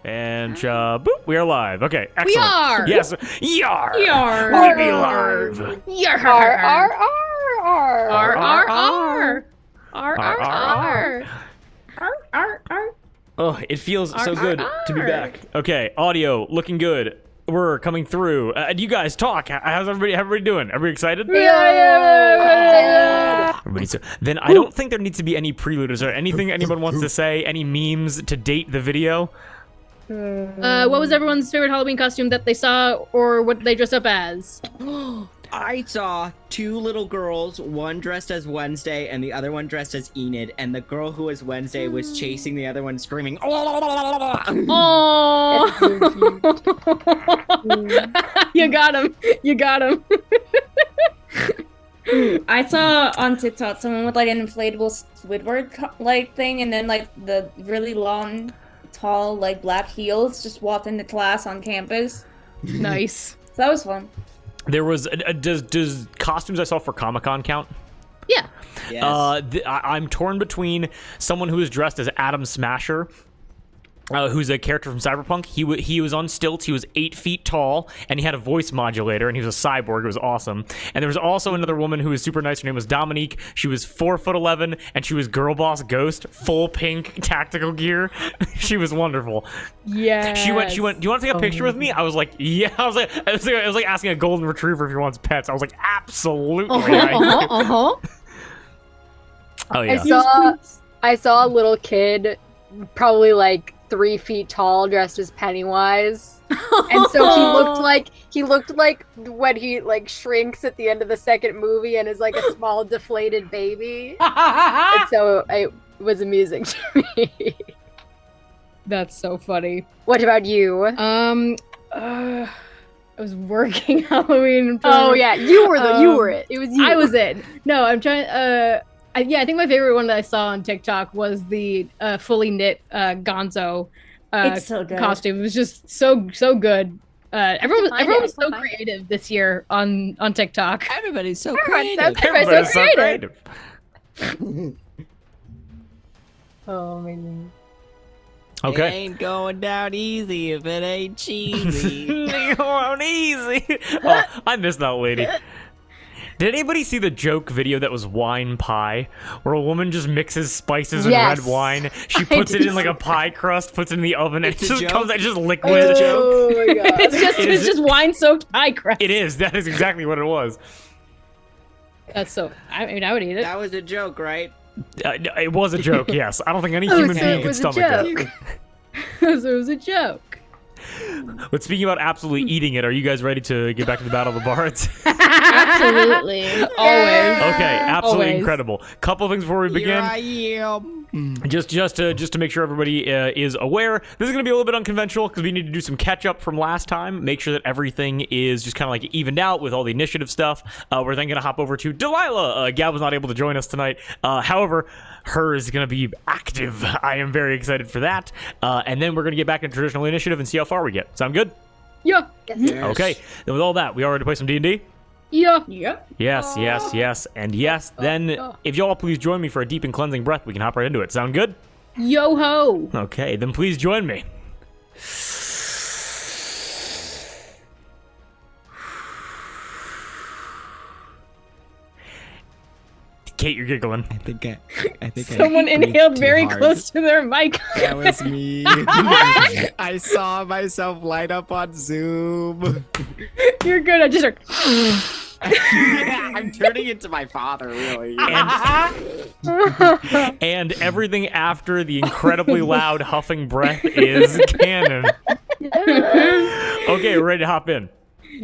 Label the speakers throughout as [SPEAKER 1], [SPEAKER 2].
[SPEAKER 1] And boop, we are live. Okay, excellent.
[SPEAKER 2] We are.
[SPEAKER 1] Yes, yar.
[SPEAKER 2] Yar.
[SPEAKER 1] We be live.
[SPEAKER 2] Yar.
[SPEAKER 3] R R R
[SPEAKER 2] R
[SPEAKER 3] R.
[SPEAKER 2] R R. R
[SPEAKER 1] R.
[SPEAKER 2] R R.
[SPEAKER 1] Oh, it feels so good to be back. Okay, audio looking good. We're coming through. You guys talk. How's everybody doing? Everybody excited?
[SPEAKER 3] Yeah.
[SPEAKER 1] Everybody. So then I don't think there needs to be any prelude. Is there anything anyone wants to say? Any memes to date the video?
[SPEAKER 2] What was everyone's favorite Halloween costume that they saw, or what they dressed up as?
[SPEAKER 4] I saw two little girls, one dressed as Wednesday and the other one dressed as Enid, and the girl who was Wednesday was chasing the other one screaming,
[SPEAKER 2] Oh! You got him. You got him.
[SPEAKER 3] I saw on TikTok someone with like an inflatable Squidward like thing, and then like the really long, tall like black heels just walked into class on campus.
[SPEAKER 2] Nice.
[SPEAKER 3] So that was fun.
[SPEAKER 1] There was does costumes I saw for Comic-Con count?
[SPEAKER 2] Yeah.
[SPEAKER 4] Yes.
[SPEAKER 1] I'm torn between someone who is dressed as Adam Smasher, who's a character from Cyberpunk. He was on stilts. He was 8 feet tall, and he had a voice modulator, and he was a cyborg. It was awesome. And there was also another woman who was super nice. Her name was Dominique. She was 4'11", and she was Girl Boss Ghost, full pink tactical gear. She was wonderful.
[SPEAKER 2] Yeah.
[SPEAKER 1] She went. Do you want to take a picture with me? I was like, yeah. I was like asking a golden retriever if he wants pets. I was like, absolutely. Oh yeah.
[SPEAKER 5] I saw a little kid, probably like 3 feet tall, dressed as Pennywise, and so he looked like when he like shrinks at the end of the second movie and is like a small deflated baby. And so it was amusing to me.
[SPEAKER 2] That's so funny.
[SPEAKER 5] What about you?
[SPEAKER 2] I was working Halloween.
[SPEAKER 5] Oh yeah, you were it. It was you.
[SPEAKER 2] I was it. No, I'm trying. I think my favorite one that I saw on TikTok was the fully knit Gonzo
[SPEAKER 3] It's so good.
[SPEAKER 2] costume. It was just so good. Everyone was so
[SPEAKER 5] Find it.
[SPEAKER 2] creative this year on TikTok.
[SPEAKER 4] Everybody's so
[SPEAKER 5] Everyone's
[SPEAKER 4] creative.
[SPEAKER 1] Everybody's so creative.
[SPEAKER 5] Oh amazing.
[SPEAKER 4] It
[SPEAKER 1] Okay.
[SPEAKER 4] ain't going down easy if it ain't cheesy.
[SPEAKER 1] Going easy. Oh, I miss that lady. Did anybody see the joke video that was wine pie, where a woman just mixes spices and
[SPEAKER 5] Yes.
[SPEAKER 1] red wine? She puts it in like a pie crust, puts it in the oven, and it
[SPEAKER 4] It's a
[SPEAKER 1] just
[SPEAKER 4] joke?
[SPEAKER 1] comes out just liquid.
[SPEAKER 5] Oh my god.
[SPEAKER 2] It's just wine soaked pie crust.
[SPEAKER 1] It is. That is exactly what it was.
[SPEAKER 2] That's so. I mean, I would eat it.
[SPEAKER 4] That was a joke, right?
[SPEAKER 1] It was a joke. Yes, I don't think any
[SPEAKER 5] Oh,
[SPEAKER 1] human
[SPEAKER 5] so
[SPEAKER 1] being
[SPEAKER 5] it
[SPEAKER 1] could
[SPEAKER 5] was a
[SPEAKER 1] stomach
[SPEAKER 5] joke.
[SPEAKER 1] that.
[SPEAKER 2] So it was a joke.
[SPEAKER 1] But speaking about absolutely eating it, are you guys ready to get back to the Battle of the Bards?
[SPEAKER 2] Absolutely. Always.
[SPEAKER 1] Okay, absolutely
[SPEAKER 2] Always.
[SPEAKER 1] incredible. Couple things before we begin.
[SPEAKER 4] Here I am.
[SPEAKER 1] Just to make sure everybody is aware, this is going to be a little bit unconventional because we need to do some catch up from last time. Make sure that everything is just kind of like evened out with all the initiative stuff. We're then going to hop over to Delilah. Gab was not able to join us tonight. However, hers is going to be active. I am very excited for that. And then we're going to get back into traditional initiative and see how far we get. Sound good?
[SPEAKER 2] Yeah.
[SPEAKER 4] Yes.
[SPEAKER 1] Okay. Then with all that, we all ready to play some D&D?
[SPEAKER 2] Yeah.
[SPEAKER 3] Yep.
[SPEAKER 1] Yes, yes, and yes. Then, if y'all please join me for a deep and cleansing breath, we can hop right into it. Sound good?
[SPEAKER 2] Yo ho.
[SPEAKER 1] Okay, then please join me. Kate, you're giggling.
[SPEAKER 4] I think
[SPEAKER 2] Someone inhaled very close to their mic.
[SPEAKER 4] That was me. I saw myself light up on Zoom.
[SPEAKER 2] You're good. I just heard.
[SPEAKER 4] I'm turning into my father, really.
[SPEAKER 1] And everything after the incredibly loud huffing breath is canon. Okay, we're ready to hop in.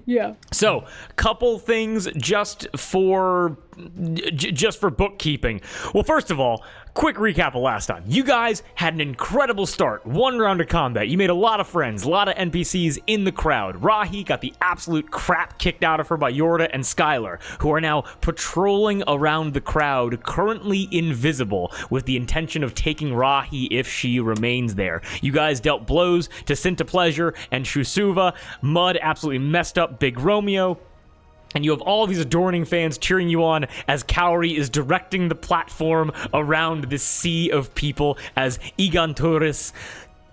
[SPEAKER 2] Yeah.
[SPEAKER 1] So, couple things just for bookkeeping. Well, first of all, quick recap of last time. You guys had an incredible start. 1 round of combat. You made a lot of friends, a lot of NPCs in the crowd. Rahi got the absolute crap kicked out of her by Yorda and Skylar, who are now patrolling around the crowd, currently invisible, with the intention of taking Rahi if she remains there. You guys dealt blows to Cinta Pleasure and Shusuva. Mud absolutely messed up Big Romeo. And you have all these adoring fans cheering you on as Cowrie is directing the platform around this sea of people as Egon Torres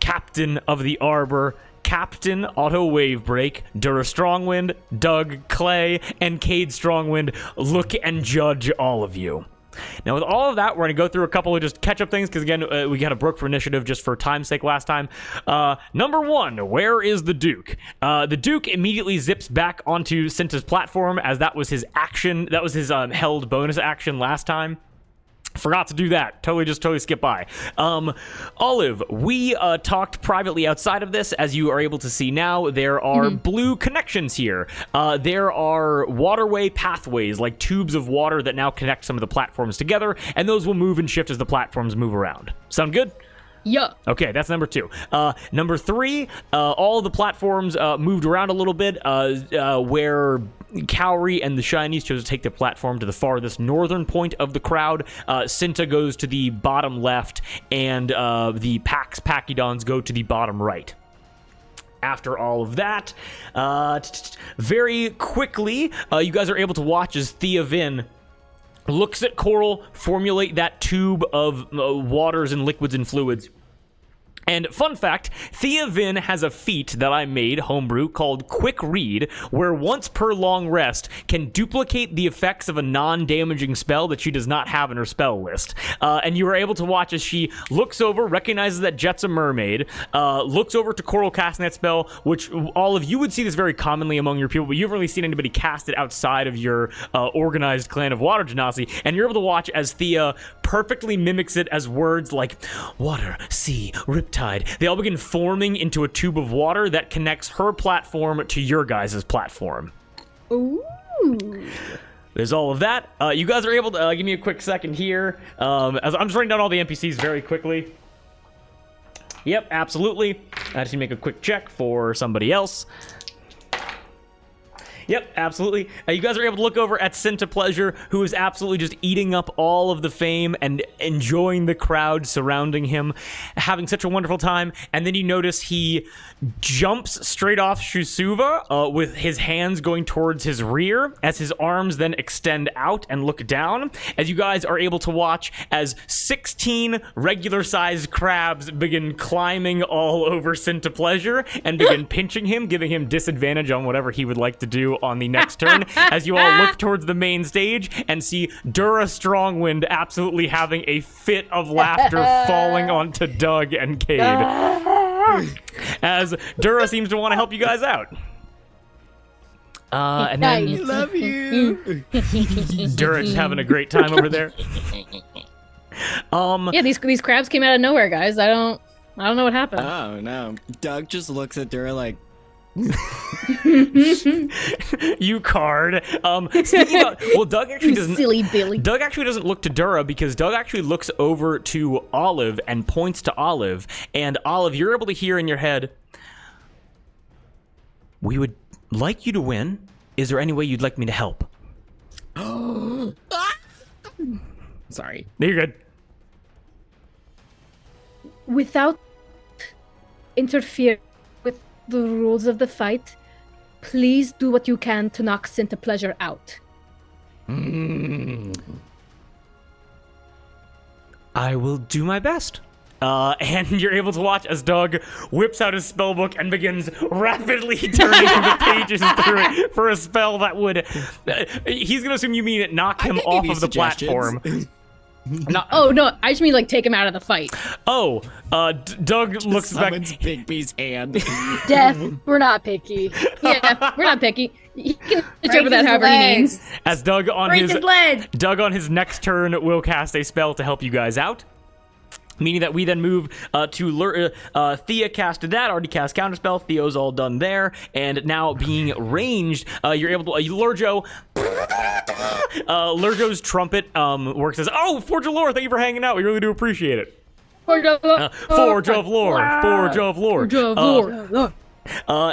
[SPEAKER 1] Captain of the Arbor, Captain Auto Wave Break, Dura Strongwind, Doug Clay, and Cade Strongwind look and judge all of you. Now, with all of that, we're going to go through a couple of just catch-up things, because, again, we got a broke for initiative just for time's sake last time. Number 1, where is the Duke? The Duke immediately zips back onto Cinta's platform, as that was his action. That was his held bonus action last time. Forgot to do that. Totally skip by. Olive, we talked privately outside of this. As you are able to see now, there are blue connections here. There are waterway pathways, like tubes of water that now connect some of the platforms together, and those will move and shift as the platforms move around. Sound good?
[SPEAKER 2] Yeah.
[SPEAKER 1] Okay, that's number 2. Number 3, all of the platforms moved around a little bit, where Cowrie and the Shinies chose to take their platform to the farthest northern point of the crowd. Cinta goes to the bottom left, and the Pax Pachydons go to the bottom right. After all of that, very quickly, you guys are able to watch as Thea Vin looks at Coral formulate that tube of waters and liquids and fluids. And fun fact, Thea Vin has a feat that I made, homebrew, called Quick Read, where once per long rest can duplicate the effects of a non-damaging spell that she does not have in her spell list. And you are able to watch as she looks over, recognizes that Jet's a mermaid, looks over to Coral casting that spell, which all of you would see this very commonly among your people, but you haven't really seen anybody cast it outside of your organized clan of water genasi, and you're able to watch as Thea perfectly mimics it as words like water, sea, riptide. They all begin forming into a tube of water that connects her platform to your guys' platform.
[SPEAKER 2] Ooh.
[SPEAKER 1] There's all of that. You guys are able to give me a quick second here. As I'm just writing down all the NPCs very quickly. Yep, absolutely. I just need to make a quick check for somebody else. Yep, absolutely. You guys are able to look over at Cinta Pleasure, who is absolutely just eating up all of the fame and enjoying the crowd surrounding him, having such a wonderful time. And then you notice he jumps straight off Shusuva with his hands going towards his rear, as his arms then extend out and look down, as you guys are able to watch as 16 regular-sized crabs begin climbing all over Cinta Pleasure and begin pinching him, giving him disadvantage on whatever he would like to do on the next turn, as you all look towards the main stage and see Dura Strongwind absolutely having a fit of laughter falling onto Doug and Cade, as Dura seems to want to help you guys out. And then
[SPEAKER 4] Love you.
[SPEAKER 1] Dura just having a great time over there.
[SPEAKER 2] Yeah, these crabs came out of nowhere, guys. I don't know what happened.
[SPEAKER 4] Oh no. Doug just looks at Dura like,
[SPEAKER 1] you card. Speaking about, well, Doug actually
[SPEAKER 2] You
[SPEAKER 1] doesn't.
[SPEAKER 2] silly Billy.
[SPEAKER 1] Doug actually doesn't look to Dura, because Doug actually looks over to Olive and points to Olive. And Olive, you're able to hear in your head, "We would like you to win. Is there any way you'd like me to help?"
[SPEAKER 4] sorry.
[SPEAKER 1] No, you're good.
[SPEAKER 2] Without interfere with the rules of the fight, please do what you can to knock Cinta Pleasure out.
[SPEAKER 1] I will do my best. And you're able to watch as Doug whips out his spellbook and begins rapidly turning the pages through it for a spell that would... he's going to assume you mean it knock him off of the platform.
[SPEAKER 2] Oh, no, I just mean, like, take him out of the fight.
[SPEAKER 1] Oh, Doug looks back...
[SPEAKER 4] Summons Bigby's hand.
[SPEAKER 5] Death, we're not picky.
[SPEAKER 2] Yeah, we're not picky. He can
[SPEAKER 3] Break
[SPEAKER 2] interpret that
[SPEAKER 3] his
[SPEAKER 2] however he
[SPEAKER 3] legs.
[SPEAKER 2] means.
[SPEAKER 1] As Doug on
[SPEAKER 3] Break his leg.
[SPEAKER 1] Doug on his next turn will cast a spell to help you guys out. Meaning that we then move to Thea casted that, already cast Counterspell. Theo's all done there. And now being ranged, you're able to... Lurjo... Lurjo's trumpet works as... Oh, Forge of Lore, thank you for hanging out. We really do appreciate it.
[SPEAKER 2] Forge of Lore.
[SPEAKER 1] Forge of Lore. Forge of Lore.
[SPEAKER 2] Forge of Lore.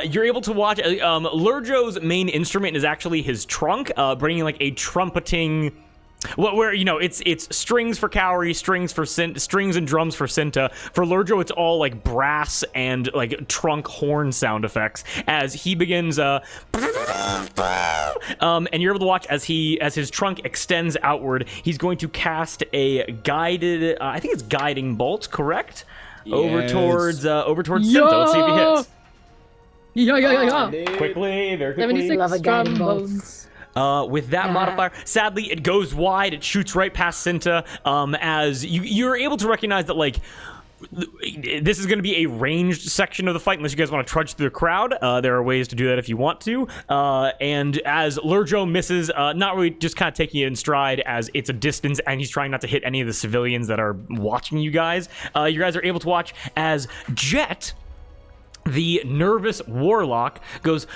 [SPEAKER 1] You're able to watch... Lurjo's main instrument is actually his trunk, bringing like a trumpeting... Where you know it's strings for Cowrie, strings and drums for Cinta. For Lurjo, it's all like brass and like trunk horn sound effects as he begins. And you're able to watch as his trunk extends outward. He's going to cast a guided. I think it's guiding bolt, correct? over towards
[SPEAKER 2] Yeah.
[SPEAKER 1] Cinta. Let's see if he hits.
[SPEAKER 2] Yeah.
[SPEAKER 4] Dude.
[SPEAKER 1] Quickly, very quickly.
[SPEAKER 2] 76
[SPEAKER 5] Love a guy in
[SPEAKER 2] strong
[SPEAKER 5] boats.
[SPEAKER 2] bones.
[SPEAKER 1] With that modifier, sadly, it goes wide. It shoots right past Cinta. As you're able to recognize that, like, this is going to be a ranged section of the fight, unless you guys want to trudge through the crowd. There are ways to do that if you want to. And as Lurjo misses, not really, just kind of taking it in stride as it's a distance, and he's trying not to hit any of the civilians that are watching you guys. You guys are able to watch as Jet, the nervous warlock, goes,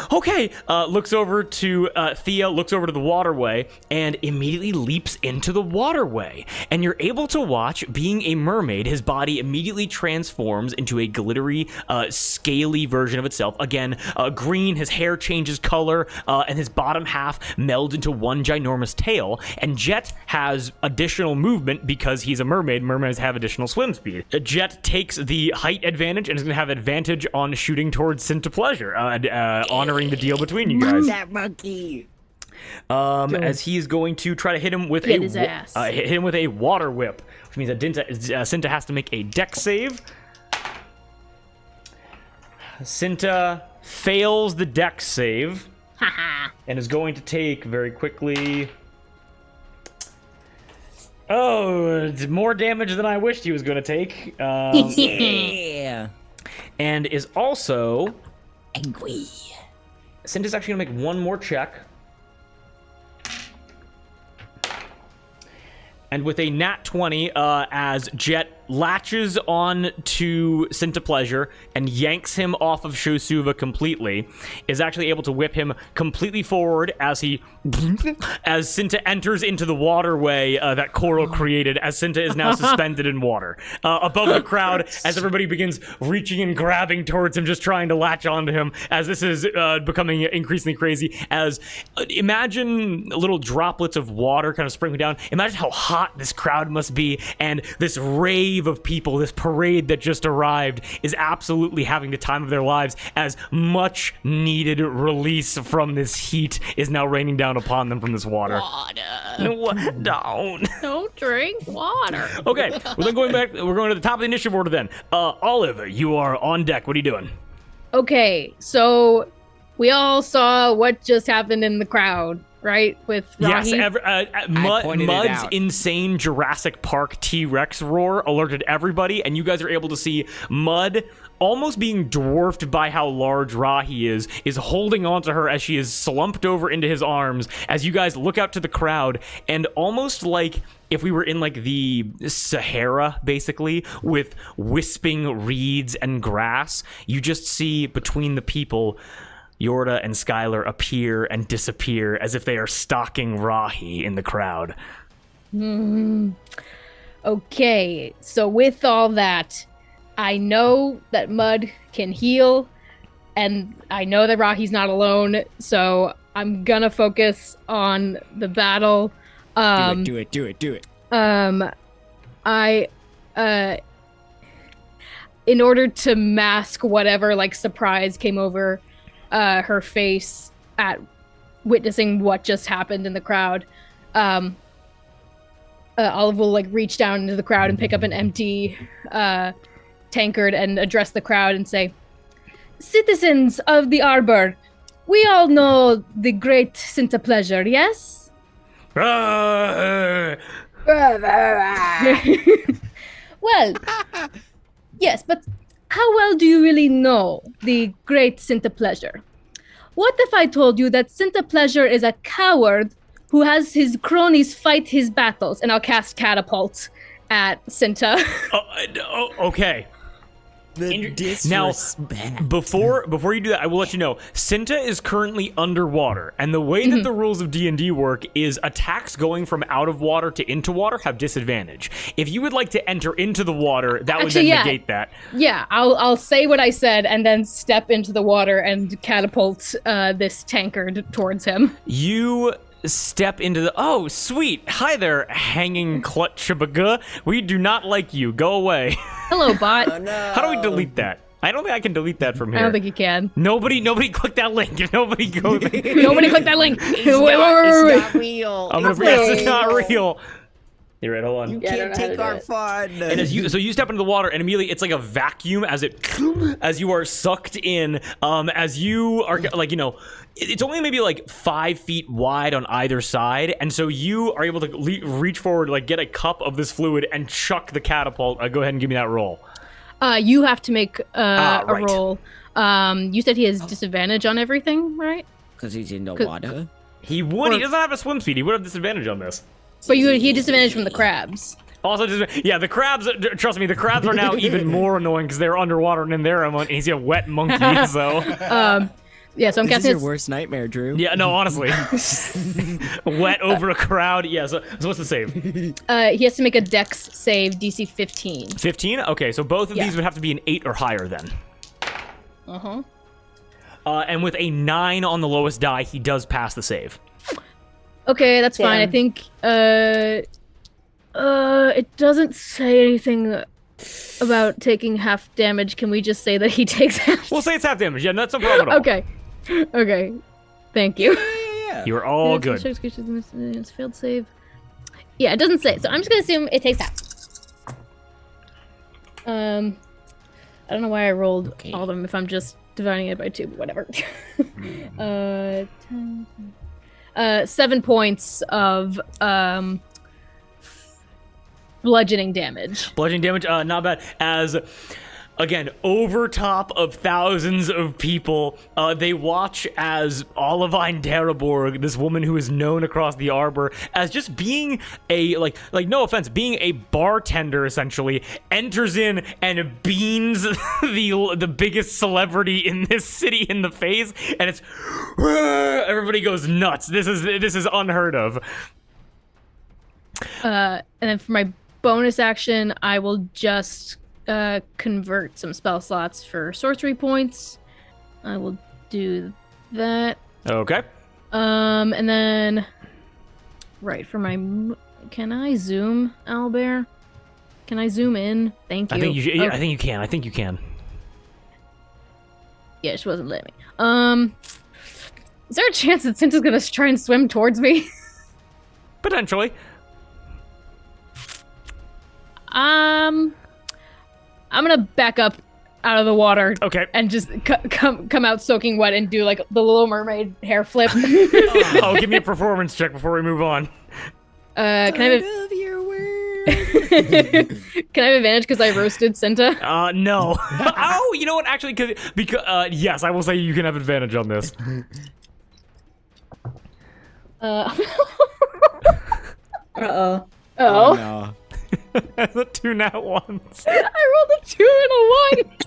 [SPEAKER 1] okay, looks over to Thea, looks over to the waterway, and immediately leaps into the waterway. And you're able to watch, being a mermaid, his body immediately transforms into a glittery, scaly version of itself. Again, green, his hair changes color, and his bottom half melds into one ginormous tail. And Jet has additional movement because he's a mermaid. Mermaids have additional swim speed. Jet takes the height advantage and is going to have advantage on shooting towards Cinta Pleasure, honoring the deal between you guys.
[SPEAKER 4] That monkey.
[SPEAKER 1] As he is going to try to hit him with
[SPEAKER 2] Get his ass.
[SPEAKER 1] hit him with a water whip, which means that Cinta has to make a dex save. Cinta fails the dex save and is going to take very quickly. Oh, it's more damage than I wished he was going to take.
[SPEAKER 4] Yeah.
[SPEAKER 1] And is also
[SPEAKER 4] Angry.
[SPEAKER 1] Cinta's actually gonna make one more check. And with a nat 20, as Jet latches on to Cinta Pleasure and yanks him off of Shosuva completely, is actually able to whip him completely forward as Cinta enters into the waterway that Coral created, as Cinta is now suspended in water. Above the crowd, as everybody begins reaching and grabbing towards him, just trying to latch onto him, as this is becoming increasingly crazy, as imagine little droplets of water kind of sprinkling down. Imagine how hot this crowd must be, and this rave of people, this parade that just arrived, is absolutely having the time of their lives, as much needed release from this heat is now raining down upon them from this water.
[SPEAKER 2] Don't drink water.
[SPEAKER 1] Okay, well then going back, we're going to the top of the initiative order then. Olive, you are on deck. What are you doing?
[SPEAKER 2] Okay, so we all saw what just happened in the crowd, right? With Rahi.
[SPEAKER 1] Yes,
[SPEAKER 4] pointed it
[SPEAKER 1] Mud's
[SPEAKER 4] out.
[SPEAKER 1] insane Jurassic Park T-Rex roar alerted everybody, and you guys are able to see Mud, almost being dwarfed by how large Rahi is holding onto her as she is slumped over into his arms, as you guys look out to the crowd, and almost like if we were in like the Sahara, basically, with wisping reeds and grass, you just see between the people Yorda and Skylar appear and disappear as if they are stalking Rahi in the crowd.
[SPEAKER 2] Okay, so with all that, I know that Mud can heal, and I know that Rahi's not alone, so I'm gonna focus on the battle.
[SPEAKER 4] Do it.
[SPEAKER 2] In order to mask whatever, like, surprise came over her face at witnessing what just happened in the crowd, Olive will, like, reach down into the crowd and pick up an empty tankard and address the crowd and say, "Citizens of the Arbor, we all know the great Cinta Pleasure, yes?"
[SPEAKER 1] Ah!
[SPEAKER 2] Well, yes, but how well do you really know the great Cinta Pleasure? What if I told you that Cinta Pleasure is a coward who has his cronies fight his battles? And I'll cast Catapult at Cinta.
[SPEAKER 1] Okay. Now, before you do that, I will let you know, Cinta is currently underwater, and the way that the rules of D&D work is attacks going from out of water to into water have disadvantage. If you would like to enter into the water, that would then negate that.
[SPEAKER 2] Yeah, I'll say what I said and then step into the water and catapult this tankard towards him.
[SPEAKER 1] You step into the... Oh, sweet. Hi there, hanging clutchabaga. We do not like you. Go away.
[SPEAKER 2] Hello, bot.
[SPEAKER 4] Oh, no.
[SPEAKER 1] How do we delete that? I don't think I can delete that from here.
[SPEAKER 2] I don't think you can.
[SPEAKER 1] Nobody click that link. Nobody go there.
[SPEAKER 2] Nobody click that link.
[SPEAKER 4] It's not real.
[SPEAKER 1] I'm gonna forget it's not real. You're right, hold on.
[SPEAKER 4] You
[SPEAKER 5] Yeah, I don't
[SPEAKER 4] can't
[SPEAKER 5] know how to
[SPEAKER 4] take
[SPEAKER 5] do
[SPEAKER 4] our
[SPEAKER 5] it.
[SPEAKER 4] fun.
[SPEAKER 1] And so you step into the water, and immediately it's like a vacuum as you are sucked in. As you are like, it's only maybe like 5 feet wide on either side, and so you are able to reach forward, like get a cup of this fluid and chuck the catapult. Go ahead and give me that roll.
[SPEAKER 2] You have to make a
[SPEAKER 1] right.
[SPEAKER 2] roll. You said he has disadvantage on everything, right?
[SPEAKER 4] Because he's in the
[SPEAKER 2] 'Cause-
[SPEAKER 4] water.
[SPEAKER 1] He would. He doesn't have a swim speed. He would have disadvantage on this.
[SPEAKER 2] But he had disadvantage from the crabs.
[SPEAKER 1] Also, the crabs. Trust me, the crabs are now even more annoying because they're underwater and in there. And he's a wet monkey. So
[SPEAKER 2] Yeah, so I'm
[SPEAKER 4] This is
[SPEAKER 2] guessing
[SPEAKER 4] your
[SPEAKER 2] it's
[SPEAKER 4] worst nightmare, Drew.
[SPEAKER 1] yeah, no, honestly, wet over a crowd. Yeah. So what's the save?
[SPEAKER 2] he has to make a Dex save, DC 15.
[SPEAKER 1] 15. Okay, so both of
[SPEAKER 2] Yeah.
[SPEAKER 1] these would have to be an 8 or higher then.
[SPEAKER 2] Uh-huh.
[SPEAKER 1] And with a 9 on the lowest die, he does pass the save.
[SPEAKER 2] Okay, that's fine. I
[SPEAKER 3] Damn.
[SPEAKER 2] think it doesn't say anything about taking half damage. Can we just say that he takes half?
[SPEAKER 1] We'll say it's half damage. Yeah, that's no problem at all.
[SPEAKER 2] Okay. Okay. Thank you.
[SPEAKER 4] Yeah.
[SPEAKER 1] You are all good.
[SPEAKER 2] It's failed save. Yeah, it doesn't say. So I'm just gonna assume it takes half. I don't know why I rolled
[SPEAKER 4] Okay.
[SPEAKER 2] all of them if I'm just dividing it by 2, but whatever. 7 points of bludgeoning damage.
[SPEAKER 1] Bludgeoning damage, not bad. As, again, over top of thousands of people, they watch as Olivine Daraborg, this woman who is known across the Arbor as just being a, like no offense, being a bartender, essentially, enters in and beans the biggest celebrity in this city in the face, and it's, everybody goes nuts. This is unheard of.
[SPEAKER 2] And then for my bonus action, I will just convert some spell slots for sorcery points. I will do that.
[SPEAKER 1] Okay.
[SPEAKER 2] And then right for my can I zoom, Owlbear? Can I zoom in? Thank you.
[SPEAKER 1] I think you.
[SPEAKER 2] Okay.
[SPEAKER 1] I think you can.
[SPEAKER 2] Yeah, she wasn't letting me. Is there a chance that Cinta's gonna try and swim towards me?
[SPEAKER 1] Potentially.
[SPEAKER 2] I'm gonna back up out of the water.
[SPEAKER 1] Okay.
[SPEAKER 2] And just come out soaking wet and do like the Little Mermaid hair flip.
[SPEAKER 1] Oh, give me a performance check before we move on.
[SPEAKER 2] Can I have
[SPEAKER 4] Of your word.
[SPEAKER 2] can I have advantage because I roasted Cinta?
[SPEAKER 1] No. Oh, you know what? Actually, because yes, I will say you can have advantage on this.
[SPEAKER 3] Uh-oh.
[SPEAKER 2] Oh,
[SPEAKER 4] no.
[SPEAKER 1] That's a 2 nat ones.
[SPEAKER 2] I rolled a 2 and a 1.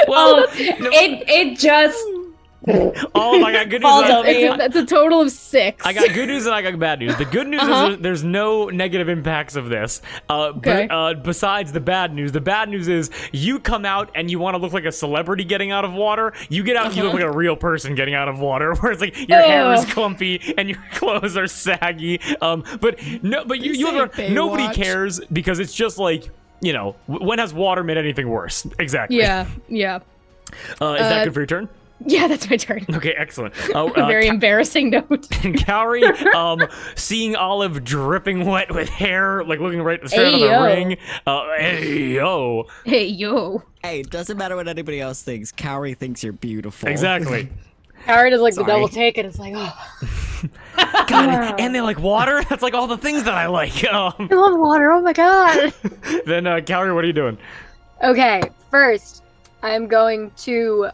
[SPEAKER 1] Well,
[SPEAKER 3] It just
[SPEAKER 1] oh, I got good news.
[SPEAKER 3] Falls
[SPEAKER 1] and
[SPEAKER 3] over you.
[SPEAKER 2] That's a total of 6.
[SPEAKER 1] I got good news and I got bad news. The good news is there's no negative impacts of this.
[SPEAKER 2] Okay.
[SPEAKER 1] But besides the bad news is you come out and you want to look like a celebrity getting out of water. You get out and you look like a real person getting out of water, where it's like your hair is clumpy and your clothes are saggy. But you have
[SPEAKER 4] Say
[SPEAKER 1] nobody
[SPEAKER 4] Baywatch.
[SPEAKER 1] cares because it's just like, when has water made anything worse? Exactly.
[SPEAKER 2] Yeah.
[SPEAKER 1] Is that good for your turn?
[SPEAKER 2] Yeah, that's my turn.
[SPEAKER 1] Okay, excellent.
[SPEAKER 2] A very embarrassing note.
[SPEAKER 1] And Cowrie, seeing Olive dripping wet with hair, like looking straight out of the
[SPEAKER 3] Ayo.
[SPEAKER 1] ring. Hey, yo.
[SPEAKER 2] Hey, yo.
[SPEAKER 4] Hey, it doesn't matter what anybody else thinks. Cowrie thinks you're beautiful.
[SPEAKER 1] Exactly.
[SPEAKER 5] Cowrie does like the
[SPEAKER 4] Sorry.
[SPEAKER 5] double take, and it's like, oh,
[SPEAKER 1] God, and they like water? That's like all the things that I like.
[SPEAKER 5] I love water. Oh my god.
[SPEAKER 1] Then, Cowrie, what are you doing?
[SPEAKER 5] Okay, first, I'm going to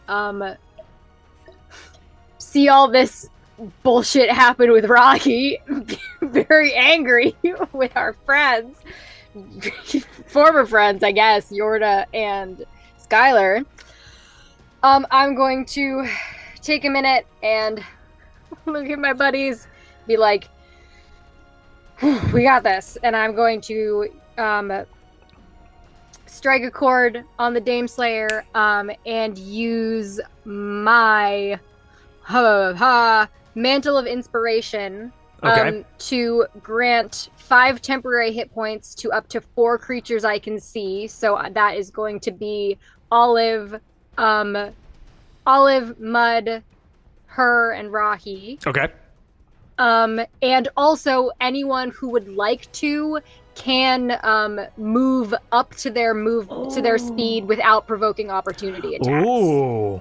[SPEAKER 5] see all this bullshit happen with Rocky, very angry with our friends, former friends, I guess, Yorda and Skylar. I'm going to take a minute and look at my buddies, be like, we got this, and I'm going to strike a chord on the Dame Slayer and use my Mantle of Inspiration
[SPEAKER 1] Okay.
[SPEAKER 5] to grant 5 temporary hit points to up to 4 creatures I can see. So that is going to be Olive, Mud, her, and Rahi.
[SPEAKER 1] Okay.
[SPEAKER 5] And also anyone who would like to can move up to their speed without provoking opportunity attacks.
[SPEAKER 1] Ooh.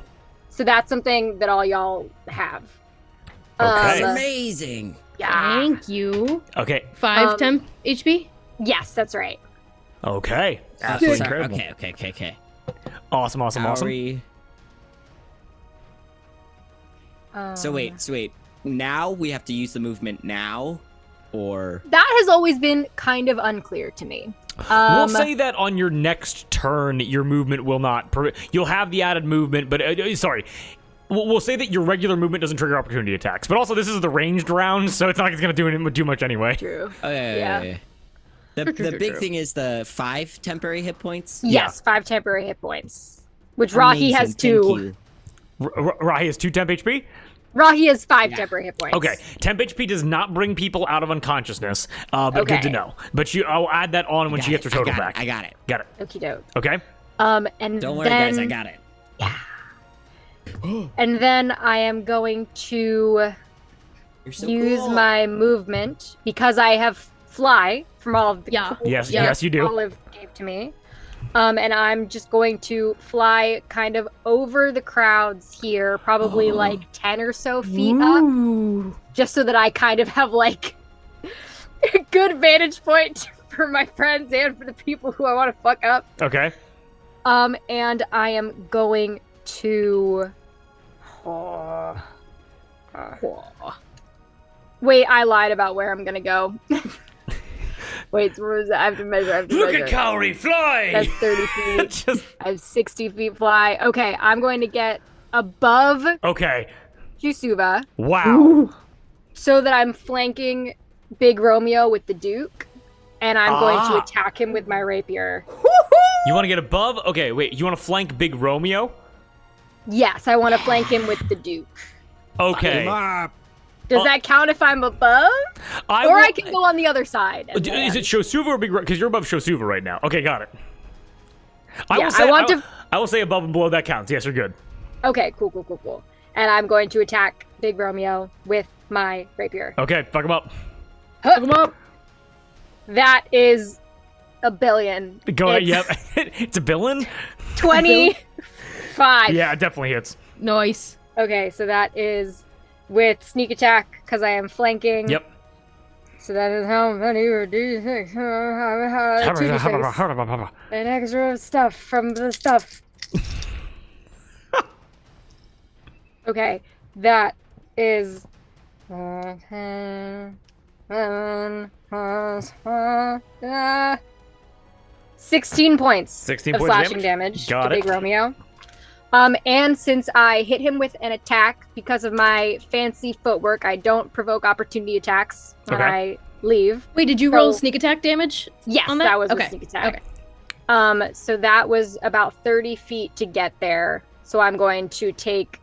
[SPEAKER 5] So that's something that all y'all have.
[SPEAKER 1] Okay.
[SPEAKER 4] That's amazing.
[SPEAKER 5] Yeah.
[SPEAKER 2] Thank you.
[SPEAKER 1] Okay.
[SPEAKER 2] 5 temp HP?
[SPEAKER 5] Yes, that's right.
[SPEAKER 1] Okay.
[SPEAKER 4] Sorry,
[SPEAKER 1] Absolutely incredible.
[SPEAKER 4] Okay.
[SPEAKER 1] Awesome.
[SPEAKER 4] Cowrie. So wait. Now we have to use the movement now, or
[SPEAKER 5] That has always been kind of unclear to me.
[SPEAKER 1] We'll say that on your next turn, your movement will not. You'll have the added movement, but sorry. We'll say that your regular movement doesn't trigger opportunity attacks. But also, this is the ranged round, so it's not like it's going to do much anyway.
[SPEAKER 5] True.
[SPEAKER 4] okay. The
[SPEAKER 2] True.
[SPEAKER 4] big thing is the 5 temporary hit points.
[SPEAKER 5] Yes, 5 temporary hit points. Which Rahi has
[SPEAKER 4] Amazing,
[SPEAKER 5] 2.
[SPEAKER 4] thank you.
[SPEAKER 1] Rahi has 2 temp HP?
[SPEAKER 5] Rahi has 5
[SPEAKER 4] Yeah.
[SPEAKER 5] temporary hit points.
[SPEAKER 1] Okay. Temp HP does not bring people out of unconsciousness, but
[SPEAKER 5] Okay.
[SPEAKER 1] good to know. But I'll add that on when she gets her total back.
[SPEAKER 4] I got it.
[SPEAKER 1] Got it.
[SPEAKER 5] Okie doke.
[SPEAKER 1] Okay?
[SPEAKER 5] And
[SPEAKER 4] Don't worry,
[SPEAKER 5] then,
[SPEAKER 4] guys. I got it.
[SPEAKER 5] And then I am going to
[SPEAKER 4] You're so
[SPEAKER 5] use
[SPEAKER 4] cool.
[SPEAKER 5] my movement because I have fly from all of the
[SPEAKER 2] Yeah.
[SPEAKER 5] cool
[SPEAKER 1] Yes,
[SPEAKER 5] stuff
[SPEAKER 1] yes, you do.
[SPEAKER 5] Olive gave to me. And I'm just going to fly kind of over the crowds here, probably like 10 or so feet up,
[SPEAKER 2] Ooh.
[SPEAKER 5] just so that I kind of have like a good vantage point for my friends and for the people who I want to fuck up.
[SPEAKER 1] Okay.
[SPEAKER 5] And I am going to. Wait, I lied about where I'm gonna go. Wait, where is that? I have to measure.
[SPEAKER 1] Look at Cowrie fly!
[SPEAKER 5] That's 30 feet.
[SPEAKER 1] Just,
[SPEAKER 5] I have 60 feet fly. Okay, I'm going to get above
[SPEAKER 1] okay.
[SPEAKER 5] Jusuva
[SPEAKER 1] Wow.
[SPEAKER 5] so that I'm flanking Big Romeo with the Duke, and I'm going to
[SPEAKER 1] Ah.
[SPEAKER 5] attack him with my rapier.
[SPEAKER 1] You want to get above? Okay, wait. You want to flank Big Romeo?
[SPEAKER 5] Yes, I want to flank him with the Duke.
[SPEAKER 1] Okay.
[SPEAKER 5] Does that count if I'm above?
[SPEAKER 1] I
[SPEAKER 5] Or
[SPEAKER 1] will-
[SPEAKER 5] I can go on the other side. and
[SPEAKER 1] Is
[SPEAKER 5] land.
[SPEAKER 1] it Shosuva or Big? Because you're above Shosuva right now. Okay, got it.
[SPEAKER 5] Yeah, I want to-
[SPEAKER 1] I will say above and below. That counts. Yes, you're good.
[SPEAKER 5] Okay, cool. And I'm going to attack Big Romeo with my rapier.
[SPEAKER 1] Okay, fuck him up.
[SPEAKER 2] Fuck 'em up.
[SPEAKER 5] That is a billion.
[SPEAKER 1] Go ahead.
[SPEAKER 5] It's
[SPEAKER 1] Yep. It's a villain.
[SPEAKER 5] 25.
[SPEAKER 1] Yeah, it definitely hits.
[SPEAKER 2] Nice.
[SPEAKER 5] Okay, so that is with sneak attack because I am flanking.
[SPEAKER 1] Yep.
[SPEAKER 5] So that is how many or d6. 2d6. An extra stuff from the stuff. Okay, that is 16 points
[SPEAKER 1] 16
[SPEAKER 5] of
[SPEAKER 1] points of
[SPEAKER 5] slashing damage
[SPEAKER 1] Got
[SPEAKER 5] to
[SPEAKER 1] it.
[SPEAKER 5] Big Romeo. And since I hit him with an attack because of my fancy footwork, I don't provoke opportunity attacks when
[SPEAKER 1] Okay.
[SPEAKER 5] I leave.
[SPEAKER 2] Wait, did you roll sneak attack damage?
[SPEAKER 5] Yes,
[SPEAKER 2] On
[SPEAKER 5] that?
[SPEAKER 2] that?
[SPEAKER 5] was
[SPEAKER 2] Okay,
[SPEAKER 5] a sneak attack.
[SPEAKER 2] okay.
[SPEAKER 5] So that was about 30 feet to get there. So I'm going to take,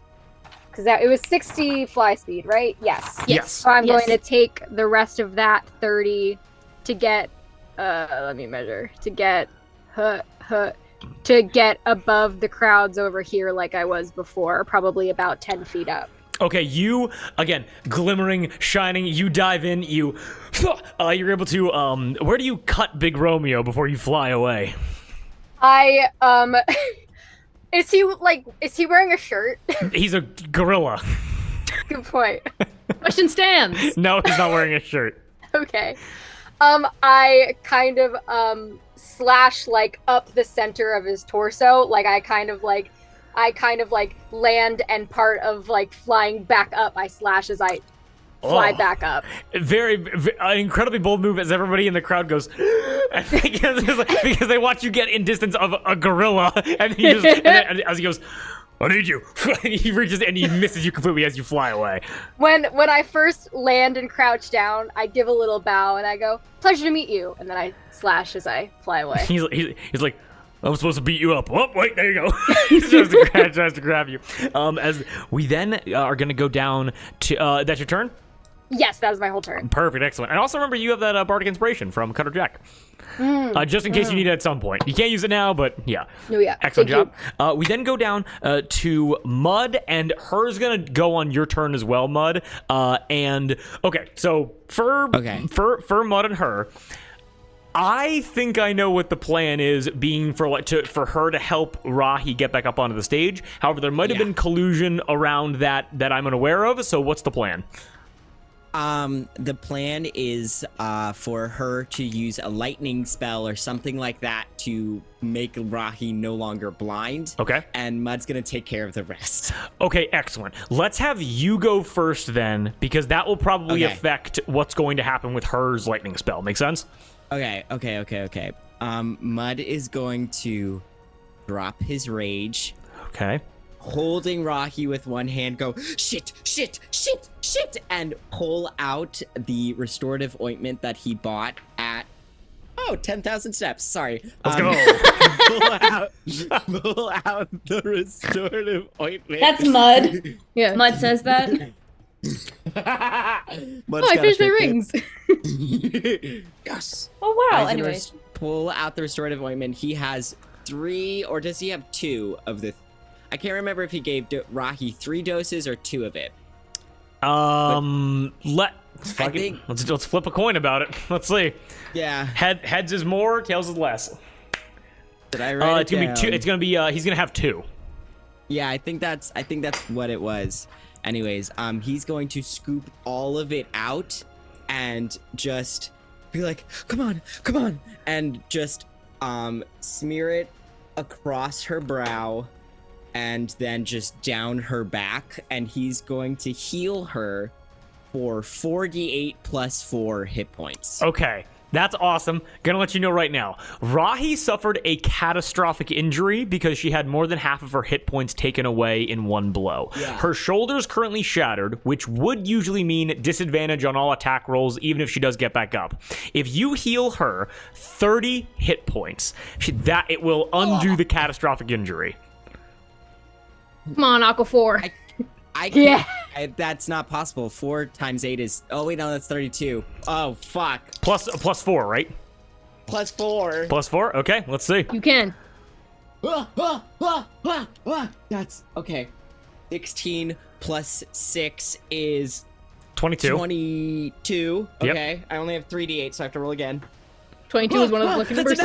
[SPEAKER 5] because it was 60 fly speed, right? Yes.
[SPEAKER 1] Yes.
[SPEAKER 5] So I'm
[SPEAKER 2] Yes.
[SPEAKER 5] going to take the rest of that 30 to get, let me measure, to get above the crowds over here like I was before, probably about 10 feet up.
[SPEAKER 1] Okay, you again, glimmering, shining. You dive in. You're able to. Where do you cut Big Romeo before you fly away?
[SPEAKER 5] Is he wearing a shirt?
[SPEAKER 1] He's a gorilla.
[SPEAKER 5] Good point.
[SPEAKER 2] Question stands.
[SPEAKER 1] No, he's not wearing a shirt.
[SPEAKER 5] Okay. I kind of slash like up the center of his torso. Like I kind of like land, and part of like flying back up, I slash as I fly
[SPEAKER 1] Oh.
[SPEAKER 5] back up.
[SPEAKER 1] Very, an incredibly bold move as everybody in the crowd goes because they watch you get in distance of a gorilla, and he just and then, as he goes, "I need you," and he reaches and he misses you completely as you fly away.
[SPEAKER 5] When I first land and crouch down, I give a little bow and I go, "Pleasure to meet you," and then I slash as I fly away.
[SPEAKER 1] He's like, "I'm supposed to beat you up." Oh, wait, there you go. He tries to grab you. As we then are going to go down to. That's your turn.
[SPEAKER 5] Yes, that was my whole turn.
[SPEAKER 1] Perfect, excellent. And also remember, you have that Bardic Inspiration from Cutter Jack. Just in case you need it at some point. You can't use it now, but yeah.
[SPEAKER 5] No, yeah.
[SPEAKER 1] Excellent
[SPEAKER 5] Thank
[SPEAKER 1] job. We then go down to Mud, and her's gonna go on your turn as well, Mud. And okay, so for Mud and her, I think I know what the plan is, being for her to help Rahi get back up onto the stage. However, there might have been collusion around that I'm unaware of. So what's the plan?
[SPEAKER 4] The plan is for her to use a lightning spell or something like that to make Rahi no longer blind.
[SPEAKER 1] Okay.
[SPEAKER 4] And Mud's gonna take care of the rest.
[SPEAKER 1] Okay, excellent. Let's have you go first then, because that will probably affect what's going to happen with her's lightning spell. Make sense?
[SPEAKER 4] Okay. Mud is going to drop his rage.
[SPEAKER 1] Okay.
[SPEAKER 4] Holding Rahi with one hand, go, shit, and pull out the restorative ointment that he bought at, 10,000 steps, sorry.
[SPEAKER 1] Let's go.
[SPEAKER 4] Pull out the restorative ointment.
[SPEAKER 3] That's Mud.
[SPEAKER 2] Yeah.
[SPEAKER 3] Mud says that.
[SPEAKER 2] I finished my rings.
[SPEAKER 4] Yes.
[SPEAKER 3] Oh wow.
[SPEAKER 4] As you
[SPEAKER 3] Anyways,
[SPEAKER 4] pull out the restorative ointment. He has 3, or does he have 2 of the? I can't remember if he gave Rahi 3 doses or 2 of it.
[SPEAKER 1] Let's flip a coin about it. Let's see.
[SPEAKER 4] Yeah.
[SPEAKER 1] Heads is more, tails is less.
[SPEAKER 4] Did I write
[SPEAKER 1] it's gonna be 2. It's gonna be he's gonna have 2.
[SPEAKER 4] Yeah, I think that's what it was. Anyways, he's going to scoop all of it out and just be like, come on, and just smear it across her brow and then just down her back, and he's going to heal her for 48 plus 4 hit points.
[SPEAKER 1] Okay. That's awesome. Gonna let you know right now. Rahi suffered a catastrophic injury because she had more than half of her hit points taken away in one blow.
[SPEAKER 4] Yeah.
[SPEAKER 1] Her shoulder's currently shattered, which would usually mean disadvantage on all attack rolls, even if she does get back up. If you heal her 30 hit points, it will undo the catastrophic injury.
[SPEAKER 2] Come on, Aqua 4.
[SPEAKER 4] I can't. That's not possible. 4 times 8 is. Oh wait, no, that's 32. Oh fuck.
[SPEAKER 1] Plus 4, right?
[SPEAKER 4] Plus 4.
[SPEAKER 1] Plus 4. Okay, let's see.
[SPEAKER 2] You can.
[SPEAKER 4] That's okay. 16 plus 6 is
[SPEAKER 1] 22.
[SPEAKER 4] 22.
[SPEAKER 1] Yep.
[SPEAKER 4] Okay, I only have 3d8, so I have to roll again.
[SPEAKER 2] 22 is one of the lucky numbers.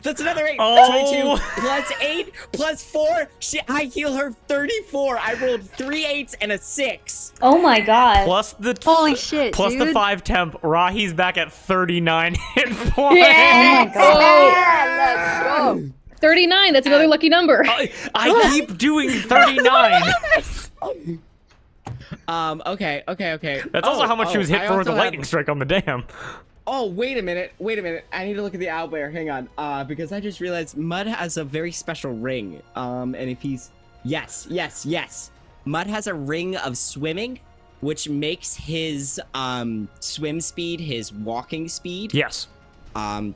[SPEAKER 4] That's another 8.
[SPEAKER 1] Oh.
[SPEAKER 4] 22 plus 8 plus 4. I heal her 34. I rolled 3 8s and a 6.
[SPEAKER 3] oh my god.
[SPEAKER 1] Plus the
[SPEAKER 5] Holy shit,
[SPEAKER 1] plus the
[SPEAKER 5] dude.
[SPEAKER 1] 5 temp. Rahi's back at 39 hit points.
[SPEAKER 2] Yeah!
[SPEAKER 5] Yeah, let's go.
[SPEAKER 2] 39, that's another lucky number.
[SPEAKER 1] I keep doing 39.
[SPEAKER 4] Okay.
[SPEAKER 1] That's also how much she was hit
[SPEAKER 4] I
[SPEAKER 1] for with the
[SPEAKER 4] also have-
[SPEAKER 1] lightning strike on the dam.
[SPEAKER 4] Oh, wait a minute. I need to look at the owlbear. Hang on. Because I just realized Mud has a very special ring. And if he's... Yes. Mud has a ring of swimming, which makes his swim speed his walking speed.
[SPEAKER 1] Yes.
[SPEAKER 4] And...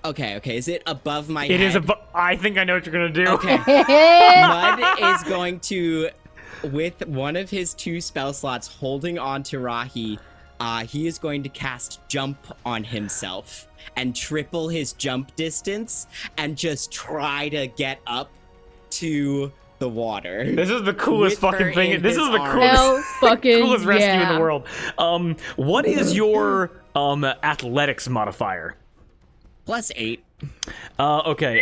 [SPEAKER 4] Okay. Is it above my head?
[SPEAKER 1] It is I think I know what you're going to do.
[SPEAKER 4] Okay. Mud is going to... With one of his 2 spell slots holding on to Rahi... he is going to cast Jump on himself and triple his jump distance and just try to get up to the water.
[SPEAKER 1] This is the coolest
[SPEAKER 4] With her
[SPEAKER 1] fucking thing.
[SPEAKER 4] in
[SPEAKER 1] This
[SPEAKER 4] his
[SPEAKER 1] is the
[SPEAKER 4] arms.
[SPEAKER 2] Hell fucking
[SPEAKER 1] coolest rescue in
[SPEAKER 2] yeah.
[SPEAKER 1] the world. What is your athletics modifier?
[SPEAKER 4] Plus 8.
[SPEAKER 1] Okay.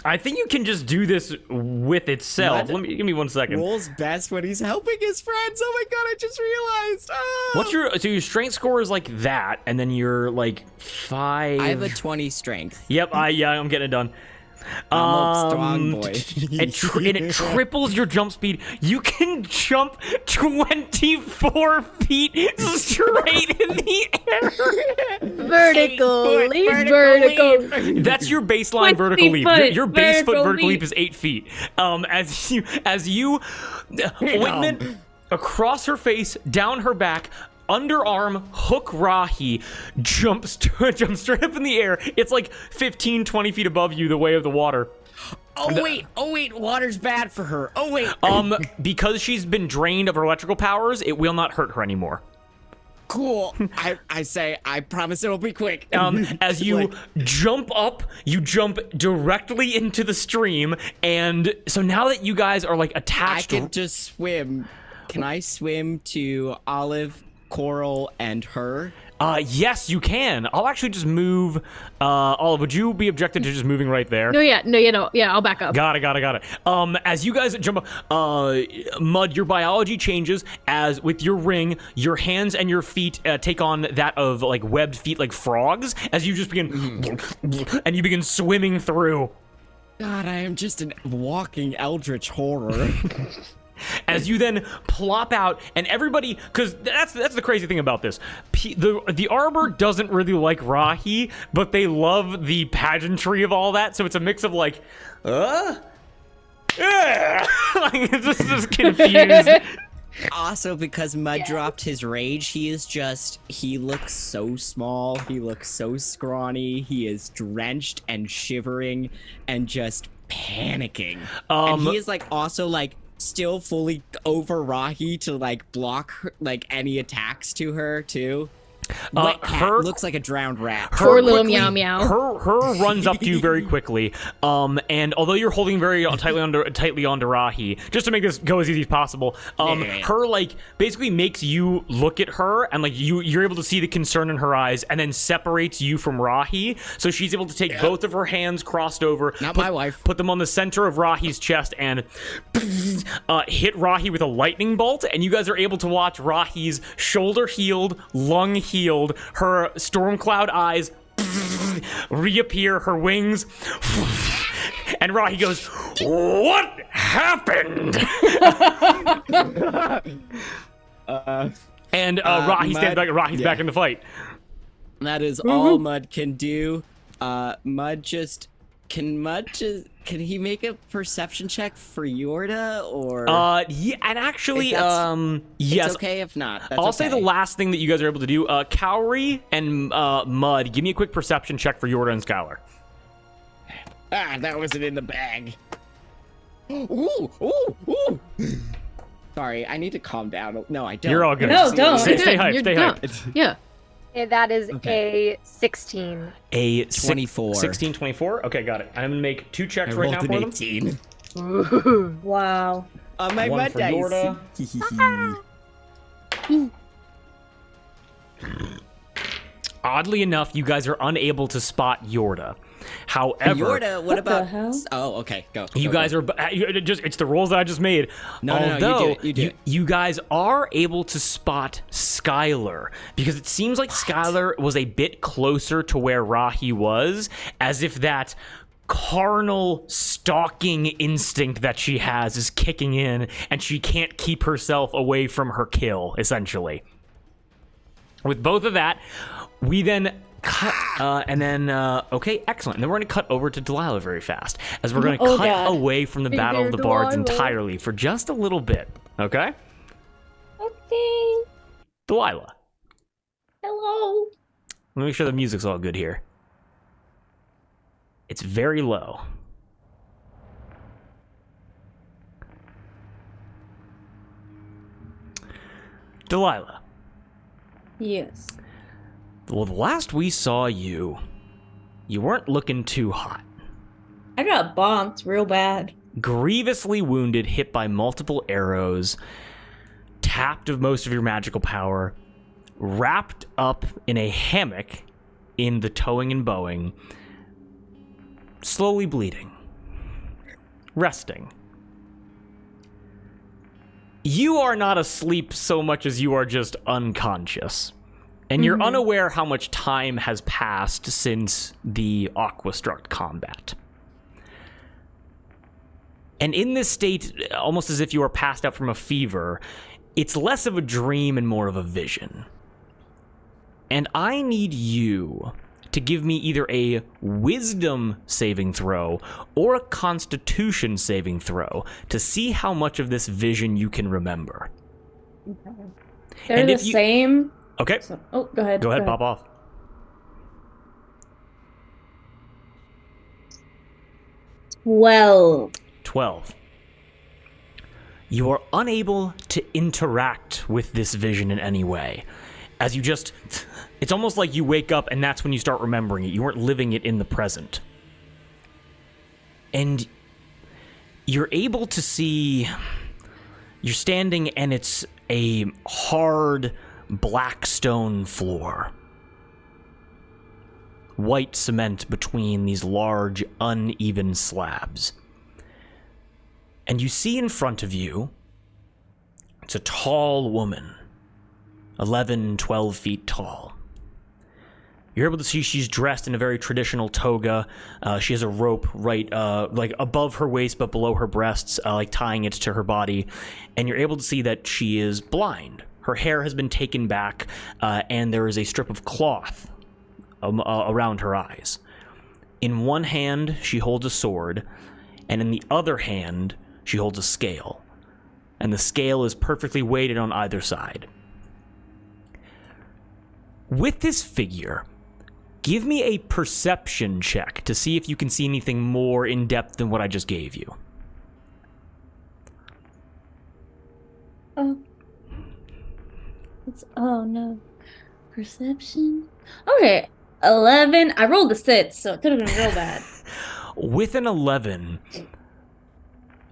[SPEAKER 1] I think you can just do this with itself.
[SPEAKER 4] What?
[SPEAKER 1] Give me 1 second.
[SPEAKER 4] Rolls best when he's helping his friends. Oh my god, I just realized. Ah!
[SPEAKER 1] So your strength score is like that, and then you're like 5.
[SPEAKER 4] I have a 20 strength.
[SPEAKER 1] Yep, I'm getting it done.
[SPEAKER 4] I'm a strong boy.
[SPEAKER 1] It triples your jump speed. You can jump 24 feet straight in the air.
[SPEAKER 2] Vertical leap.
[SPEAKER 1] That's your baseline
[SPEAKER 3] 20
[SPEAKER 1] vertical leap.
[SPEAKER 3] foot
[SPEAKER 1] Your base foot
[SPEAKER 3] vertical
[SPEAKER 1] vertical leap
[SPEAKER 3] leap.
[SPEAKER 1] is 8 feet. As you ointment across her face, down her back, underarm, hook Rahi, jump straight up in the air. It's like 15, 20 feet above you, the way of the water.
[SPEAKER 4] Oh wait, water's bad for her. Oh wait.
[SPEAKER 1] Because she's been drained of her electrical powers, it will not hurt her anymore.
[SPEAKER 4] Cool. I promise it'll be quick.
[SPEAKER 1] As you jump up, you jump directly into the stream, and so now that you guys are like
[SPEAKER 4] I
[SPEAKER 1] attached,
[SPEAKER 4] can just swim. Can I swim to Olive, Coral, and her?
[SPEAKER 1] Yes, you can. I'll actually just move. Olive, would you be objected to just moving right there?
[SPEAKER 2] No, yeah, I'll back up.
[SPEAKER 1] Got it. As you guys jump up, Mud, your biology changes as with your ring, your hands and your feet take on that of like webbed feet like frogs as you just begin and you begin swimming through.
[SPEAKER 4] God, I am just a walking eldritch horror.
[SPEAKER 1] As you then plop out, and everybody, because that's the crazy thing about this. The Arbor doesn't really like Rahi, but they love the pageantry of all that. So it's a mix of like, like it's just confused.
[SPEAKER 4] Also, because Mud dropped his rage, he looks so small, he looks so scrawny, he is drenched and shivering and just panicking. And he is like also like still fully over Rahi to like block her, like any attacks to her too. Wet cat looks like a drowned rat.
[SPEAKER 2] Poor little meow meow.
[SPEAKER 1] Her runs up to you very quickly. And although you're holding very tightly onto Rahi, just to make this go as easy as possible, her like basically makes you look at her, and like you're able to see the concern in her eyes, and then separates you from Rahi. So she's able to take both of her hands crossed over,
[SPEAKER 4] my wife,
[SPEAKER 1] put them on the center of Rahi's chest, and hit Rahi with a lightning bolt. And you guys are able to watch Rahi's shoulder healed, lung healed, her storm cloud eyes reappear, her wings, and Rahi goes, "What happened?" And Rahi stands back. Rahi's back in the fight.
[SPEAKER 4] That is all Mud can do. Can he make a perception check for Yorda, or?
[SPEAKER 1] Yeah, and actually,
[SPEAKER 4] yes. It's okay if not.
[SPEAKER 1] I'll say the last thing that you guys are able to do, Cowrie and Mud, give me a quick perception check for Yorda and Skylar.
[SPEAKER 4] That wasn't in the bag. Ooh. Sorry, I need to calm down. No, I don't.
[SPEAKER 1] You're all good.
[SPEAKER 3] No, don't.
[SPEAKER 1] Stay hyped.
[SPEAKER 2] Yeah.
[SPEAKER 5] That is a 16.
[SPEAKER 1] A
[SPEAKER 4] 24.
[SPEAKER 1] 16, 24? Okay, got it. I'm going to make 2 checks
[SPEAKER 4] I
[SPEAKER 1] right
[SPEAKER 4] rolled
[SPEAKER 1] now
[SPEAKER 4] an
[SPEAKER 1] for
[SPEAKER 4] 18.
[SPEAKER 1] them.
[SPEAKER 3] Wow.
[SPEAKER 4] My
[SPEAKER 1] One
[SPEAKER 4] mud
[SPEAKER 1] for
[SPEAKER 4] dice.
[SPEAKER 1] Yorda. Oddly enough, you guys are unable to spot Yorda. However,
[SPEAKER 4] Yorda, what about?
[SPEAKER 3] the hell?
[SPEAKER 4] Oh, okay, go.
[SPEAKER 1] You guys are it's the rolls that I just made.
[SPEAKER 4] No, you do it.
[SPEAKER 1] You guys are able to spot Skylar, because it seems like Skylar was a bit closer to where Rahi was, as if that carnal stalking instinct that she has is kicking in, and she can't keep herself away from her kill, essentially. With both of that, we then cut, and then, okay, excellent. And then we're going to cut over to Delilah very fast, as we're going to cut
[SPEAKER 3] God.
[SPEAKER 1] away from the
[SPEAKER 2] Hey
[SPEAKER 1] Battle
[SPEAKER 2] there,
[SPEAKER 1] of the Bards
[SPEAKER 2] Delilah.
[SPEAKER 1] entirely for just a little bit, okay?
[SPEAKER 3] Okay.
[SPEAKER 1] Delilah,
[SPEAKER 3] Hello.
[SPEAKER 1] let me make sure the music's all good here. It's very low. Delilah.
[SPEAKER 3] Yes.
[SPEAKER 1] Well, the last we saw you, you weren't looking too hot.
[SPEAKER 3] I got bonked real bad.
[SPEAKER 1] Grievously wounded, hit by multiple arrows, tapped of most of your magical power, wrapped up in a hammock in the towing and bowing, slowly bleeding, resting. You are not asleep so much as you are just unconscious. And you're unaware how much time has passed since the Aquastruct combat. And in this state, almost as if you are passed out from a fever, it's less of a dream and more of a vision. And I need you to give me either a wisdom saving throw or a constitution saving throw to see how much of this vision you can remember.
[SPEAKER 3] They're
[SPEAKER 1] And
[SPEAKER 3] the
[SPEAKER 1] if you-
[SPEAKER 3] same.
[SPEAKER 1] Okay,
[SPEAKER 3] So, oh, go ahead.
[SPEAKER 1] go ahead, pop off.
[SPEAKER 3] Well,
[SPEAKER 1] 12. You are unable to interact with this vision in any way. As you just... It's almost like you wake up and that's when you start remembering it. You weren't living it in the present. And you're able to see... You're standing and it's a hard black stone floor. White cement between these large, uneven slabs. And you see in front of you, it's a tall woman, 11, 12 feet tall. You're able to see she's dressed in a very traditional toga. She has a rope right, like above her waist, but below her breasts, like tying it to her body. And you're able to see that she is blind. Her hair has been taken back, and there is a strip of cloth around her eyes. In one hand, she holds a sword, and in the other hand, she holds a scale. And the scale is perfectly weighted on either side. With this figure, give me a perception check to see if you can see anything more in depth than what I just gave you.
[SPEAKER 3] oh. Oh no. Perception? Okay, 11. I rolled a 6, so it could have been real bad.
[SPEAKER 1] With an 11,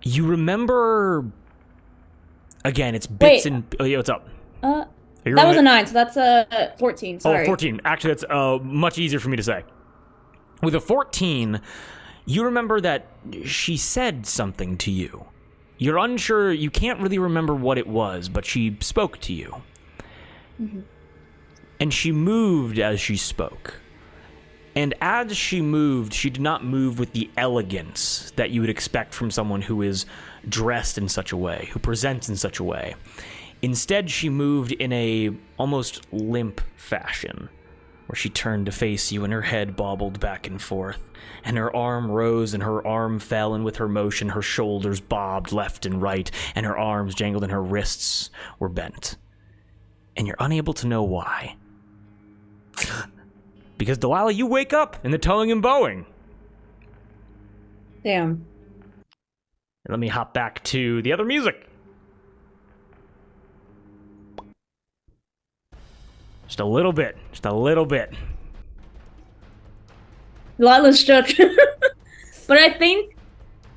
[SPEAKER 1] you remember... Again, it's bits
[SPEAKER 3] Wait.
[SPEAKER 1] and... Oh, yeah, what's up?
[SPEAKER 3] That was a 9, so that's a 14. Sorry.
[SPEAKER 1] Oh, 14. Actually, that's much easier for me to say. With a 14, you remember that she said something to you. You're unsure, you can't really remember what it was, but she spoke to you. Mm-hmm. And she moved as she spoke. And as she moved, she did not move with the elegance that you would expect from someone who is dressed in such a way, who presents in such a way. Instead, she moved in a almost limp fashion, where she turned to face you and her head bobbled back and forth, and her arm rose and her arm fell, and with her motion, her shoulders bobbed left and right, and her arms jangled and her wrists were bent. And you're unable to know why. Because, Delilah, you wake up in the towing and bowing.
[SPEAKER 3] Damn.
[SPEAKER 1] Let me hop back to the other music. Just a little bit. Just a little bit.
[SPEAKER 3] Delilah's shook. But I think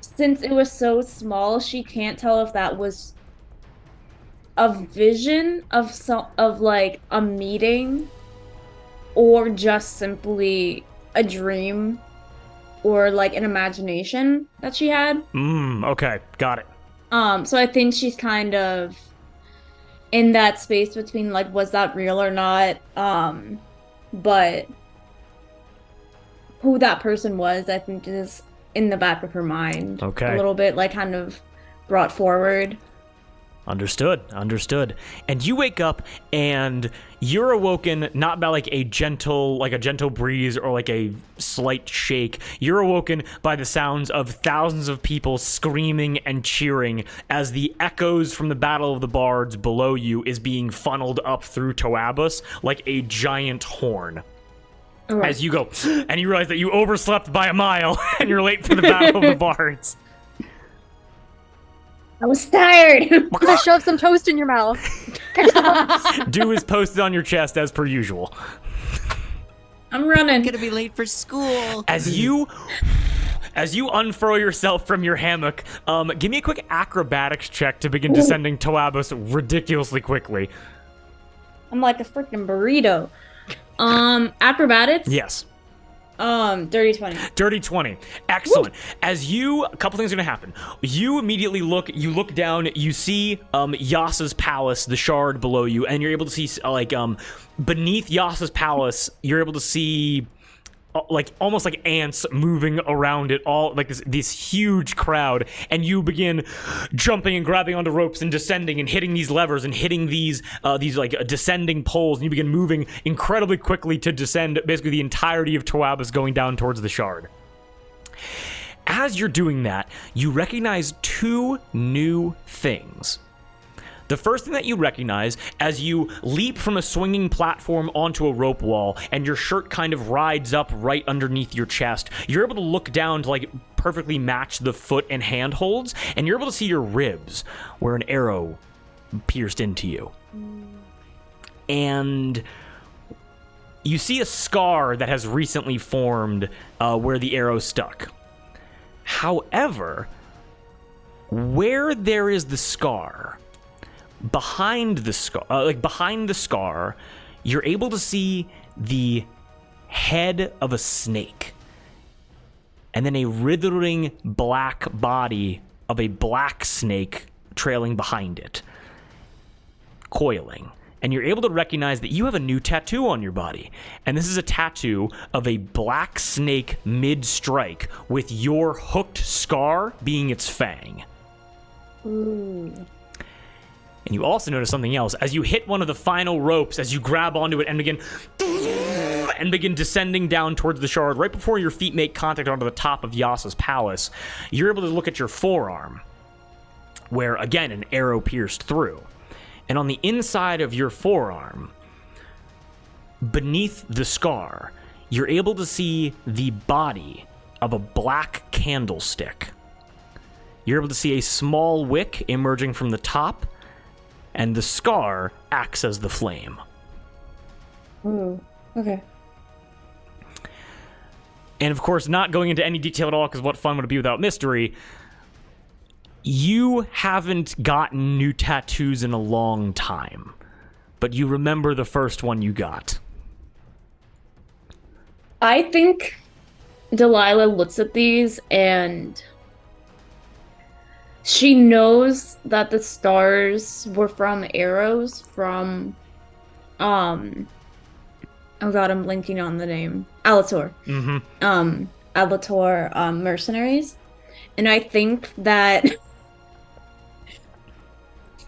[SPEAKER 3] since it was so small, she can't tell if that was a vision of like a meeting or just simply a dream or like an imagination that she had.
[SPEAKER 1] Okay, got it.
[SPEAKER 3] So I think she's kind of in that space between like, was that real or not? But who that person was, I think, is in the back of her mind.
[SPEAKER 1] Okay.
[SPEAKER 3] A little bit like kind of brought forward.
[SPEAKER 1] Understood. And you wake up and you're awoken not by like a gentle breeze or like a slight shake. You're awoken by the sounds of thousands of people screaming and cheering as the echoes from the Battle of the Bards below you is being funneled up through Toabus like a giant horn.
[SPEAKER 3] Right.
[SPEAKER 1] As you go, and you realize that you overslept by a mile and you're late for the Battle of the Bards.
[SPEAKER 3] I was tired.
[SPEAKER 5] I'm gonna shove some toast in your mouth.
[SPEAKER 1] Dew is posted on your chest as per usual.
[SPEAKER 3] I'm running.
[SPEAKER 4] I'm gonna be late for school.
[SPEAKER 1] As you unfurl yourself from your hammock, give me a quick acrobatics check to begin descending Toabus ridiculously quickly.
[SPEAKER 3] I'm like a freaking burrito. Acrobatics?
[SPEAKER 1] Yes.
[SPEAKER 3] Dirty 20.
[SPEAKER 1] Dirty 20. Excellent.
[SPEAKER 3] Woo!
[SPEAKER 1] A couple things are gonna happen. You immediately look down, you see Yasa's palace, the shard below you, and you're able to see beneath Yasa's palace, you're able to see like almost like ants moving around it, all like this huge crowd, and you begin jumping and grabbing onto ropes and descending and hitting these levers and hitting these like descending poles, and you begin moving incredibly quickly to descend basically the entirety of Toabus going down towards the shard. As you're doing that, you recognize two new things. The first thing that you recognize as you leap from a swinging platform onto a rope wall and your shirt kind of rides up right underneath your chest, you're able to look down to like perfectly match the foot and hand holds, and you're able to see your ribs where an arrow pierced into you. And you see a scar that has recently formed where the arrow stuck. However, where there is the scar, behind the scar, you're able to see the head of a snake, and then a writhing black body of a black snake trailing behind it, coiling. And you're able to recognize that you have a new tattoo on your body. And this is a tattoo of a black snake mid-strike with your hooked scar being its fang.
[SPEAKER 3] Ooh.
[SPEAKER 1] And you also notice something else. As you hit one of the final ropes, as you grab onto it and begin descending down towards the shard, right before your feet make contact onto the top of Yasa's palace, you're able to look at your forearm, where, again, an arrow pierced through. And on the inside of your forearm, beneath the scar, you're able to see the body of a black candlestick. You're able to see a small wick emerging from the top, and the scar acts as the flame.
[SPEAKER 3] Ooh. Okay.
[SPEAKER 1] And of course, not going into any detail at all, because what fun would it be without mystery? You haven't gotten new tattoos in a long time, but you remember the first one you got.
[SPEAKER 3] I think Delilah looks at these and she knows that the stars were from arrows from oh god, I'm blanking on the name. Alator. Alator mercenaries. And I think that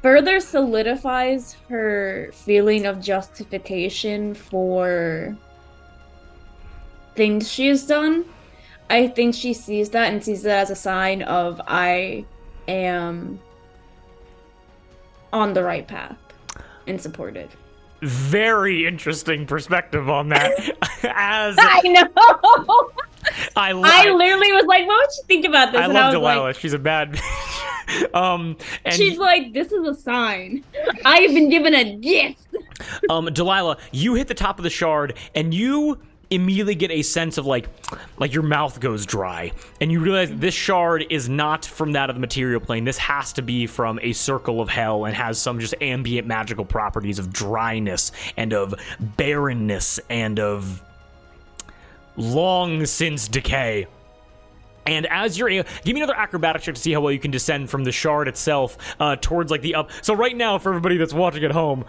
[SPEAKER 3] further solidifies her feeling of justification for things she has done. I think she sees that and sees it as a sign of I am on the right path and supported.
[SPEAKER 1] Very interesting perspective on that.
[SPEAKER 3] I know! I literally was like, what would you think about this?
[SPEAKER 1] I love Delilah. She's a bad and
[SPEAKER 3] she's like, this is a sign. I've been given a gift.
[SPEAKER 1] Delilah, you hit the top of the shard, and you immediately get a sense of like your mouth goes dry, and you realize this shard is not from that of the material plane. This has to be from a circle of hell and has some just ambient magical properties of dryness and of barrenness and of long since decay. And as you're give me another acrobatics check to see how well you can descend from the shard itself towards like the up. So right now, for everybody that's watching at home,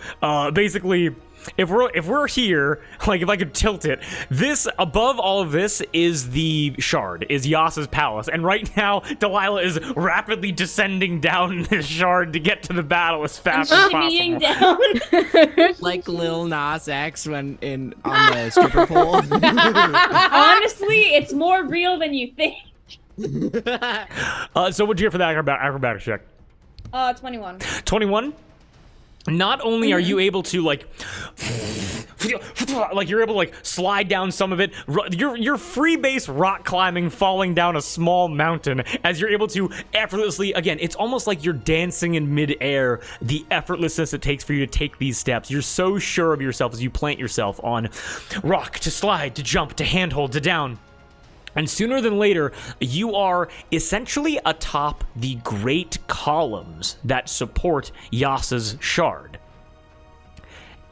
[SPEAKER 1] basically, if we're here, like if I could tilt it, this above all of this is the shard, is Yasa's palace, and right now Delilah is rapidly descending down this shard to get to the battle as fast as possible.
[SPEAKER 3] Down.
[SPEAKER 4] Like Lil Nas X when on the stripper pole.
[SPEAKER 3] Honestly, it's more real than you think.
[SPEAKER 1] So what'd you get for that acrobatics check?
[SPEAKER 3] 21.
[SPEAKER 1] 21? Not only are you able to like you're able to like slide down some of it, you're free base rock climbing, falling down a small mountain as you're able to effortlessly, again, it's almost like you're dancing in midair, the effortlessness it takes for you to take these steps. You're so sure of yourself as you plant yourself on rock, to slide, to jump, to handhold, to down. And sooner than later, you are essentially atop the great columns that support Yasa's shard.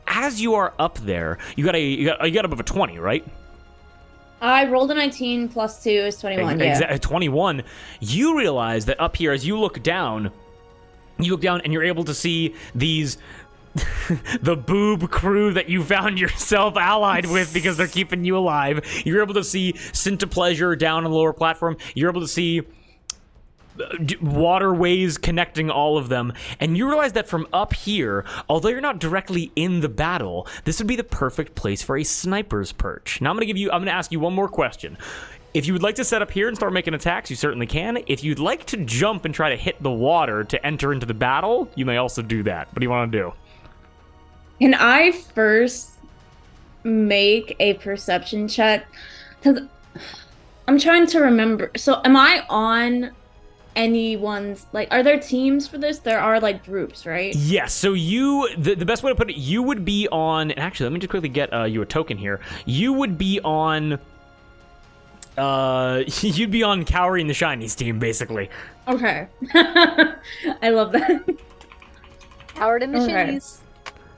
[SPEAKER 1] As you are up there, you got above a 20, right?
[SPEAKER 3] I rolled a 19 plus 2 is 21.
[SPEAKER 1] Exactly, 21. You realize that up here, as you look down and you're able to see these the boob crew that you found yourself allied with because they're keeping you alive. You're able to see Cinta Pleasure down on the lower platform. You're able to see waterways connecting all of them. And you realize that from up here, although you're not directly in the battle, this would be the perfect place for a sniper's perch. Now I'm going to ask you one more question. If you would like to set up here and start making attacks, you certainly can. If you'd like to jump and try to hit the water to enter into the battle, you may also do that. What do you want to do?
[SPEAKER 3] Can I first make a perception check? Because I'm trying to remember. So am I on anyone's, like, are there teams for this? There are, like, groups, right?
[SPEAKER 1] Yes, so the best way to put it, you would be on, and actually, let me just quickly get you a token here. You would be on, you'd be on Cowrie and the Shinies team, basically.
[SPEAKER 3] Okay. I love that.
[SPEAKER 5] Howard and the
[SPEAKER 3] Okay.
[SPEAKER 5] Shinies.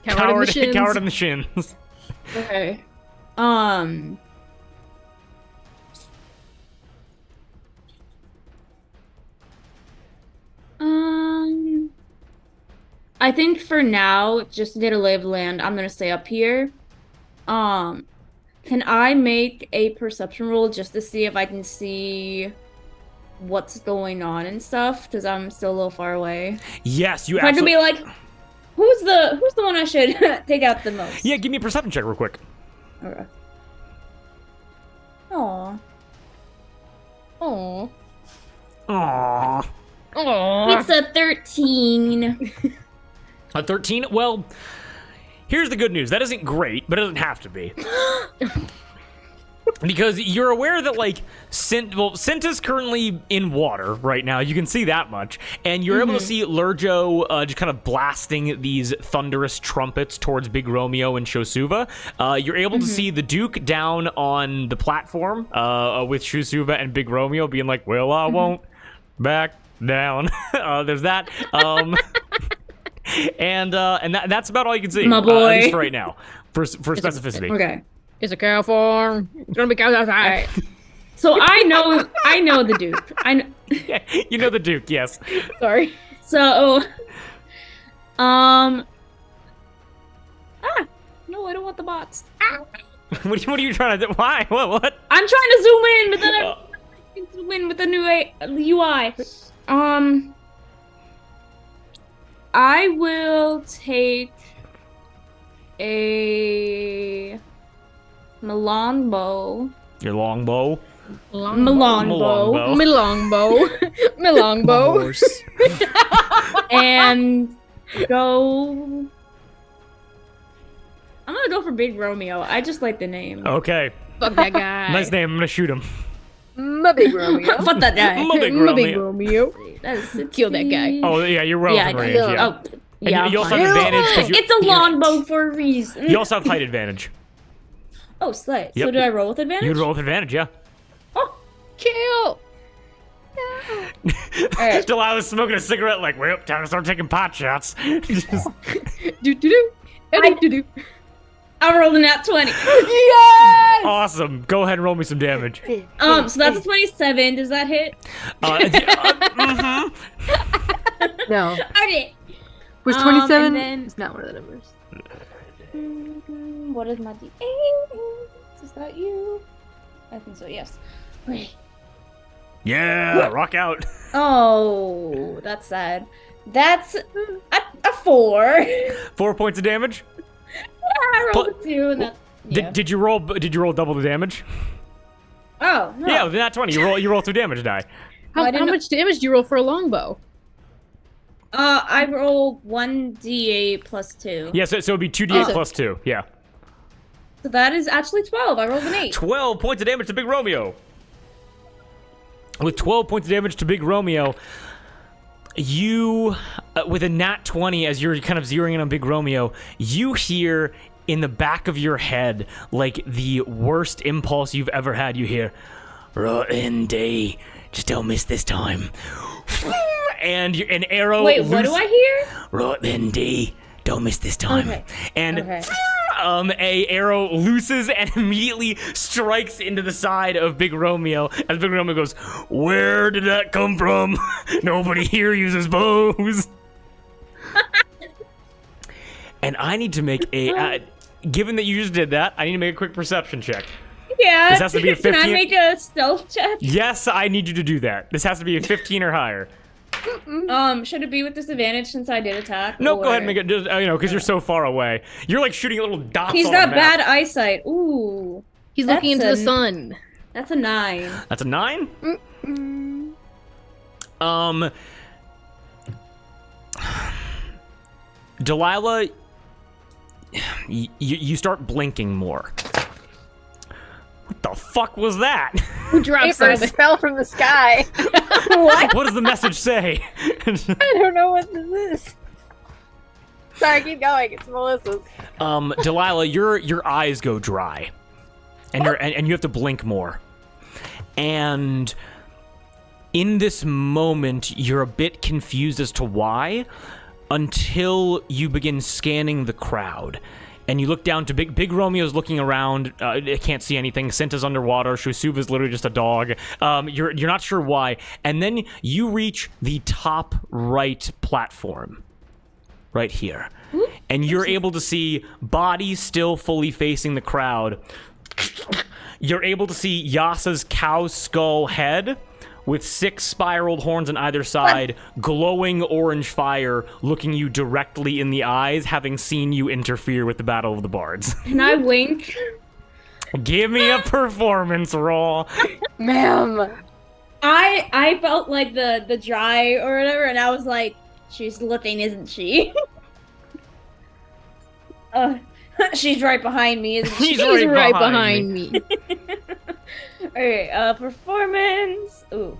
[SPEAKER 2] Coward in the shins.
[SPEAKER 1] Coward and the Shins.
[SPEAKER 3] Okay. I think for now, just to get a lay of the land, I'm gonna stay up here. Can I make a perception roll just to see if I can see what's going on and stuff? Because I'm still a little far away.
[SPEAKER 1] Yes, you
[SPEAKER 3] If I could
[SPEAKER 1] absolutely...
[SPEAKER 3] be like, who's the one I should take out the most?
[SPEAKER 1] Yeah, give me a perception check real quick.
[SPEAKER 3] Okay. Aw.
[SPEAKER 2] Aww.
[SPEAKER 1] Aww.
[SPEAKER 2] Aww.
[SPEAKER 3] It's a 13.
[SPEAKER 1] A 13? Well, here's the good news. That isn't great, but it doesn't have to be. Because you're aware that, like, Cinta's currently in water right now. You can see that much. And you're able to see Lurjo just kind of blasting these thunderous trumpets towards Big Romeo and Shosuva. You're able to see the Duke down on the platform with Shosuva and Big Romeo being like, well, I won't back down. There's that. And that's about all you can see.
[SPEAKER 3] My boy.
[SPEAKER 1] At least for right now. For specificity.
[SPEAKER 3] Okay.
[SPEAKER 2] It's a cow farm. It's gonna be cows outside.
[SPEAKER 3] Alright. So I know the Duke.
[SPEAKER 1] Yeah, you know the Duke, yes.
[SPEAKER 2] Sorry.
[SPEAKER 3] So no, I don't want the bots.
[SPEAKER 1] What are you trying to do? Why? What?
[SPEAKER 3] I'm trying to zoom in, but then I can zoom in with the new UI. I will take a Malongbow.
[SPEAKER 1] Your longbow?
[SPEAKER 3] Malongbow.
[SPEAKER 2] Milongbow.
[SPEAKER 3] And go. I'm gonna go for Big Romeo. I just like the name.
[SPEAKER 1] Okay.
[SPEAKER 2] Fuck that guy.
[SPEAKER 1] Nice name. I'm gonna shoot him.
[SPEAKER 5] My big Romeo.
[SPEAKER 3] Fuck that guy.
[SPEAKER 1] My Big
[SPEAKER 2] My big
[SPEAKER 1] Romeo.
[SPEAKER 2] Romeo.
[SPEAKER 3] That is
[SPEAKER 2] Kill that guy.
[SPEAKER 1] Oh, yeah, you're well
[SPEAKER 3] Yeah,
[SPEAKER 1] within
[SPEAKER 3] I
[SPEAKER 1] range,
[SPEAKER 3] know.
[SPEAKER 1] yeah.
[SPEAKER 3] Oh,
[SPEAKER 1] And
[SPEAKER 3] yeah.
[SPEAKER 1] you also
[SPEAKER 3] fine.
[SPEAKER 1] have advantage because
[SPEAKER 3] It's a longbow for a reason.
[SPEAKER 1] You also have height advantage.
[SPEAKER 3] Oh, slay.
[SPEAKER 1] Yep.
[SPEAKER 3] So do I roll with advantage?
[SPEAKER 1] You would roll with advantage, yeah.
[SPEAKER 3] Oh,
[SPEAKER 2] Kill.
[SPEAKER 3] alright.
[SPEAKER 1] Delilah's smoking a cigarette like, well, time to start taking pot shots. Just-
[SPEAKER 2] Do do do. Do do.
[SPEAKER 3] I rolled a nat 20.
[SPEAKER 2] Yes.
[SPEAKER 1] awesome. Go ahead and roll me some damage.
[SPEAKER 3] So that's a 27. Does that hit?
[SPEAKER 5] No.
[SPEAKER 3] Okay.
[SPEAKER 5] Was
[SPEAKER 3] and
[SPEAKER 5] 27?
[SPEAKER 3] then-
[SPEAKER 5] It's not one of the numbers.
[SPEAKER 3] What is my D8? Is that you? I think so, yes. Okay.
[SPEAKER 1] Yeah, rock out.
[SPEAKER 3] Oh, that's sad. That's a 4.
[SPEAKER 1] 4 points of damage.
[SPEAKER 3] I rolled a 2 and that. Yeah.
[SPEAKER 1] Did you roll double the damage?
[SPEAKER 3] Oh, no.
[SPEAKER 1] Yeah, with that 20, you roll 2 damage die.
[SPEAKER 3] I
[SPEAKER 2] How
[SPEAKER 3] didn't know-
[SPEAKER 2] much damage do you roll for a longbow?
[SPEAKER 3] I roll 1d8 plus 2.
[SPEAKER 1] Yeah, so it'd be 2d8
[SPEAKER 3] Oh.
[SPEAKER 1] plus 2. Yeah.
[SPEAKER 3] So that is actually 12. I rolled an 8.
[SPEAKER 1] 12 points of damage to Big Romeo. With 12 points of damage to Big Romeo, you, with a nat 20, as you're kind of zeroing in on Big Romeo, you hear in the back of your head, like the worst impulse you've ever had, you hear, "Rotten day, just don't miss this time." And an arrow.
[SPEAKER 3] Wait, what do I hear?
[SPEAKER 1] Rotten day, don't miss this time.
[SPEAKER 3] Okay.
[SPEAKER 1] And
[SPEAKER 3] Okay.
[SPEAKER 1] a arrow looses and immediately strikes into the side of Big Romeo as Big Romeo goes, "Where did that come from? Nobody here uses bows." And I need to make a given that you just did that, I need to make a quick perception check.
[SPEAKER 3] Yeah.
[SPEAKER 1] This has to be a
[SPEAKER 3] Can I
[SPEAKER 1] 15.
[SPEAKER 3] make a stealth check?
[SPEAKER 1] Yes, I need you to do that. This has to be a 15 or higher.
[SPEAKER 3] Should it be with disadvantage since I did attack?
[SPEAKER 1] Nope,
[SPEAKER 3] or-
[SPEAKER 1] go ahead and make it, just, because you're so far away. You're like shooting little dots
[SPEAKER 3] He's
[SPEAKER 1] on
[SPEAKER 3] got
[SPEAKER 1] the map.
[SPEAKER 3] bad eyesight. Ooh.
[SPEAKER 2] He's looking into
[SPEAKER 3] That's
[SPEAKER 2] the sun.
[SPEAKER 3] That's a 9.
[SPEAKER 1] That's a 9? Delilah, you start blinking more. What the fuck was that?
[SPEAKER 2] Who drops
[SPEAKER 5] Papers
[SPEAKER 2] it?
[SPEAKER 5] fell from the sky.
[SPEAKER 2] What?
[SPEAKER 1] What does the message say?
[SPEAKER 5] I don't know what this is. Sorry, keep going. It's Melissa's.
[SPEAKER 1] Delilah, your eyes go dry, and you have to blink more. And in this moment, you're a bit confused as to why, until you begin scanning the crowd. And you look down to Big Romeo's looking around. It can't see anything. Cinta's underwater. Shusuva's literally just a dog. You're not sure why. And then you reach the top right platform, right here, and you're able to see bodies still fully facing the crowd. You're able to see Yasa's cow skull head with 6 spiraled horns on either side, glowing orange fire, looking you directly in the eyes, having seen you interfere with the Battle of the Bards.
[SPEAKER 3] Can I wink?
[SPEAKER 1] Give me a performance roll.
[SPEAKER 5] Ma'am.
[SPEAKER 3] I felt like the dry or whatever, and I was like, she's looking, isn't she? She's right behind me, isn't she?
[SPEAKER 1] She's right
[SPEAKER 2] behind me.
[SPEAKER 3] Alright, performance. Ooh.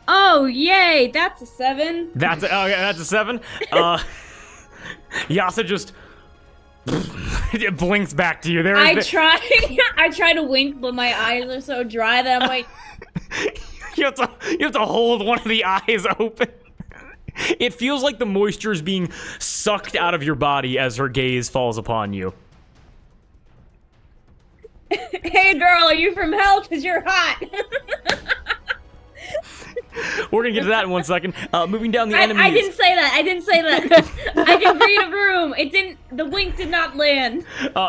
[SPEAKER 3] Oh, yay! That's a 7.
[SPEAKER 1] That's a 7. Yasa just it blinks back to you.
[SPEAKER 3] I try to wink, but my eyes are so dry that I'm like,
[SPEAKER 1] you have to hold one of the eyes open. It feels like the moisture is being sucked out of your body as her gaze falls upon you.
[SPEAKER 3] hey girl, are you from hell? 'Cause you're hot.
[SPEAKER 1] We're gonna get to that in 1 second. Moving down the enemies.
[SPEAKER 3] I didn't say that. I can read a room. The wink did not land.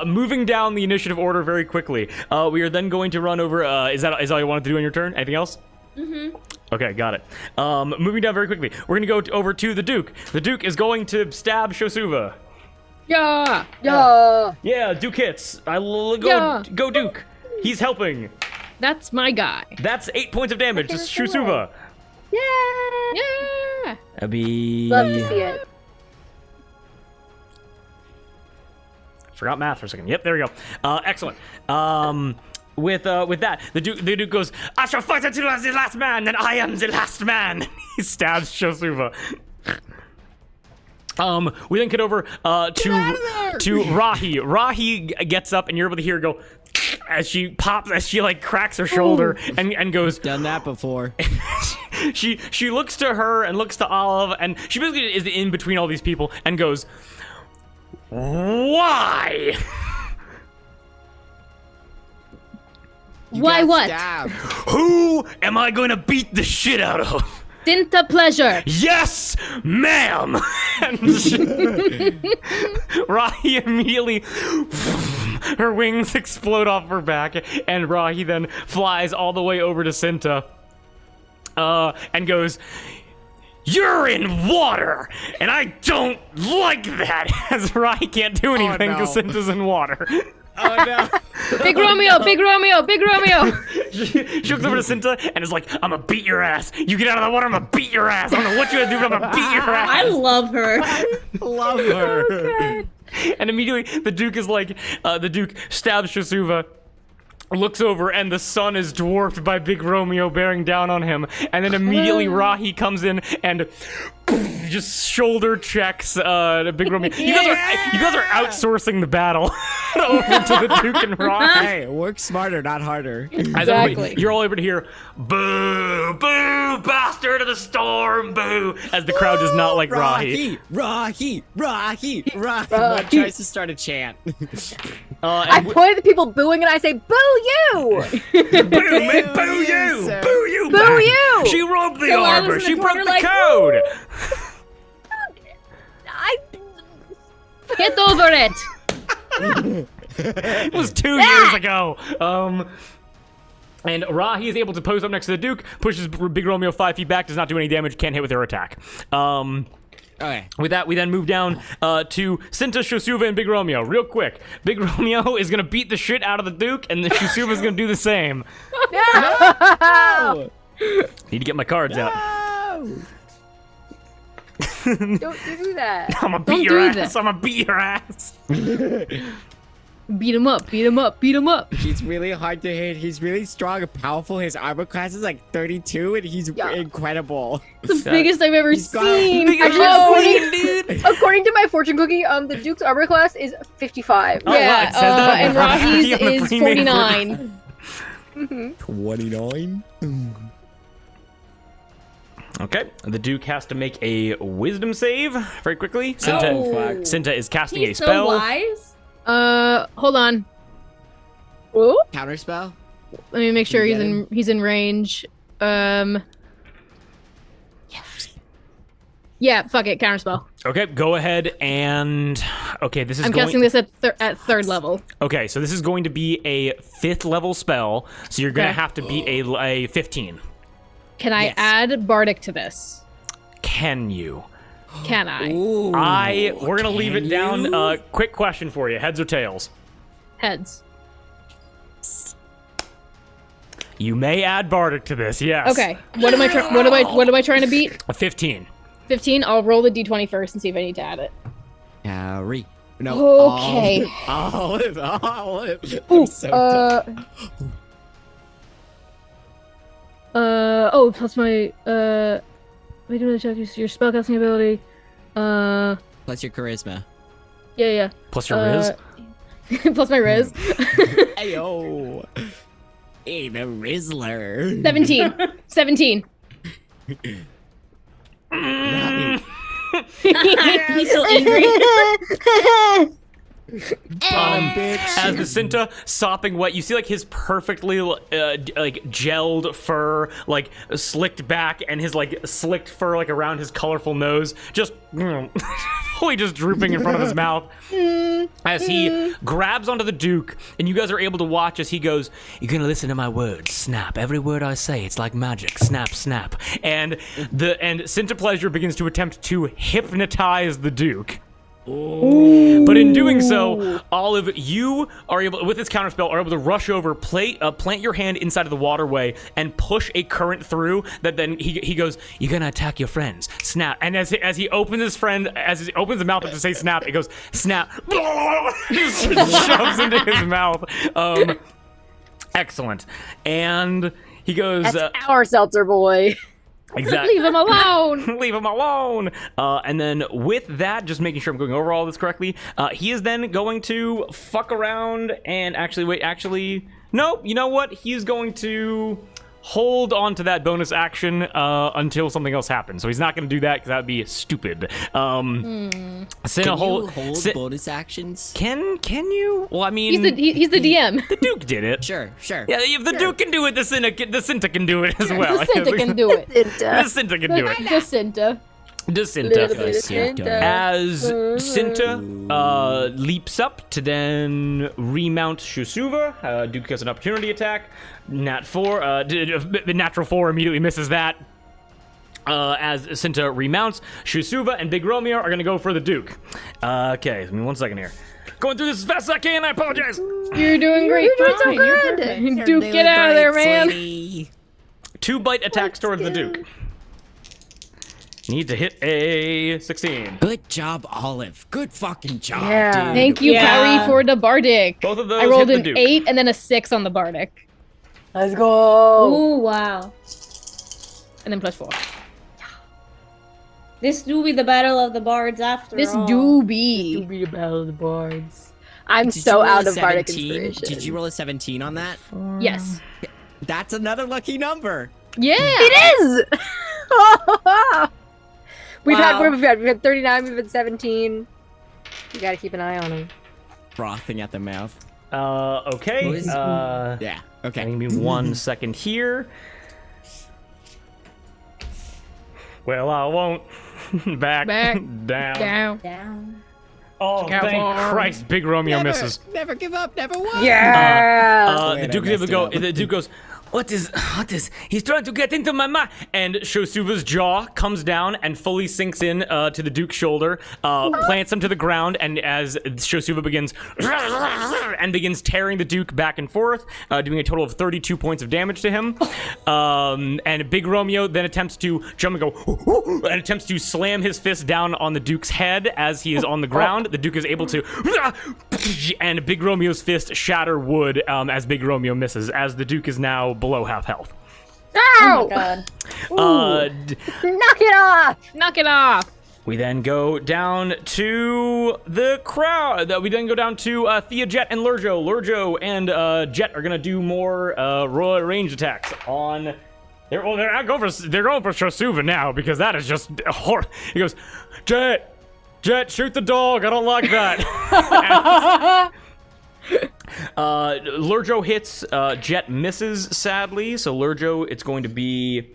[SPEAKER 1] Moving down the initiative order very quickly. We are then going to run over. Is that all you wanted to do on your turn? Anything else?
[SPEAKER 3] Mm-hmm.
[SPEAKER 1] Okay, got it. Moving down very quickly. We're gonna go over to the Duke. The Duke is going to stab Shosuva.
[SPEAKER 2] Yeah.
[SPEAKER 1] Yeah, Duke hits.
[SPEAKER 2] Yeah.
[SPEAKER 1] Go Duke. He's helping.
[SPEAKER 2] That's my guy.
[SPEAKER 1] That's 8 points of damage to Shosuva.
[SPEAKER 2] Yeah.
[SPEAKER 1] That'd be.
[SPEAKER 5] Love to see it.
[SPEAKER 1] Forgot math for a second. Yep, there we go. Excellent. With that, the Duke goes, I shall fight until the last man, and I am the last man. He stabs Shosuva. We then get over to Rahi. Rahi gets up, and you're able to hear her go as she like cracks her shoulder and goes.
[SPEAKER 4] Done that before.
[SPEAKER 1] She looks to her and looks to Olive, and she basically is in between all these people and goes, why?
[SPEAKER 4] You
[SPEAKER 2] Why
[SPEAKER 4] got
[SPEAKER 2] what?
[SPEAKER 4] stabbed.
[SPEAKER 1] Who am I going to beat the shit out of?
[SPEAKER 2] Dinta pleasure.
[SPEAKER 1] Yes, ma'am. And Rahi immediately, her wings explode off her back, and Rahi then flies all the way over to Cinta, and goes, you're in water, and I don't like that. As Rahi can't do anything because Cinta's in water.
[SPEAKER 4] Oh no.
[SPEAKER 2] Big Romeo.
[SPEAKER 1] She looks over to Cinta and is like, I'm gonna beat your ass. You get out of the water, I'm gonna beat your ass. I don't know what you're gonna do, but I'm gonna beat your ass.
[SPEAKER 3] I love her.
[SPEAKER 4] Love her.
[SPEAKER 1] And immediately the Duke is like, the Duke stabs Shosuva, looks over, and the sun is dwarfed by Big Romeo bearing down on him. And then immediately Rahi comes in and just shoulder checks Big Romeo. You guys are outsourcing the battle over to the Duke and Rahi.
[SPEAKER 4] Hey, work smarter, not harder.
[SPEAKER 2] Exactly.
[SPEAKER 1] You're all able to hear, boo, boo, bastard of the storm, boo, as the crowd does not like Rahi.
[SPEAKER 4] Rahi. One tries to start a chant.
[SPEAKER 5] I point at the people booing and I say, boo you!
[SPEAKER 1] Boo, man, boo you! Boo you!
[SPEAKER 5] Boo you!
[SPEAKER 1] She robbed the
[SPEAKER 3] Delilah's
[SPEAKER 1] armor!
[SPEAKER 3] in
[SPEAKER 1] She
[SPEAKER 3] the
[SPEAKER 1] broke
[SPEAKER 3] corner
[SPEAKER 1] the
[SPEAKER 3] like,
[SPEAKER 1] code!
[SPEAKER 2] Get over it.
[SPEAKER 1] It was 2 years ago. And Rahi is able to pose up next to the Duke, pushes Big Romeo 5 feet back, does not do any damage, can't hit with her attack.
[SPEAKER 4] Okay.
[SPEAKER 1] With that, we then move down to Cinta, Shosuva, and Big Romeo. Real quick, Big Romeo is gonna beat the shit out of the Duke, and the Shosuva is gonna do the same.
[SPEAKER 4] No!
[SPEAKER 1] Need to get my cards out.
[SPEAKER 5] Don't do that.
[SPEAKER 1] I'm gonna beat your ass. I'm gonna beat your ass.
[SPEAKER 2] Beat him up, beat him up, beat him up.
[SPEAKER 4] He's really hard to hit. He's really strong and powerful. His armor class is like 32, and he's incredible.
[SPEAKER 2] The biggest I've ever
[SPEAKER 4] He's got-
[SPEAKER 2] seen.
[SPEAKER 5] Actually, according to my fortune cookie, the Duke's armor class is 55.
[SPEAKER 1] Oh, wow, it says that
[SPEAKER 2] and
[SPEAKER 1] on the
[SPEAKER 2] Rahi's is
[SPEAKER 1] pre-made
[SPEAKER 2] 49.
[SPEAKER 4] 29.
[SPEAKER 1] Okay, the Duke has to make a wisdom save very quickly. Cinta is casting
[SPEAKER 3] He's
[SPEAKER 1] a spell.
[SPEAKER 3] so wise.
[SPEAKER 2] Hold on.
[SPEAKER 5] Ooh.
[SPEAKER 4] Counterspell.
[SPEAKER 2] Let me make sure
[SPEAKER 4] You
[SPEAKER 2] he's
[SPEAKER 4] get
[SPEAKER 2] in range. Yeah, fuck it, counterspell.
[SPEAKER 1] Okay, go ahead and this is
[SPEAKER 2] I'm casting this at third level.
[SPEAKER 1] Okay, so this is going to be a 5th level spell, so you're gonna
[SPEAKER 2] Okay.
[SPEAKER 1] have to beat a 15.
[SPEAKER 2] Can I
[SPEAKER 4] Yes.
[SPEAKER 2] add Bardic to this?
[SPEAKER 1] Can you?
[SPEAKER 2] Can I?
[SPEAKER 4] Ooh.
[SPEAKER 1] We're gonna leave it down.
[SPEAKER 4] you?
[SPEAKER 1] Quick question for you: heads or tails?
[SPEAKER 2] Heads.
[SPEAKER 1] You may add Bardic to this. Yes.
[SPEAKER 2] Okay. What am I trying to beat?
[SPEAKER 1] A 15.
[SPEAKER 2] 15. I'll roll the d20 first and see if I need to add it.
[SPEAKER 4] Cowrie. No.
[SPEAKER 2] Okay.
[SPEAKER 4] Olive. I'm
[SPEAKER 2] Ooh,
[SPEAKER 4] so done.
[SPEAKER 2] Plus my make another check. Use your spellcasting ability.
[SPEAKER 4] Plus your charisma.
[SPEAKER 2] Yeah.
[SPEAKER 1] Plus your Riz.
[SPEAKER 2] Plus my Riz.
[SPEAKER 4] Ayo. Hey, the Rizzler.
[SPEAKER 2] 17.
[SPEAKER 3] He's so angry.
[SPEAKER 1] As the Cinta sopping wet, you see like his perfectly like gelled fur like slicked back, and his like slicked fur like around his colorful nose just fully just drooping in front of his mouth as he grabs onto the Duke, and you guys are able to watch as he goes, "You're gonna listen to my words. Snap. Every word I say, it's like magic. Snap, snap." And Cinta Pleasure begins to attempt to hypnotize the Duke. But in doing so, Olive, you are able, with this counterspell, are able to rush over, plant your hand inside of the waterway, and push a current through. That then he goes, "You're gonna attack your friends. Snap!" And as he opens as he opens his mouth up to say snap, it goes snap. Just shoves into his mouth. Excellent. And he goes,
[SPEAKER 5] That's our seltzer boy.
[SPEAKER 1] exactly.
[SPEAKER 2] Leave him alone.
[SPEAKER 1] Leave him alone. And then with that, just making sure I'm going over all this correctly, he is then going to fuck around and no, you know what? He's going to hold on to that bonus action until something else happens. So he's not going to do that because that would be stupid.
[SPEAKER 4] Can you hold bonus actions?
[SPEAKER 1] Can you? Well, I mean,
[SPEAKER 2] He's the DM.
[SPEAKER 1] the Duke did it.
[SPEAKER 4] Sure.
[SPEAKER 1] Yeah, if the Duke can do it, the Cinta can do it as well.
[SPEAKER 2] The Cinta can do it.
[SPEAKER 1] The Cinta can do it.
[SPEAKER 2] The Cinta.
[SPEAKER 1] The
[SPEAKER 5] Little bit of
[SPEAKER 1] Cinta.
[SPEAKER 5] Cinta.
[SPEAKER 1] As Cinta leaps up to then remount Shusuva, Duke gets an opportunity attack. Natural 4 immediately misses that. As Cinta remounts, Shusuva and Big Romeo are going to go for the Duke. Okay, give me 1 second here. Going through this as fast as I can, I apologize.
[SPEAKER 2] You're doing great.
[SPEAKER 5] You're doing so
[SPEAKER 2] You're
[SPEAKER 5] good.
[SPEAKER 2] perfect. Duke, get out of there, man.
[SPEAKER 1] 2 bite attacks towards the Duke. Need to hit a 16.
[SPEAKER 4] Good job, Olive. Good fucking job,
[SPEAKER 5] Yeah.
[SPEAKER 4] dude.
[SPEAKER 2] Thank you,
[SPEAKER 3] Yeah.
[SPEAKER 2] Cowrie, for the Bardic.
[SPEAKER 1] Both of those
[SPEAKER 2] I rolled
[SPEAKER 1] hit
[SPEAKER 2] an
[SPEAKER 1] the Duke.
[SPEAKER 2] 8 and then a 6 on the Bardic.
[SPEAKER 5] Let's go.
[SPEAKER 3] Oh wow.
[SPEAKER 2] And then +4.
[SPEAKER 3] This do be the battle of the bards after
[SPEAKER 2] This
[SPEAKER 3] all.
[SPEAKER 2] do be.
[SPEAKER 5] be the battle of the bards. I'm
[SPEAKER 4] Did you
[SPEAKER 5] so
[SPEAKER 4] roll a
[SPEAKER 5] out of Bardic
[SPEAKER 4] 17?
[SPEAKER 5] inspiration.
[SPEAKER 4] Did you roll a 17 on that?
[SPEAKER 2] Yes.
[SPEAKER 4] That's another lucky number.
[SPEAKER 2] Yeah.
[SPEAKER 5] It is. We've
[SPEAKER 3] Wow.
[SPEAKER 5] had 39. We've had 17. You gotta keep an eye on him.
[SPEAKER 4] Frothing at the mouth.
[SPEAKER 1] Okay.
[SPEAKER 4] What is- Yeah. Okay.
[SPEAKER 1] Give me 1 second here. Well, I won't. Back. Down.
[SPEAKER 2] Down.
[SPEAKER 3] Down.
[SPEAKER 1] Oh,
[SPEAKER 2] Careful.
[SPEAKER 1] thank Christ. Big Romeo misses.
[SPEAKER 4] Never give up. Never won.
[SPEAKER 5] Yeah.
[SPEAKER 1] The Duke is able to go. The Duke goes, What is? He's trying to get into my mind. And Shosuva's jaw comes down and fully sinks in to the Duke's shoulder, plants him to the ground, and as Shosuva begins tearing the Duke back and forth, doing a total of 32 points of damage to him. And Big Romeo then attempts to jump and go, and attempts to slam his fist down on the Duke's head as he is on the ground. The Duke is able to, and Big Romeo's fist shatter wood as Big Romeo misses, as the Duke is now below half health.
[SPEAKER 3] Oh my god.
[SPEAKER 5] Knock it off!
[SPEAKER 2] Knock it off.
[SPEAKER 1] We then go down to the crowd. We then go down to Thea, Jet, and Lurjo. Lurjo and Jet are gonna do more range attacks on. They're going for Shosuva now because that is just horrible. He goes, Jet, shoot the dog. I don't like that. Lurjo hits, Jet misses, sadly. So Lurjo, it's going to be.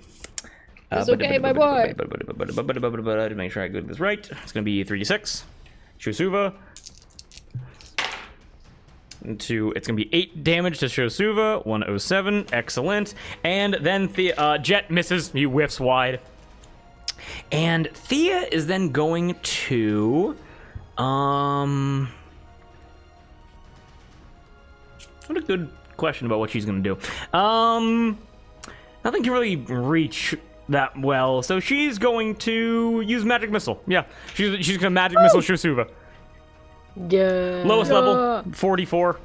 [SPEAKER 5] It's okay, my boy.
[SPEAKER 1] To make sure I get this right, it's going to be 3d6. Shosuva. It's going to be 8 damage to Shosuva. 107. Excellent. And then Jet misses. He whiffs wide. And Thea is then going to. What a good question about what she's gonna do. Nothing can really reach that well, so she's going to use magic missile. Yeah, she's gonna magic missile Shosuva.
[SPEAKER 5] Yeah.
[SPEAKER 1] Lowest level, 44.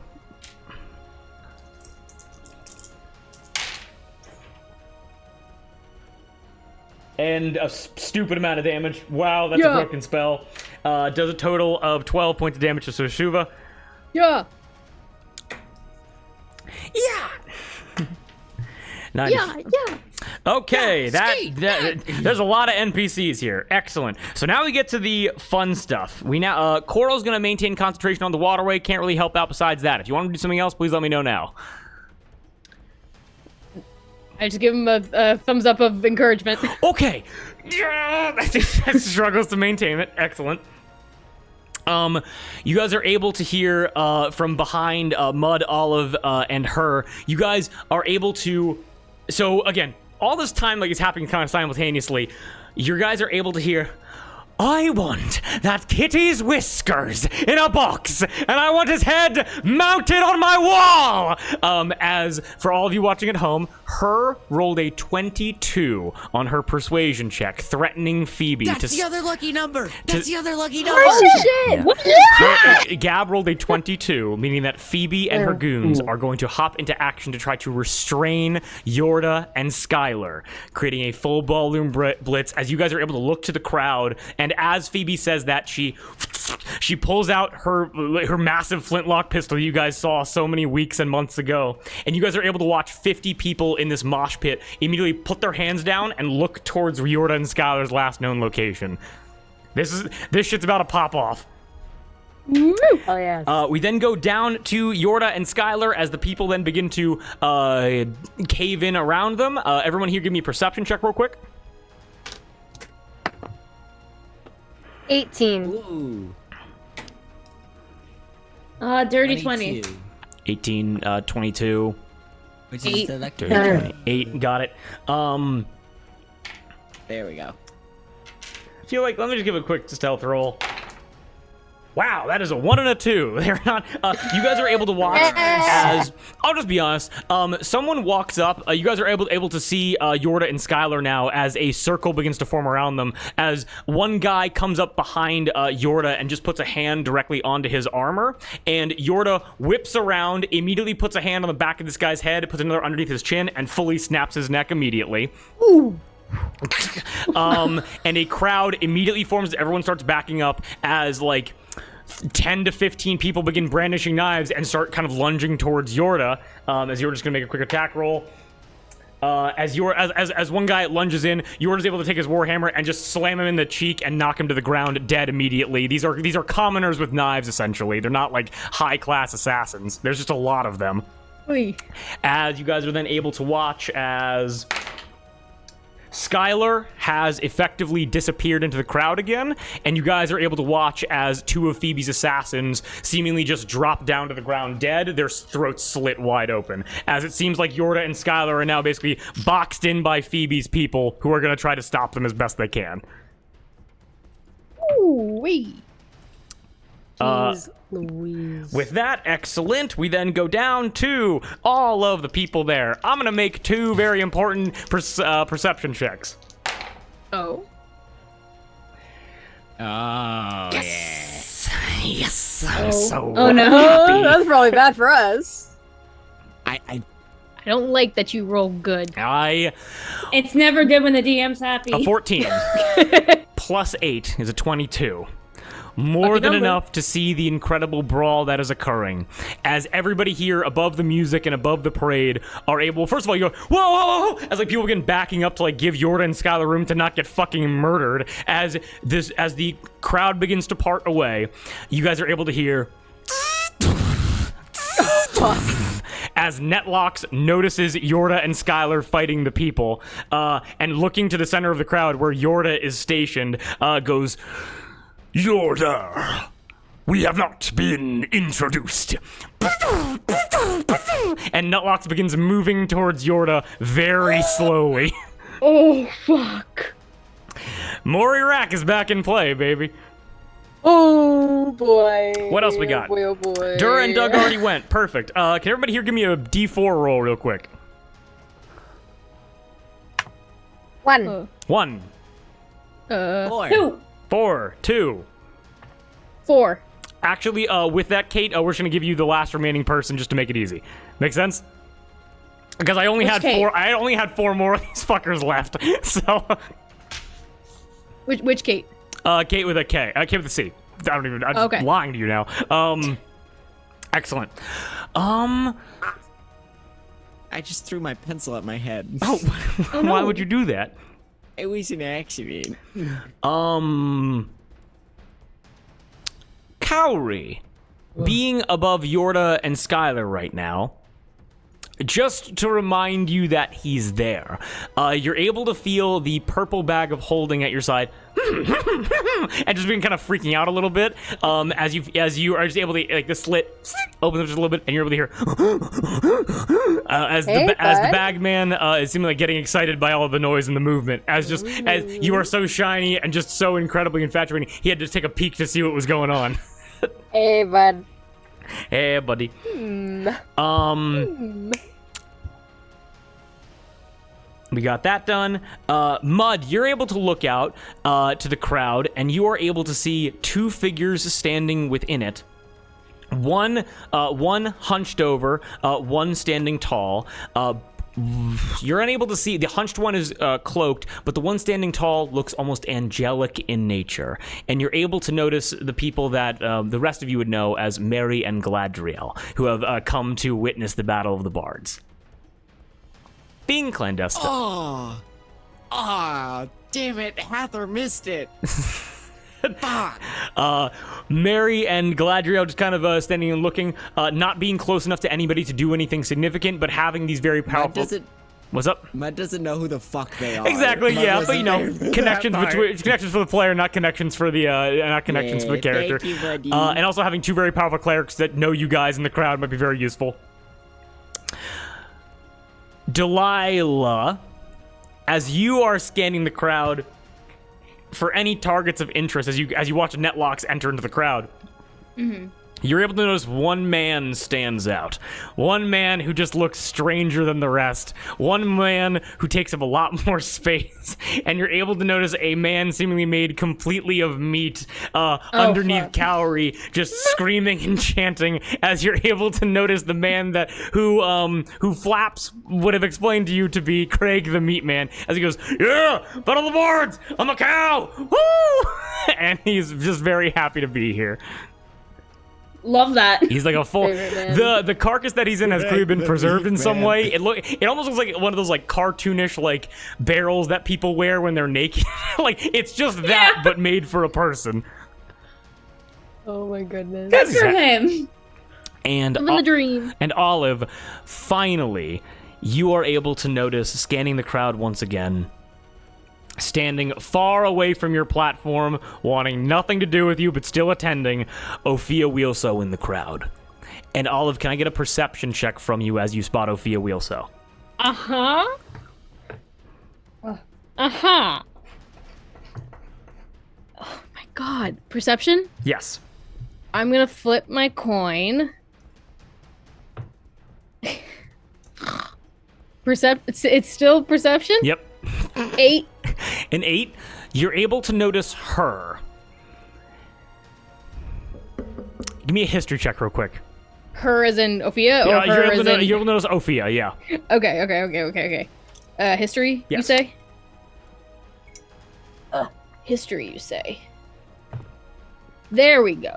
[SPEAKER 1] And a stupid amount of damage. Wow, that's a broken spell. Does a total of 12 points of damage to Shosuva.
[SPEAKER 5] Yeah.
[SPEAKER 1] Yeah. Nice.
[SPEAKER 5] Yeah.
[SPEAKER 1] Okay, there's a lot of NPCs here. Excellent. So now we get to the fun stuff. We now Coral's gonna maintain concentration on the waterway. Can't really help out besides that. If you want to do something else, please let me know now.
[SPEAKER 5] I just give him a thumbs up of encouragement.
[SPEAKER 1] Okay. That struggles to maintain it. Excellent. You guys are able to hear from behind Mud, Olive, and her. You guys are able to. So again, all this time like it's happening kind of simultaneously. You guys are able to hear. I want that kitty's whiskers in a box, and I want his head mounted on my wall! As for all of you watching at home, her rolled a 22 on her persuasion check, threatening Phoebe
[SPEAKER 4] That's the other lucky number. That's the other lucky number.
[SPEAKER 2] Oh shit!
[SPEAKER 1] Yeah. Gab rolled a 22, meaning that Phoebe and her goons are going to hop into action to try to restrain Yorda and Skylar, creating a full ballroom blitz as you guys are able to look to the crowd. And as Phoebe says that, she pulls out her massive flintlock pistol you guys saw so many weeks and months ago. And you guys are able to watch 50 people in this mosh pit immediately put their hands down and look towards Yorda and Skylar's last known location. This shit's about to pop off.
[SPEAKER 5] Oh yes.
[SPEAKER 1] We then go down to Yorda and Skylar as the people then begin to cave in around them. Everyone here give me a perception check real quick.
[SPEAKER 5] 18.
[SPEAKER 4] Ooh.
[SPEAKER 3] Dirty 20.
[SPEAKER 1] 18, 22.
[SPEAKER 4] Which
[SPEAKER 5] Eight.
[SPEAKER 4] is the lucky
[SPEAKER 1] Dirty
[SPEAKER 4] number.
[SPEAKER 1] 20. 8, got it.
[SPEAKER 4] There we go.
[SPEAKER 1] I feel like, let me just give a quick stealth roll. Wow, that is a 1 and a 2. They're not. You guys are able to watch as. I'll just be honest. Someone walks up. You guys are able to see Yorda and Skylar now as a circle begins to form around them. As one guy comes up behind Yorda and just puts a hand directly onto his armor, and Yorda whips around, immediately puts a hand on the back of this guy's head, puts another underneath his chin, and fully snaps his neck immediately.
[SPEAKER 5] Ooh.
[SPEAKER 1] And a crowd immediately forms. Everyone starts backing up as like 10 to 15 people begin brandishing knives and start kind of lunging towards Yorda. As Yorda's gonna make a quick attack roll. As one guy lunges in, Yorda's able to take his warhammer and just slam him in the cheek and knock him to the ground dead immediately. These are commoners with knives essentially. They're not like high class assassins. There's just a lot of them.
[SPEAKER 2] Oy.
[SPEAKER 1] As you guys are then able to watch as Skylar has effectively disappeared into the crowd again, and you guys are able to watch as 2 of Phoebe's assassins seemingly just drop down to the ground dead, their throats slit wide open, as it seems like Yorda and Skylar are now basically boxed in by Phoebe's people, who are going to try to stop them as best they can.
[SPEAKER 2] Ooh-wee.
[SPEAKER 5] Jeez Louise.
[SPEAKER 1] With that, excellent. We then go down to all of the people there. I'm going to make 2 very important perception checks.
[SPEAKER 5] Oh.
[SPEAKER 4] Oh,
[SPEAKER 1] Yes. Yes. I'm so
[SPEAKER 3] Oh, no.
[SPEAKER 1] happy.
[SPEAKER 5] That's probably bad for us.
[SPEAKER 4] I
[SPEAKER 2] I don't like that you roll good.
[SPEAKER 3] It's never good when the DM's happy.
[SPEAKER 1] A 14 plus 8 is a 22. More
[SPEAKER 2] Lucky
[SPEAKER 1] than
[SPEAKER 2] number.
[SPEAKER 1] enough to see the incredible brawl that is occurring. As everybody here above the music and above the parade are able, first of all, you go, whoa, whoa, whoa, as like people begin backing up to like give Yorda and Skylar room to not get fucking murdered. As the crowd begins to part away, you guys are able to hear as Netlocks notices Yorda and Skylar fighting the people, and looking to the center of the crowd where Yorda is stationed, goes, Yorda, we have not been introduced. And Netlocks begins moving towards Yorda very slowly.
[SPEAKER 2] Oh, fuck.
[SPEAKER 1] Mori Rack is back in play, baby.
[SPEAKER 5] Oh boy.
[SPEAKER 1] What else we got?
[SPEAKER 5] Oh boy, oh boy.
[SPEAKER 1] Dura and Doug already went. Perfect. Can everybody here give me a D4 roll real quick?
[SPEAKER 5] 1.
[SPEAKER 1] 1,
[SPEAKER 4] 4.
[SPEAKER 3] 2.
[SPEAKER 1] 4, 2.
[SPEAKER 2] 4.
[SPEAKER 1] Actually, with that, Kate, we're just gonna give you the last remaining person just to make it easy. Make sense? Because I only had
[SPEAKER 2] Kate?
[SPEAKER 1] 4. I only had 4 more of these fuckers left. So,
[SPEAKER 2] Which Kate?
[SPEAKER 1] Kate with a K. Kate with a C. I don't even. I'm just
[SPEAKER 2] Okay.
[SPEAKER 1] lying to you now. Excellent.
[SPEAKER 4] I just threw my pencil at my head.
[SPEAKER 1] Oh, why would you do that?
[SPEAKER 4] It was an accident.
[SPEAKER 1] Cowrie, being above Yorda and Skylar right now, just to remind you that he's there, you're able to feel the purple bag of holding at your side, and just being kind of freaking out a little bit, as you are just able to, like, the slit opens up just a little bit, and you're able to hear, as the bag man is seemingly like getting excited by all of the noise and the movement, as you are so shiny and just so incredibly infatuating, he had to take a peek to see what was going on.
[SPEAKER 5] Hey, bud.
[SPEAKER 1] Hey, buddy. We got that done. Mud, you're able to look out to the crowd, and you are able to see 2 figures standing within it. One hunched over, one standing tall. You're unable to see. The hunched one is cloaked, but the one standing tall looks almost angelic in nature. And you're able to notice the people that the rest of you would know as Mary and Gladriel, who have come to witness the Battle of the Bards. Being clandestine.
[SPEAKER 4] Oh, damn it. Hathor missed it. Fuck.
[SPEAKER 1] Mary and Gladriel just kind of standing and looking, not being close enough to anybody to do anything significant, but having these very powerful... What's up?
[SPEAKER 4] Mud doesn't know who the fuck they are.
[SPEAKER 1] Exactly,
[SPEAKER 4] Mud
[SPEAKER 1] yeah, but you know,
[SPEAKER 4] wasn't there for
[SPEAKER 1] connections
[SPEAKER 4] that part.
[SPEAKER 1] connections for the player, not connections for the for the character.
[SPEAKER 4] Thank you, buddy.
[SPEAKER 1] And also having 2 very powerful clerics that know you guys in the crowd might be very useful. Delilah, as you are scanning the crowd for any targets of interest, as you watch Netlocks enter into the crowd, you're able to notice one man stands out. One man who just looks stranger than the rest. One man who takes up a lot more space. And you're able to notice a man seemingly made completely of meat underneath Cowrie, just screaming and chanting, as you're able to notice the man that who Flaps would have explained to you to be Craig the Meat Man, as he goes, "Yeah, Battle of the Bards! I'm a cow! Woo!" And he's just very happy to be here.
[SPEAKER 3] Love that.
[SPEAKER 1] He's like a full. The carcass that he's in has clearly been preserved in some way. It almost looks like one of those like cartoonish like barrels that people wear when they're naked. Like it's just that, but made for a person.
[SPEAKER 5] Oh my goodness.
[SPEAKER 3] Good for him.
[SPEAKER 1] And
[SPEAKER 2] Living the dream.
[SPEAKER 1] And Olive, finally, you are able to notice, scanning the crowd once again, standing far away from your platform, wanting nothing to do with you but still attending, Ophia Wheelso in the crowd. And Olive, can I get a perception check from you as you spot Ophia Wheelso?
[SPEAKER 2] Uh-huh. Uh-huh. Oh my god. Perception?
[SPEAKER 1] Yes.
[SPEAKER 2] I'm gonna flip my coin. It's still perception?
[SPEAKER 1] Yep.
[SPEAKER 2] 8.
[SPEAKER 1] An 8, you're able to notice her. Give me a history check real quick.
[SPEAKER 2] Her as in Ophia? Or
[SPEAKER 1] Yeah,
[SPEAKER 2] her as in...
[SPEAKER 1] you're able to notice Ophia, yeah.
[SPEAKER 2] Okay. History, you
[SPEAKER 1] Yes.
[SPEAKER 2] say? History, you say. There we go.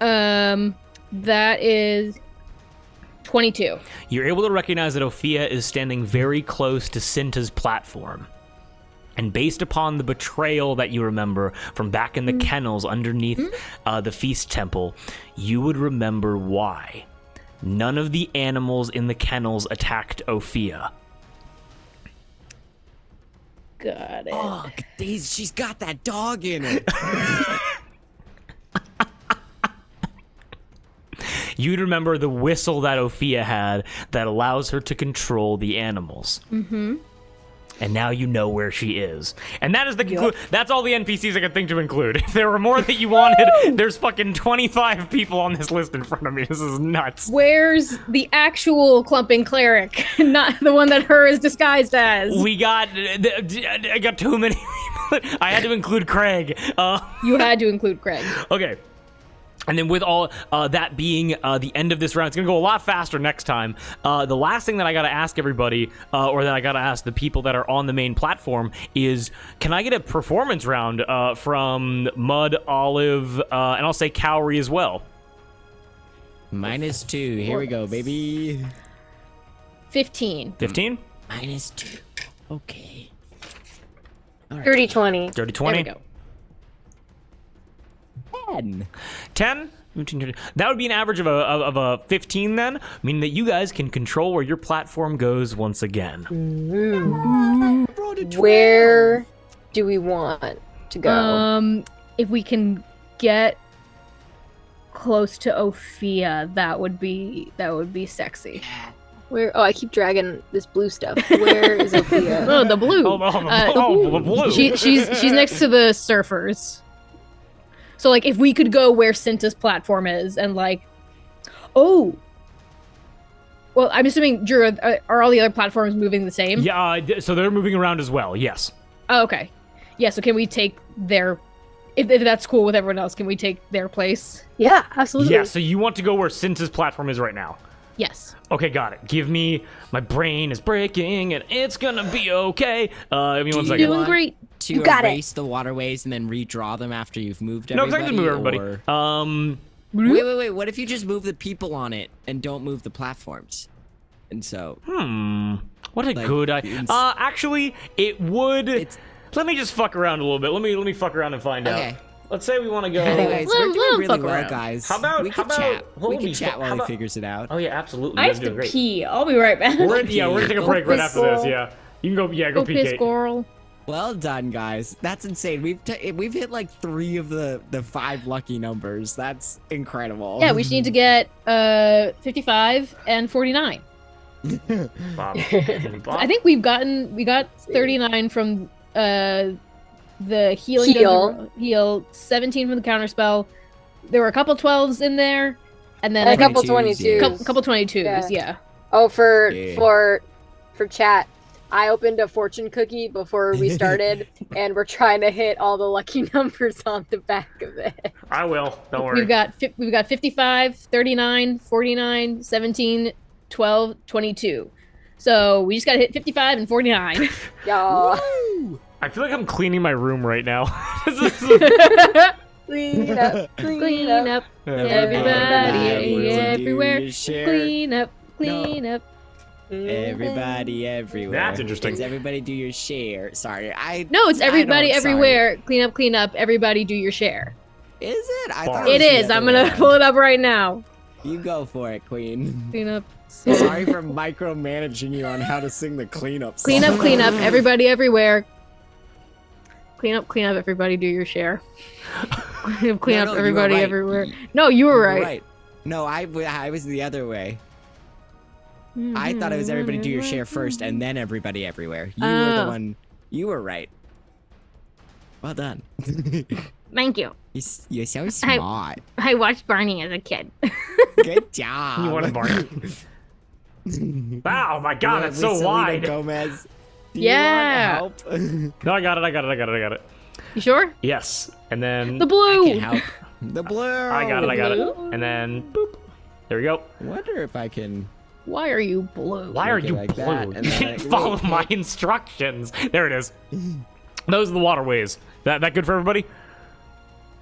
[SPEAKER 2] That is 22.
[SPEAKER 1] You're able to recognize that Ophia is standing very close to Cinta's platform. And based upon the betrayal that you remember from back in the kennels underneath the feast temple, you would remember why. None of the animals in the kennels attacked Ophia.
[SPEAKER 2] Got it.
[SPEAKER 4] Oh, she's got that dog in her.
[SPEAKER 1] You'd remember the whistle that Ophia had that allows her to control the animals. Mm-hmm. And now you know where she is. And that is the conclusion. That's all the NPCs I could think to include. If there were more that you wanted, there's fucking 25 people on this list in front of me. This is nuts.
[SPEAKER 2] Where's the actual clumping cleric? Not the one that her is disguised as.
[SPEAKER 1] I got too many people. I had to include Craig.
[SPEAKER 2] You had to include Craig.
[SPEAKER 1] Okay. And then with all that being the end of this round, it's going to go a lot faster next time. The last thing that I got to ask everybody, or that I got to ask the people that are on the main platform is, can I get a performance round from Mud, Olive, and I'll say Cowrie as well?
[SPEAKER 4] -2. Here we go, baby.
[SPEAKER 2] 15.
[SPEAKER 1] 15?
[SPEAKER 4] -2. Okay. All right.
[SPEAKER 5] 30-20.
[SPEAKER 1] Dirty
[SPEAKER 2] There
[SPEAKER 1] 20?
[SPEAKER 2] we go.
[SPEAKER 4] 10.
[SPEAKER 1] 10? That would be an average of a 15 then, meaning that you guys can control where your platform goes once again.
[SPEAKER 5] Where do we want to go?
[SPEAKER 2] If we can get close to Ophia, that would be sexy.
[SPEAKER 5] Where? Oh, I keep dragging this blue stuff. Where is Ophia?
[SPEAKER 2] Oh, the blue.
[SPEAKER 1] The blue.
[SPEAKER 2] She's next to the surfers. So, like, if we could go where Cinta's platform is and, like... Oh! Well, I'm assuming, Drew, are all the other platforms moving the same?
[SPEAKER 1] Yeah, so they're moving around as well, yes.
[SPEAKER 2] Oh, okay. Yeah, so can we take their... If that's cool with everyone else, can we take their place?
[SPEAKER 5] Yeah, absolutely.
[SPEAKER 1] Yeah, so you want to go where Cinta's platform is right now.
[SPEAKER 2] Yes.
[SPEAKER 1] Okay, got it. Give me... My brain is breaking, and it's gonna be okay. Give me 1 second.
[SPEAKER 2] Doing great.
[SPEAKER 4] To
[SPEAKER 5] You got it.
[SPEAKER 4] erase the waterways and then redraw them after you've moved
[SPEAKER 1] No,
[SPEAKER 4] everybody?
[SPEAKER 1] because I can move everybody.
[SPEAKER 4] or- Wait. What if you just move the people on it and don't move the platforms? And so...
[SPEAKER 1] What a
[SPEAKER 4] Like,
[SPEAKER 1] good idea. Actually, it would...
[SPEAKER 4] It's-
[SPEAKER 1] Let me just fuck around a little bit. Let me fuck around and find
[SPEAKER 4] Okay.
[SPEAKER 1] out. Let's say we want to go...
[SPEAKER 4] Anyways,
[SPEAKER 2] Let
[SPEAKER 4] we're
[SPEAKER 2] him
[SPEAKER 4] doing really
[SPEAKER 2] fuck
[SPEAKER 4] well,
[SPEAKER 2] around.
[SPEAKER 4] guys.
[SPEAKER 1] How about-
[SPEAKER 4] we
[SPEAKER 1] how
[SPEAKER 4] can
[SPEAKER 1] about-
[SPEAKER 4] chat?
[SPEAKER 1] what
[SPEAKER 4] We
[SPEAKER 1] would
[SPEAKER 4] can
[SPEAKER 1] be
[SPEAKER 4] chat
[SPEAKER 1] fu-
[SPEAKER 4] while
[SPEAKER 1] how
[SPEAKER 4] he
[SPEAKER 1] about-
[SPEAKER 4] figures it out.
[SPEAKER 1] Oh, yeah, absolutely.
[SPEAKER 3] I
[SPEAKER 1] You
[SPEAKER 3] have
[SPEAKER 1] guys are
[SPEAKER 3] to
[SPEAKER 1] doing great.
[SPEAKER 3] pee. I'll be right back.
[SPEAKER 1] We're gonna take a
[SPEAKER 5] Go
[SPEAKER 1] break right
[SPEAKER 5] piss,
[SPEAKER 1] after this,
[SPEAKER 5] squirrel.
[SPEAKER 1] yeah. You can go,
[SPEAKER 2] Go
[SPEAKER 1] pee,
[SPEAKER 2] piss,
[SPEAKER 1] Kate.
[SPEAKER 2] squirrel.
[SPEAKER 4] Well done, guys. That's insane. We've hit like 3 of the 5 lucky numbers. That's incredible.
[SPEAKER 2] Yeah, we just need to get 55 and 49.
[SPEAKER 1] Bob.
[SPEAKER 2] I think we got 39 from the healing heal 17 from the counterspell. There were a couple 12s in there, and then
[SPEAKER 5] And a
[SPEAKER 2] I think
[SPEAKER 5] couple
[SPEAKER 4] 22s,
[SPEAKER 5] 22s.
[SPEAKER 2] couple 22s. Yeah.
[SPEAKER 5] Oh, for
[SPEAKER 4] Yeah.
[SPEAKER 5] chat, I opened a fortune cookie before we started, and we're trying to hit all the lucky numbers on the back of it.
[SPEAKER 1] I will. Don't worry.
[SPEAKER 2] We've got 55, 39, 49, 17, 12, 22. So we just got to hit 55 and 49.
[SPEAKER 5] Y'all.
[SPEAKER 1] I feel like I'm cleaning my room right now.
[SPEAKER 5] Clean up,
[SPEAKER 2] Clean up, everybody, everywhere. Clean up, clean up.
[SPEAKER 4] Everybody everywhere.
[SPEAKER 1] That's interesting.
[SPEAKER 4] Does everybody do your share? Sorry,
[SPEAKER 2] No, it's everybody
[SPEAKER 4] I don't- sorry.
[SPEAKER 2] everywhere. Clean up, everybody do your share.
[SPEAKER 4] Is it? I thought
[SPEAKER 1] Bards.
[SPEAKER 2] It
[SPEAKER 4] was the
[SPEAKER 2] is.
[SPEAKER 4] other
[SPEAKER 2] I'm
[SPEAKER 4] way
[SPEAKER 2] gonna
[SPEAKER 4] around.
[SPEAKER 2] pull it up right now.
[SPEAKER 4] You go for it, Queen.
[SPEAKER 2] Clean up.
[SPEAKER 4] Sorry for micromanaging you on how to sing the cleanup song.
[SPEAKER 2] Clean up, everybody everywhere. Clean up, everybody. Do your share. Clean
[SPEAKER 4] No,
[SPEAKER 2] up,
[SPEAKER 4] you were
[SPEAKER 2] everybody,
[SPEAKER 4] right.
[SPEAKER 2] everywhere. No, you were
[SPEAKER 4] You're
[SPEAKER 2] right.
[SPEAKER 4] No, I was the other way. I thought it was everybody do your share first and then everybody everywhere. You were the
[SPEAKER 2] Oh.
[SPEAKER 4] one. You were right. Well done.
[SPEAKER 2] Thank you.
[SPEAKER 4] You're so smart.
[SPEAKER 2] I watched Barney as a kid.
[SPEAKER 4] Good job.
[SPEAKER 1] You wanted Barney. Wow, my God, it's so
[SPEAKER 4] Selena
[SPEAKER 1] wide.
[SPEAKER 4] Gomez. Do
[SPEAKER 2] Yeah.
[SPEAKER 4] You want help?
[SPEAKER 1] No, I got it.
[SPEAKER 2] You sure?
[SPEAKER 1] Yes, and then
[SPEAKER 2] The blue.
[SPEAKER 4] Can help. The blue.
[SPEAKER 1] I got it. And then boop. There we go.
[SPEAKER 4] Wonder if I can.
[SPEAKER 2] Why are you blue?
[SPEAKER 1] Why are
[SPEAKER 4] Make it
[SPEAKER 1] you
[SPEAKER 4] like
[SPEAKER 1] blue?
[SPEAKER 4] that,
[SPEAKER 1] You
[SPEAKER 4] and then
[SPEAKER 1] didn't
[SPEAKER 4] I-
[SPEAKER 1] follow
[SPEAKER 4] wait,
[SPEAKER 1] my
[SPEAKER 4] wait.
[SPEAKER 1] instructions. There it is. Those are the waterways. That good for everybody?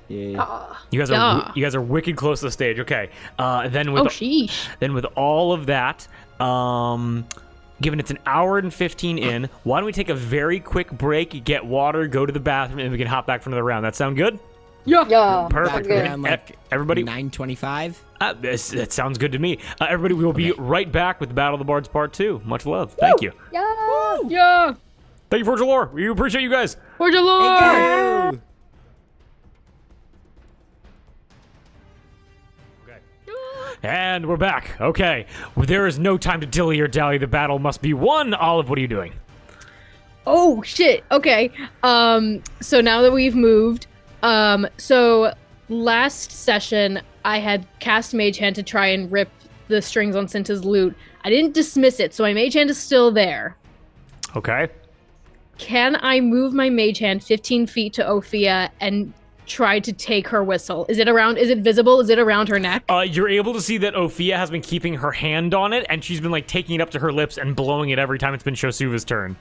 [SPEAKER 4] Yeah.
[SPEAKER 1] You guys are wicked close to the stage. Okay. Then with
[SPEAKER 2] Oh, sheesh.
[SPEAKER 1] all of that, given it's an hour and 15 in, why don't we take a very quick break, get water, go to the bathroom, and we can hop back for another round. That sound good?
[SPEAKER 5] Yeah.
[SPEAKER 1] Perfect.
[SPEAKER 5] good.
[SPEAKER 4] Around like
[SPEAKER 1] Everybody,
[SPEAKER 4] 9:25.
[SPEAKER 1] that sounds good to me. Everybody, we will be right back with the Battle of the Bards Part 2. Much love. Thank you.
[SPEAKER 5] Yeah.
[SPEAKER 2] Yeah.
[SPEAKER 1] Thank you, Forge of Lore. We appreciate you guys.
[SPEAKER 2] Forge of Lore.
[SPEAKER 4] Thank you.
[SPEAKER 1] And we're back. Okay. There is no time to dilly or dally. The battle must be won. Olive, what are you doing?
[SPEAKER 2] Oh shit. Okay. So now that we've moved, so last session I had cast Mage Hand to try and rip the strings on Cinta's lute. I didn't dismiss it, so my Mage Hand is still there.
[SPEAKER 1] Okay.
[SPEAKER 2] Can I move my Mage Hand 15 feet to Ophia and try to take her whistle? Is it visible? Is it around her neck?
[SPEAKER 1] You're able to see that Ophia has been keeping her hand on it, and she's been like taking it up to her lips and blowing it every time it's been Shosuva's turn.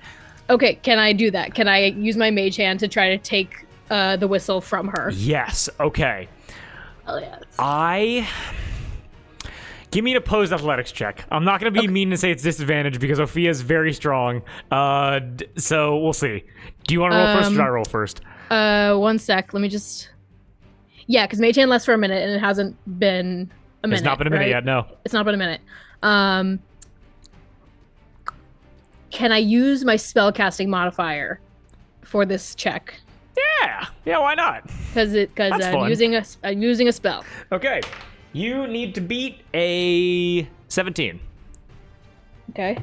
[SPEAKER 2] Okay, can I do that? Can I use my Mage Hand to try to take the whistle from her?
[SPEAKER 1] Yes. Okay.
[SPEAKER 2] Oh yes.
[SPEAKER 1] Give me an opposed athletics check. I'm not going to be mean and say it's disadvantage because Ophia is very strong. So we'll see. Do you want to roll first or should I roll first?
[SPEAKER 2] 1 sec. Let me just. Yeah, because Mage Hand lasts for a minute and it hasn't been a minute.
[SPEAKER 1] It's not been a minute
[SPEAKER 2] right?
[SPEAKER 1] yet, no.
[SPEAKER 2] It's not been a minute. Can I use my spellcasting modifier for this check?
[SPEAKER 1] Yeah, why not?
[SPEAKER 2] Because
[SPEAKER 1] That's
[SPEAKER 2] I'm
[SPEAKER 1] fun.
[SPEAKER 2] using a spell.
[SPEAKER 1] Okay. You need to beat a 17.
[SPEAKER 2] Okay.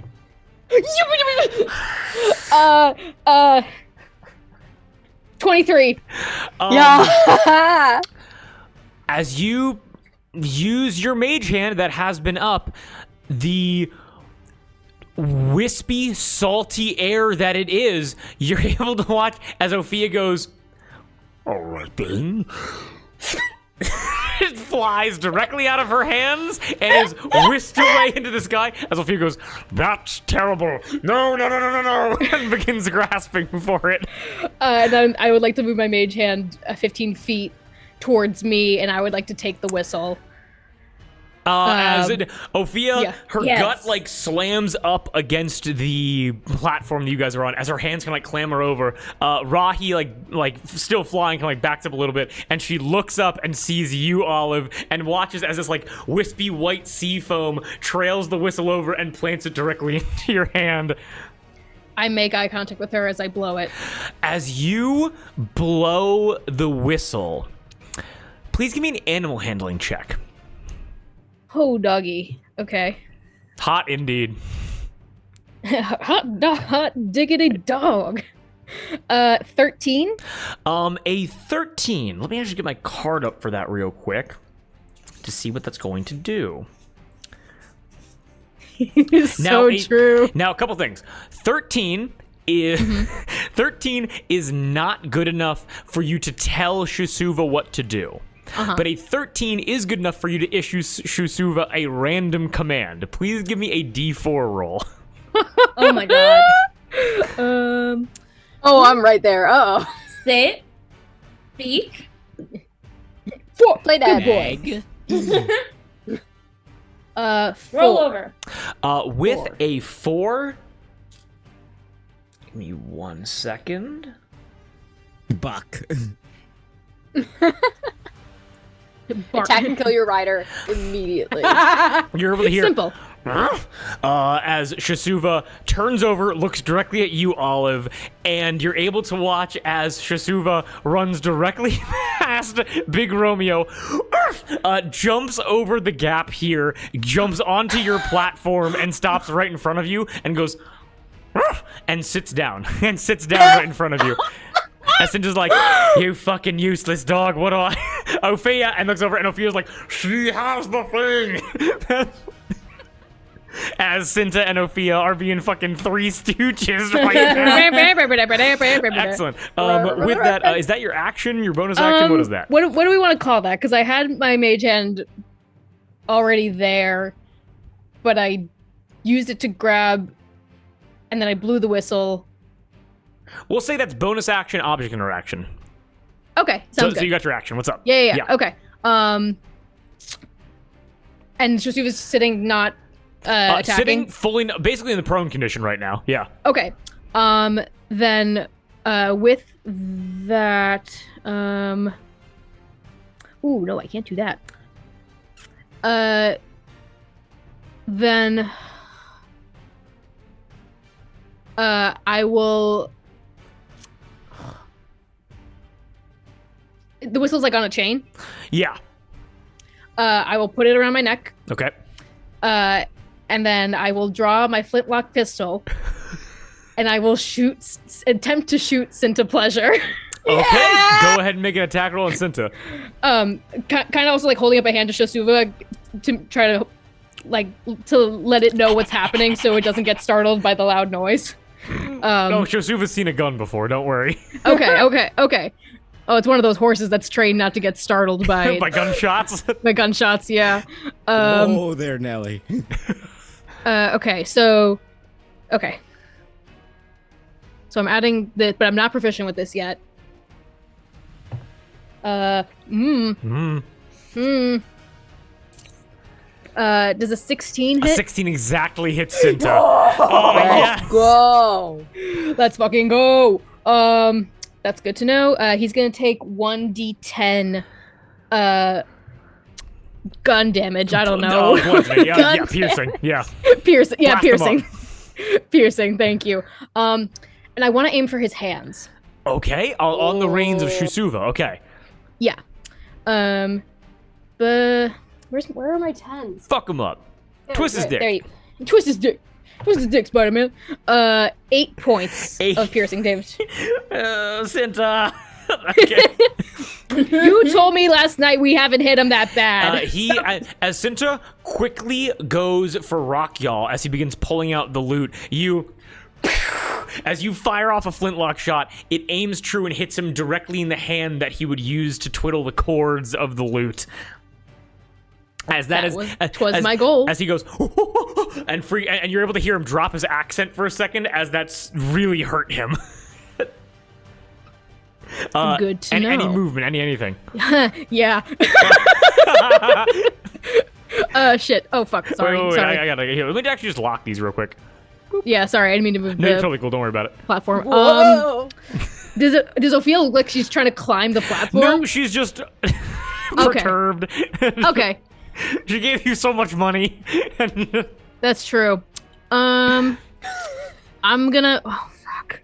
[SPEAKER 2] 23.
[SPEAKER 5] Yeah.
[SPEAKER 1] As you use your mage hand that has been up, the wispy, salty air that it is, you're able to watch as Ophia goes, all right then. It flies directly out of her hands and is whisked away into the sky as Ophia goes, that's terrible. No, and begins grasping for it.
[SPEAKER 2] And then I would like to move my mage hand 15 feet towards me, and I would like to take the whistle.
[SPEAKER 1] Ophia,
[SPEAKER 2] yeah.
[SPEAKER 1] her
[SPEAKER 3] Yes.
[SPEAKER 1] gut like slams up against the platform that you guys are on as her hands kind of like clamber over. Rahi like still flying kind of like backs up a little bit, and she looks up and sees you, Olive, and watches as this like wispy white sea foam trails the whistle over and plants it directly into your hand.
[SPEAKER 2] I make eye contact with her as I blow it.
[SPEAKER 1] As you blow the whistle, please give me an animal handling check.
[SPEAKER 2] Oh, doggy. Okay.
[SPEAKER 1] Hot indeed.
[SPEAKER 2] hot diggity dog. 13.
[SPEAKER 1] A 13. Let me actually get my card up for that real quick to see what that's going to do.
[SPEAKER 2] So true.
[SPEAKER 1] Now, a couple things. 13 is 13 is not good enough for you to tell Shusuva what to do. But a 13 is good enough for you to issue Shusuva a random command. Please give me a D4 roll.
[SPEAKER 2] Oh my god.
[SPEAKER 5] Oh, I'm right there. Oh.
[SPEAKER 3] Sit. Speak.
[SPEAKER 5] Play that.
[SPEAKER 4] Egg.
[SPEAKER 2] 4.
[SPEAKER 3] Roll over.
[SPEAKER 1] With
[SPEAKER 2] 4.
[SPEAKER 1] a 4, give me 1 second.
[SPEAKER 4] Buck.
[SPEAKER 2] Bark.
[SPEAKER 5] Attack and kill your rider immediately.
[SPEAKER 1] You're able to hear
[SPEAKER 2] Simple.
[SPEAKER 1] as Shasuva turns over, looks directly at you, Olive, and you're able to watch as Shasuva runs directly past Big Romeo, jumps over the gap here, jumps onto your platform, and stops right in front of you, and goes, and sits down, right in front of you. Cinta's like, you fucking useless dog, what do I... Ophea, and looks over, and Ophea's like, she has the thing! As Cinta and Ophea are being fucking Three Stooges right now. Excellent. With that, is that your action, your bonus action? What is that?
[SPEAKER 2] What do we want to call that? Because I had my mage hand already there, but I used it to grab, and then I blew the whistle.
[SPEAKER 1] We'll say that's bonus action, object interaction.
[SPEAKER 2] Okay, sounds good.
[SPEAKER 1] So you got your action. What's up?
[SPEAKER 2] Yeah. Okay. And Shasuva's sitting, not attacking.
[SPEAKER 1] Sitting fully, basically in the prone condition right now. Yeah.
[SPEAKER 2] Okay. Then with that, ooh, no, I can't do that. Then I will. The whistle's like on a chain.
[SPEAKER 1] Yeah.
[SPEAKER 2] I will put it around my neck.
[SPEAKER 1] Okay.
[SPEAKER 2] And then I will draw my flintlock pistol, and I will attempt to shoot Cinta Pleasure.
[SPEAKER 1] Okay. Go ahead and make an attack roll on Cinta.
[SPEAKER 2] Kind of also like holding up a hand to Shasuva to try to to let it know what's happening, so it doesn't get startled by the loud noise.
[SPEAKER 1] No, Shasuva's seen a gun before. Don't worry.
[SPEAKER 2] Okay. Oh, it's one of those horses that's trained not to get startled by
[SPEAKER 1] by gunshots.
[SPEAKER 2] By gunshots, yeah.
[SPEAKER 4] Oh, there, Nelly.
[SPEAKER 2] Okay, so I'm adding this, but I'm not proficient with this yet. Does a 16 hit?
[SPEAKER 1] A 16 exactly hits Cinta. Oh, yes.
[SPEAKER 5] Go.
[SPEAKER 2] Let's fucking go. That's good to know. He's gonna take 1d10 gun damage. I don't know.
[SPEAKER 1] Yeah, piercing. Yeah.
[SPEAKER 2] Piercing. Yeah,
[SPEAKER 1] Blast him
[SPEAKER 2] piercing. Piercing. Thank you. And I want to aim for his hands.
[SPEAKER 1] Okay, on the reins of Shasuva. Okay.
[SPEAKER 2] Yeah. But where are my 10s?
[SPEAKER 1] Fuck him up. Twist his dick.
[SPEAKER 2] There you twist his dick. Twist his dick, Spider-Man. 8 points of piercing damage.
[SPEAKER 1] Cinta. Okay.
[SPEAKER 2] You told me last night we haven't hit him that bad.
[SPEAKER 1] As Cinta quickly goes for Rock Y'all as he begins pulling out the loot, as you fire off a flintlock shot, it aims true and hits him directly in the hand that he would use to twiddle the cords of the loot. As that was
[SPEAKER 2] my goal.
[SPEAKER 1] As he goes and you're able to hear him drop his accent for a second, as that's really hurt him.
[SPEAKER 2] Good to know.
[SPEAKER 1] Any movement, anything.
[SPEAKER 2] Yeah. Shit. Oh fuck. Sorry.
[SPEAKER 1] Wait,
[SPEAKER 2] sorry.
[SPEAKER 1] I gotta here. Let me actually just lock these real quick.
[SPEAKER 2] Yeah. Sorry. I didn't mean to move
[SPEAKER 1] No,
[SPEAKER 2] the
[SPEAKER 1] you're totally cool. Don't worry about it.
[SPEAKER 2] platform.
[SPEAKER 5] Whoa.
[SPEAKER 2] Does Ophia look like she's trying to climb the platform?
[SPEAKER 1] No, she's just perturbed.
[SPEAKER 2] Okay.
[SPEAKER 1] She gave you so much money.
[SPEAKER 2] That's true. I'm gonna. Oh fuck.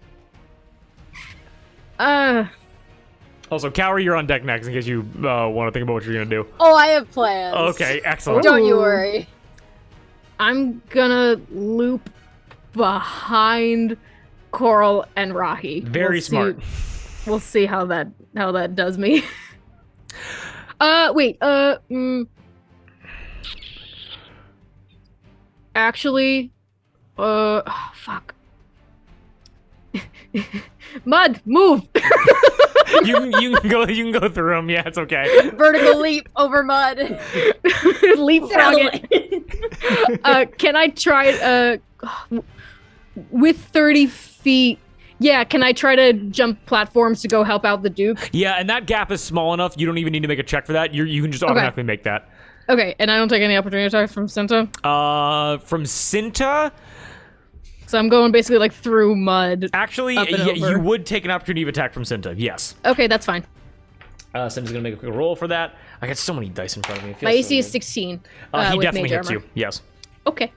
[SPEAKER 1] Also, Cowrie, you're on deck next in case you want to think about what you're gonna do.
[SPEAKER 5] Oh, I have plans.
[SPEAKER 1] Okay, excellent.
[SPEAKER 5] Don't you worry.
[SPEAKER 2] I'm gonna loop behind Coral and Rahi.
[SPEAKER 1] Very smart.
[SPEAKER 2] We'll see how that does me. Wait. Actually, fuck. Mud, move.
[SPEAKER 1] you can go through them. Yeah, it's okay.
[SPEAKER 5] Vertical leap over mud.
[SPEAKER 2] Leapfrog it. Can I try with 30 feet? Yeah, can I try to jump platforms to go help out the Duke?
[SPEAKER 1] Yeah, and that gap is small enough. You don't even need to make a check for that. You can just automatically make that.
[SPEAKER 2] Okay, and I don't take any opportunity attacks from Cinta?
[SPEAKER 1] From Cinta?
[SPEAKER 2] So I'm going basically like through mud.
[SPEAKER 1] Actually, you would take an opportunity of attack from Cinta, yes.
[SPEAKER 2] Okay, that's fine.
[SPEAKER 1] Cinta's gonna make a quick roll for that. I got so many dice in front of me.
[SPEAKER 2] My AC is 16.
[SPEAKER 1] He
[SPEAKER 2] with
[SPEAKER 1] definitely
[SPEAKER 2] mage
[SPEAKER 1] hits
[SPEAKER 2] armor.
[SPEAKER 1] you, yes.
[SPEAKER 2] Okay.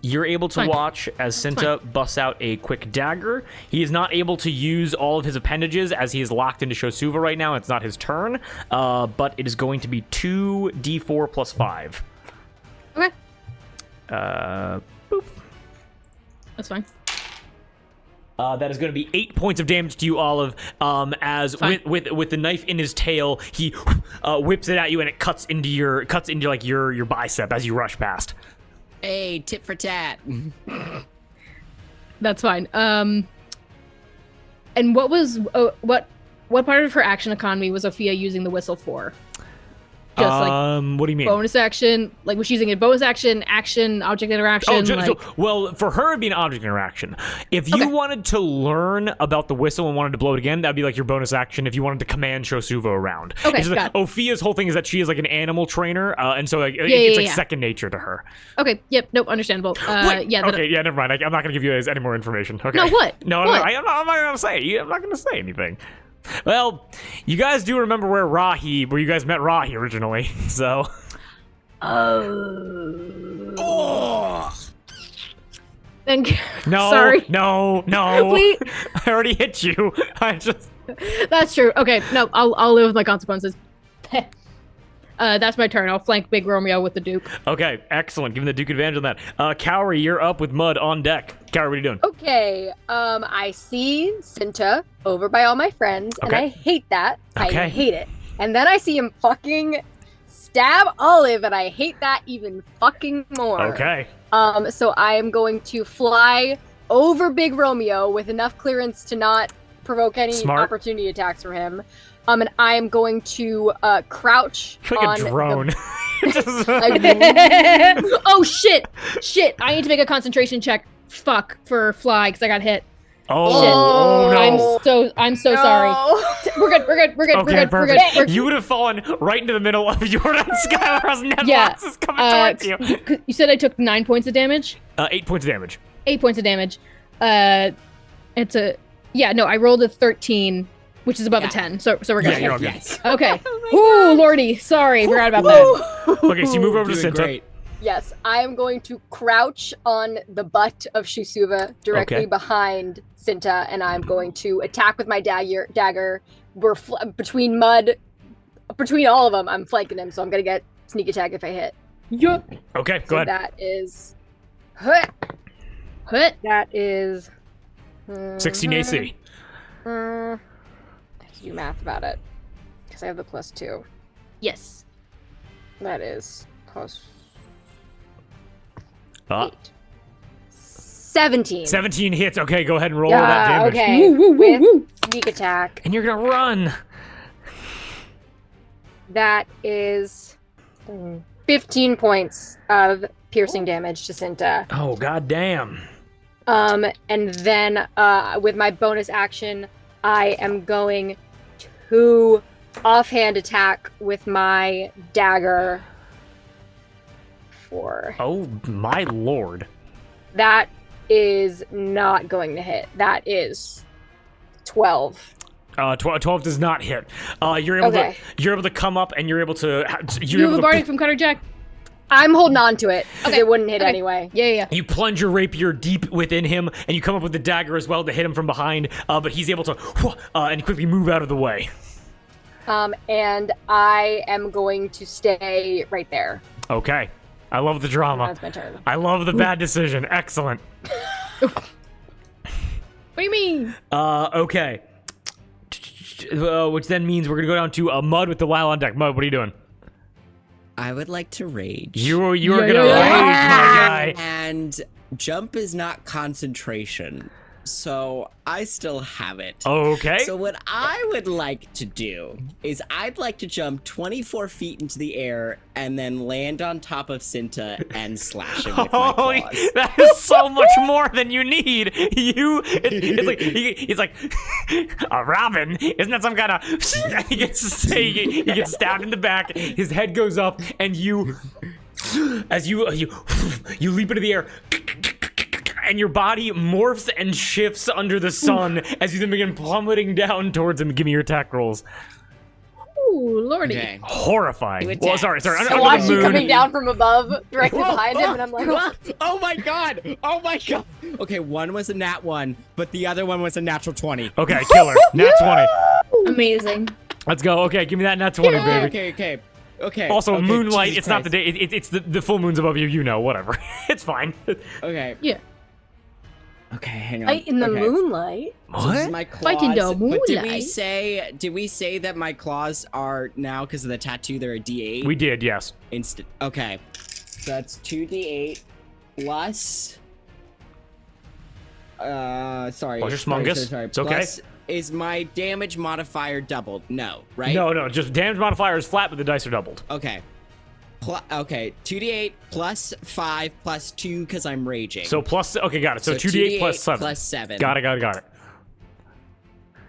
[SPEAKER 1] You're able to
[SPEAKER 2] Fine.
[SPEAKER 1] watch as Cinta busts out a quick dagger. He is not able to use all of his appendages as he is locked into Shosuva right now. It's not his turn, but it is going to be 2d4 plus 5.
[SPEAKER 2] Okay.
[SPEAKER 1] Boop.
[SPEAKER 2] That's fine.
[SPEAKER 1] That is going to be 8 points of damage to you, Olive. As with the knife in his tail, he whips it at you, and it cuts into your bicep as you rush past.
[SPEAKER 4] Hey, tit for tat.
[SPEAKER 2] That's fine. And what was what part of her action economy was Ophia using the whistle for? Just
[SPEAKER 1] What do you mean?
[SPEAKER 2] bonus action, like was she using it bonus action, object interaction?
[SPEAKER 1] Well, for her it'd be an object interaction. If you wanted to learn about the whistle and wanted to blow it again, that'd be like your bonus action. If you wanted to command Shosuva around,
[SPEAKER 2] Okay,
[SPEAKER 1] it's
[SPEAKER 2] got it.
[SPEAKER 1] Ophia's whole thing is that she is like an animal trainer, and so it's second nature to her.
[SPEAKER 2] Okay, yep, nope, understandable.
[SPEAKER 1] Wait,
[SPEAKER 2] yeah.
[SPEAKER 1] Never mind. I'm not gonna give you guys any more information. Okay.
[SPEAKER 2] No, what?
[SPEAKER 1] No,
[SPEAKER 2] What?
[SPEAKER 1] I'm not gonna say. I'm not gonna say anything. Well, you guys do remember where you guys met Rahi originally, so.
[SPEAKER 2] Then
[SPEAKER 1] No.
[SPEAKER 2] sorry.
[SPEAKER 1] No.
[SPEAKER 2] Please.
[SPEAKER 1] I already hit you.
[SPEAKER 2] That's true. Okay, no, I'll live with my consequences. That's my turn. I'll flank Big Romeo with the Duke.
[SPEAKER 1] Okay, excellent. Giving the Duke advantage on that. Cowrie, you're up with Mud on deck. Cowrie, what are you doing?
[SPEAKER 5] Okay, I see Cinta over by all my friends, and
[SPEAKER 1] Okay.
[SPEAKER 5] I hate that.
[SPEAKER 1] Okay.
[SPEAKER 5] I hate it. And then I see him fucking stab Olive, and I hate that even fucking more.
[SPEAKER 1] Okay.
[SPEAKER 5] So I am going to fly over Big Romeo with enough clearance to not provoke any
[SPEAKER 1] Smart.
[SPEAKER 5] opportunity attacks from him. And I am going to crouch
[SPEAKER 1] You're like
[SPEAKER 5] on
[SPEAKER 1] a drone.
[SPEAKER 2] Oh shit! I need to make a concentration check. Fuck for fly because I got hit.
[SPEAKER 1] Oh no.
[SPEAKER 2] I'm so sorry. We're good.
[SPEAKER 1] Okay,
[SPEAKER 2] We're good.
[SPEAKER 1] perfect. You would have fallen right into the middle of Jordan Skylar's netbox is coming towards you.
[SPEAKER 2] You said I took 9 points of damage.
[SPEAKER 1] 8 points of damage.
[SPEAKER 2] 8 points of damage. I rolled a 13, which is above a 10. So we're good.
[SPEAKER 1] Yeah, you're all good.
[SPEAKER 4] Yes.
[SPEAKER 2] Okay. Ooh, lordy. Sorry, forgot about that.
[SPEAKER 1] Okay, so you move over to
[SPEAKER 4] Doing
[SPEAKER 1] Cinta.
[SPEAKER 4] great.
[SPEAKER 5] Yes, I am going to crouch on the butt of Shusuva directly
[SPEAKER 1] Okay.
[SPEAKER 5] behind Cinta, and I'm going to attack with my dagger. We're between all of them. I'm flanking him, so I'm gonna get sneak attack if I hit.
[SPEAKER 2] Yeah.
[SPEAKER 1] Okay,
[SPEAKER 5] So
[SPEAKER 1] go ahead.
[SPEAKER 5] that is,
[SPEAKER 2] Hit.
[SPEAKER 5] that is
[SPEAKER 1] 16 AC.
[SPEAKER 5] I have to do math about it because I have the +2.
[SPEAKER 2] Yes.
[SPEAKER 5] That is plus
[SPEAKER 1] Uh,
[SPEAKER 5] 17.
[SPEAKER 1] 17 hits. Okay, go ahead and roll that damage.
[SPEAKER 5] Okay. With sneak attack,
[SPEAKER 1] And you're gonna run.
[SPEAKER 5] that is 15 points of piercing damage to Cinta.
[SPEAKER 1] Oh, goddamn.
[SPEAKER 5] And then with my bonus action, I am going to offhand attack with my dagger.
[SPEAKER 1] Oh, my lord.
[SPEAKER 5] That is not going to hit. That is 12.
[SPEAKER 1] 12 does not hit. You're able to come up and you're able to.
[SPEAKER 2] You have a bardic from Cutter Jack?
[SPEAKER 5] I'm holding on to it because
[SPEAKER 2] Okay,
[SPEAKER 5] it wouldn't hit
[SPEAKER 2] okay.
[SPEAKER 5] anyway.
[SPEAKER 2] Yeah.
[SPEAKER 1] You plunge your rapier deep within him, and you come up with the dagger as well to hit him from behind. But he's able to and quickly move out of the way.
[SPEAKER 5] And I am going to stay right there.
[SPEAKER 1] Okay, I love the drama.
[SPEAKER 5] That's my turn.
[SPEAKER 1] I love the bad decision. Excellent.
[SPEAKER 2] What do you mean?
[SPEAKER 1] Okay. Which then means we're gonna go down to Mud with Delilah on deck. Mud, what are you doing?
[SPEAKER 4] I would like to rage.
[SPEAKER 1] You are gonna rage, my guy.
[SPEAKER 4] And jump is not concentration, so I still have it.
[SPEAKER 1] Okay.
[SPEAKER 4] So what I would like to do is I'd like to jump 24 feet into the air and then land on top of Cinta and slash him with my
[SPEAKER 1] Holy,
[SPEAKER 4] claws.
[SPEAKER 1] that is so much more than you need. It's like he's like Robin. Isn't that some kind of? He gets stabbed in the back. His head goes up, and you leap into the air. And your body morphs and shifts under the sun as you then begin plummeting down towards him. Give me your attack rolls.
[SPEAKER 2] Ooh, lordy.
[SPEAKER 4] Okay.
[SPEAKER 1] Horrifying.
[SPEAKER 4] You
[SPEAKER 1] Well,
[SPEAKER 4] attack.
[SPEAKER 1] sorry.
[SPEAKER 5] I
[SPEAKER 1] Under
[SPEAKER 5] watch
[SPEAKER 1] the
[SPEAKER 5] you
[SPEAKER 1] moon.
[SPEAKER 5] coming down from above, directly behind him, and I'm like,
[SPEAKER 4] oh my god! Oh my god! Okay, one was a nat 1, but the other one was a natural 20.
[SPEAKER 1] Okay, killer. Nat 20.
[SPEAKER 3] Amazing.
[SPEAKER 1] Let's go. Okay, give me that nat 20, baby.
[SPEAKER 4] Okay.
[SPEAKER 1] Also,
[SPEAKER 4] okay,
[SPEAKER 1] moonlight.
[SPEAKER 4] Jesus
[SPEAKER 1] It's not the
[SPEAKER 4] Christ.
[SPEAKER 1] day. It's the full moon's above you. You know, whatever. It's fine.
[SPEAKER 4] Okay.
[SPEAKER 2] Yeah.
[SPEAKER 4] Okay, hang on.
[SPEAKER 5] light in the
[SPEAKER 4] Okay.
[SPEAKER 5] moonlight.
[SPEAKER 4] So this is my claws.
[SPEAKER 2] Fight in the
[SPEAKER 4] But did
[SPEAKER 2] moonlight.
[SPEAKER 4] we say that my claws are now, because of the tattoo, they're a D8?
[SPEAKER 1] We did, yes.
[SPEAKER 4] Instant. Okay. So that's 2d8 plus. Sorry.
[SPEAKER 1] Plus your smungus.
[SPEAKER 4] Sorry.
[SPEAKER 1] It's okay.
[SPEAKER 4] Plus, is my damage modifier doubled? No, right?
[SPEAKER 1] No. Just damage modifier is flat, but the dice are doubled.
[SPEAKER 4] Okay. Okay. 2d8 plus 5 plus 2 because I'm raging.
[SPEAKER 1] So plus. Okay, got it. So 2d8
[SPEAKER 4] 2d8
[SPEAKER 1] plus 7.
[SPEAKER 4] plus 7.
[SPEAKER 1] Got it.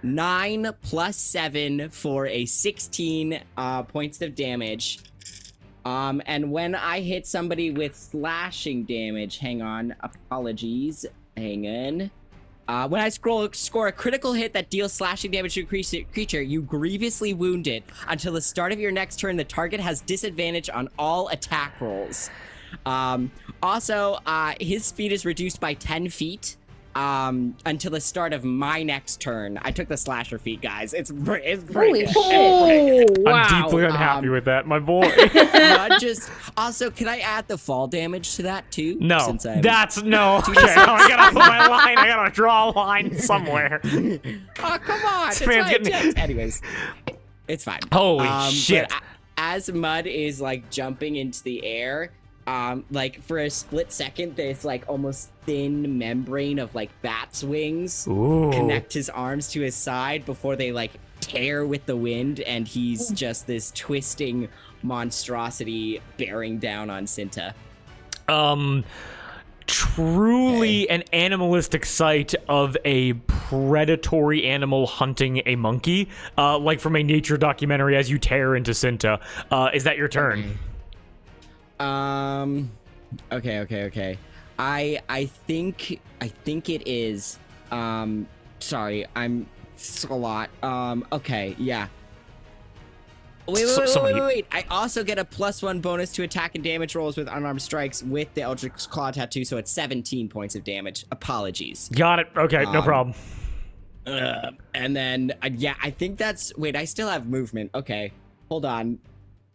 [SPEAKER 4] 9 plus 7 for a 16 points of damage. And when I hit somebody with slashing damage, hang on, apologies, hang on. When I score a critical hit that deals slashing damage to a creature, you grievously wound it. Until the start of your next turn, the target has disadvantage on all attack rolls. Also, his speed is reduced by 10 feet. Until the start of my next turn. I took the slasher feat, guys. It's great.
[SPEAKER 3] Holy shit.
[SPEAKER 2] Oh, wow.
[SPEAKER 1] I'm deeply unhappy with that, my boy.
[SPEAKER 4] Not just. Also, can I add the fall damage to that too?
[SPEAKER 1] No,
[SPEAKER 4] Since I'm...
[SPEAKER 1] that's no. Okay, I gotta put my line. I gotta draw a line somewhere.
[SPEAKER 4] Oh, come on.
[SPEAKER 1] This
[SPEAKER 4] It's
[SPEAKER 1] man's
[SPEAKER 4] my
[SPEAKER 1] getting-
[SPEAKER 4] attempt. Anyways, it's fine.
[SPEAKER 1] Holy
[SPEAKER 4] But
[SPEAKER 1] shit.
[SPEAKER 4] as Mud is like jumping into the air, like for a split second, there's like almost thin membrane of like bat's wings
[SPEAKER 1] Ooh.
[SPEAKER 4] connect his arms to his side before they like tear with the wind, and he's just this twisting monstrosity bearing down on Cinta.
[SPEAKER 1] Truly an animalistic sight of a predatory animal hunting a monkey, like from a nature documentary as you tear into Cinta. Is that your turn?
[SPEAKER 4] Okay. I think it is. Sorry, it's a lot. Okay, yeah. Wait. I also get a +1 bonus to attack and damage rolls with unarmed strikes with the Eldritch Claw tattoo, so it's 17 points of damage. Apologies.
[SPEAKER 1] Got it. Okay, no problem.
[SPEAKER 4] And then, yeah, I think that's... Wait, I still have movement. Okay, hold on.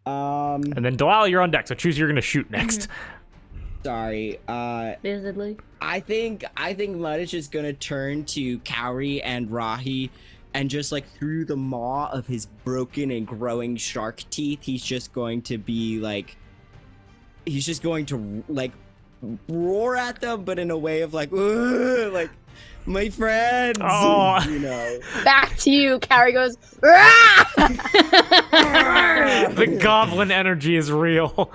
[SPEAKER 1] And then Delilah, you're on deck, so choose who you're gonna shoot next.
[SPEAKER 4] Sorry.
[SPEAKER 3] Visibly.
[SPEAKER 4] I think Mud is just gonna turn to Cowrie and Rahi, and just like through the maw of his broken and growing shark teeth, he's just going to be like, he's just going to like roar at them, but in a way of like, "Ugh," like my friends,
[SPEAKER 1] Oh.
[SPEAKER 4] you know.
[SPEAKER 5] Back to you. Cowrie goes, "Rah!"
[SPEAKER 1] The goblin energy is real.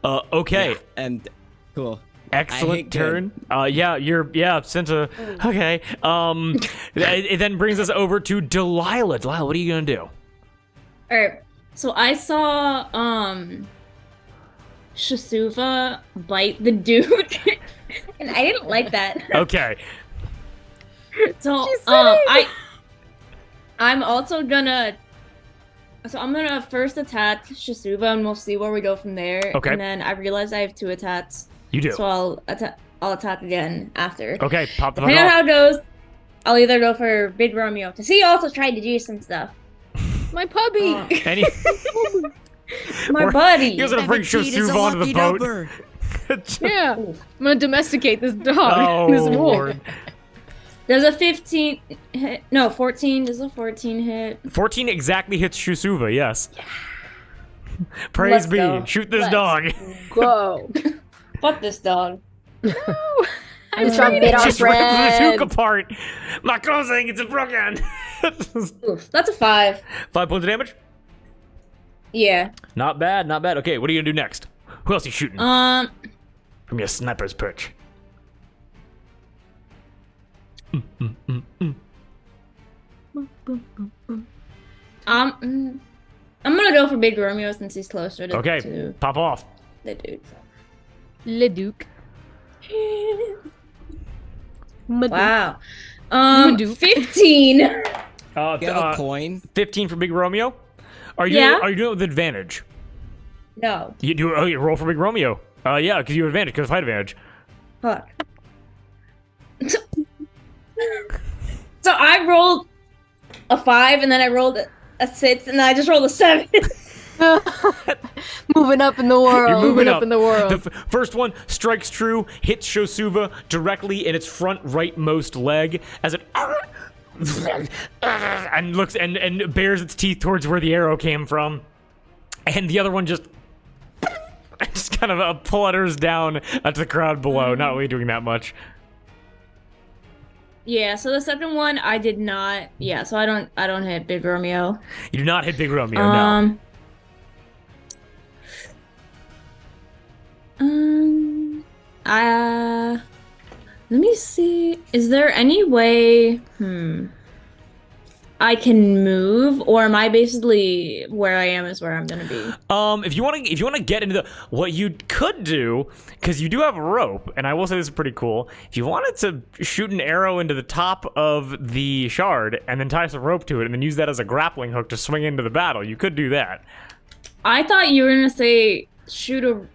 [SPEAKER 1] Okay.
[SPEAKER 4] Yeah, and cool.
[SPEAKER 1] Excellent
[SPEAKER 4] hate
[SPEAKER 1] turn. Cinta. Okay. It then brings us over to Delilah. Delilah, what are you gonna do?
[SPEAKER 3] Alright, so I saw Shasuva bite the dude, and I didn't like that.
[SPEAKER 1] Okay.
[SPEAKER 3] So I'm also gonna. So I'm gonna first attack Shasuva, and we'll see where we go from there.
[SPEAKER 1] Okay.
[SPEAKER 3] And then I realize I have 2 attacks,
[SPEAKER 1] You do.
[SPEAKER 3] so I'll attack again after.
[SPEAKER 1] Okay, pop the fuck
[SPEAKER 3] Depending on
[SPEAKER 1] off.
[SPEAKER 3] how it goes, I'll either go for Big Romeo, because he also tried to do some stuff.
[SPEAKER 2] My puppy.
[SPEAKER 1] Any
[SPEAKER 3] My
[SPEAKER 1] Or-
[SPEAKER 3] buddy.
[SPEAKER 1] He was gonna bring Shasuva onto the boat.
[SPEAKER 2] Yeah. I'm gonna domesticate this dog.
[SPEAKER 1] Oh,
[SPEAKER 2] this wolf.
[SPEAKER 1] Lord.
[SPEAKER 3] There's a 15 hit. No, 14. There's a 14 hit.
[SPEAKER 1] 14 exactly hits Shasuva, yes. Praise
[SPEAKER 3] Let's
[SPEAKER 1] be.
[SPEAKER 3] go.
[SPEAKER 1] Shoot this
[SPEAKER 3] Let's
[SPEAKER 1] dog.
[SPEAKER 5] Go.
[SPEAKER 3] Fuck this dog.
[SPEAKER 5] It's from Bit on
[SPEAKER 1] Just ripped the
[SPEAKER 5] Friend.
[SPEAKER 1] toque apart. My closing, it's broken.
[SPEAKER 3] Oof, that's a 5.
[SPEAKER 1] 5 points of damage?
[SPEAKER 3] Yeah.
[SPEAKER 1] Not bad, not bad. Okay, what are you gonna do next? Who else are you shooting? From your sniper's perch.
[SPEAKER 3] I'm gonna go for Big Romeo since he's closer to,
[SPEAKER 1] Okay,
[SPEAKER 3] to
[SPEAKER 1] pop off.
[SPEAKER 3] the dude.
[SPEAKER 2] Le Duc.
[SPEAKER 3] Wow.
[SPEAKER 2] Duke.
[SPEAKER 3] 15.
[SPEAKER 4] You have a coin?
[SPEAKER 1] 15 for Big Romeo. Are you doing it with advantage?
[SPEAKER 3] No.
[SPEAKER 1] You do. Oh, you roll for Big Romeo. Yeah, because you have advantage. Because fight advantage.
[SPEAKER 3] Fuck. So I rolled a 5, and then I rolled a 6, and then I just rolled a 7.
[SPEAKER 5] Moving up in the world.
[SPEAKER 1] You're moving up
[SPEAKER 5] in the world.
[SPEAKER 1] The first one strikes true, hits Shosuva directly in its front rightmost leg as it and looks and bares its teeth towards where the arrow came from, and the other one just kind of putters down to the crowd below, not really doing that much.
[SPEAKER 3] Yeah, so the second one I did not. Yeah, so I don't hit Big Romeo.
[SPEAKER 1] You do not hit Big Romeo. No.
[SPEAKER 3] Let me see. Is there any way I can move, or am I basically where I am is where I'm gonna be?
[SPEAKER 1] If you want to get into what you could do, because you do have a rope, and I will say this is pretty cool. If you wanted to shoot an arrow into the top of the shard and then tie some rope to it, and then use that as a grappling hook to swing into the battle, you could do that.
[SPEAKER 3] I thought you were gonna say shoot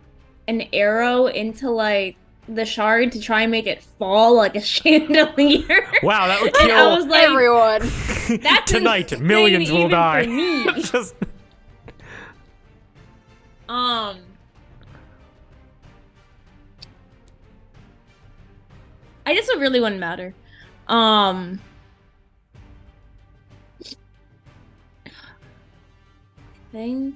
[SPEAKER 3] an arrow into like the shard to try and make it fall like a chandelier.
[SPEAKER 1] Wow, that would kill
[SPEAKER 3] I was like,
[SPEAKER 5] everyone.
[SPEAKER 3] That's
[SPEAKER 1] tonight.
[SPEAKER 3] insane
[SPEAKER 1] Millions will
[SPEAKER 3] even
[SPEAKER 1] die.
[SPEAKER 3] For me.
[SPEAKER 1] Just...
[SPEAKER 3] I guess it really wouldn't matter. Think.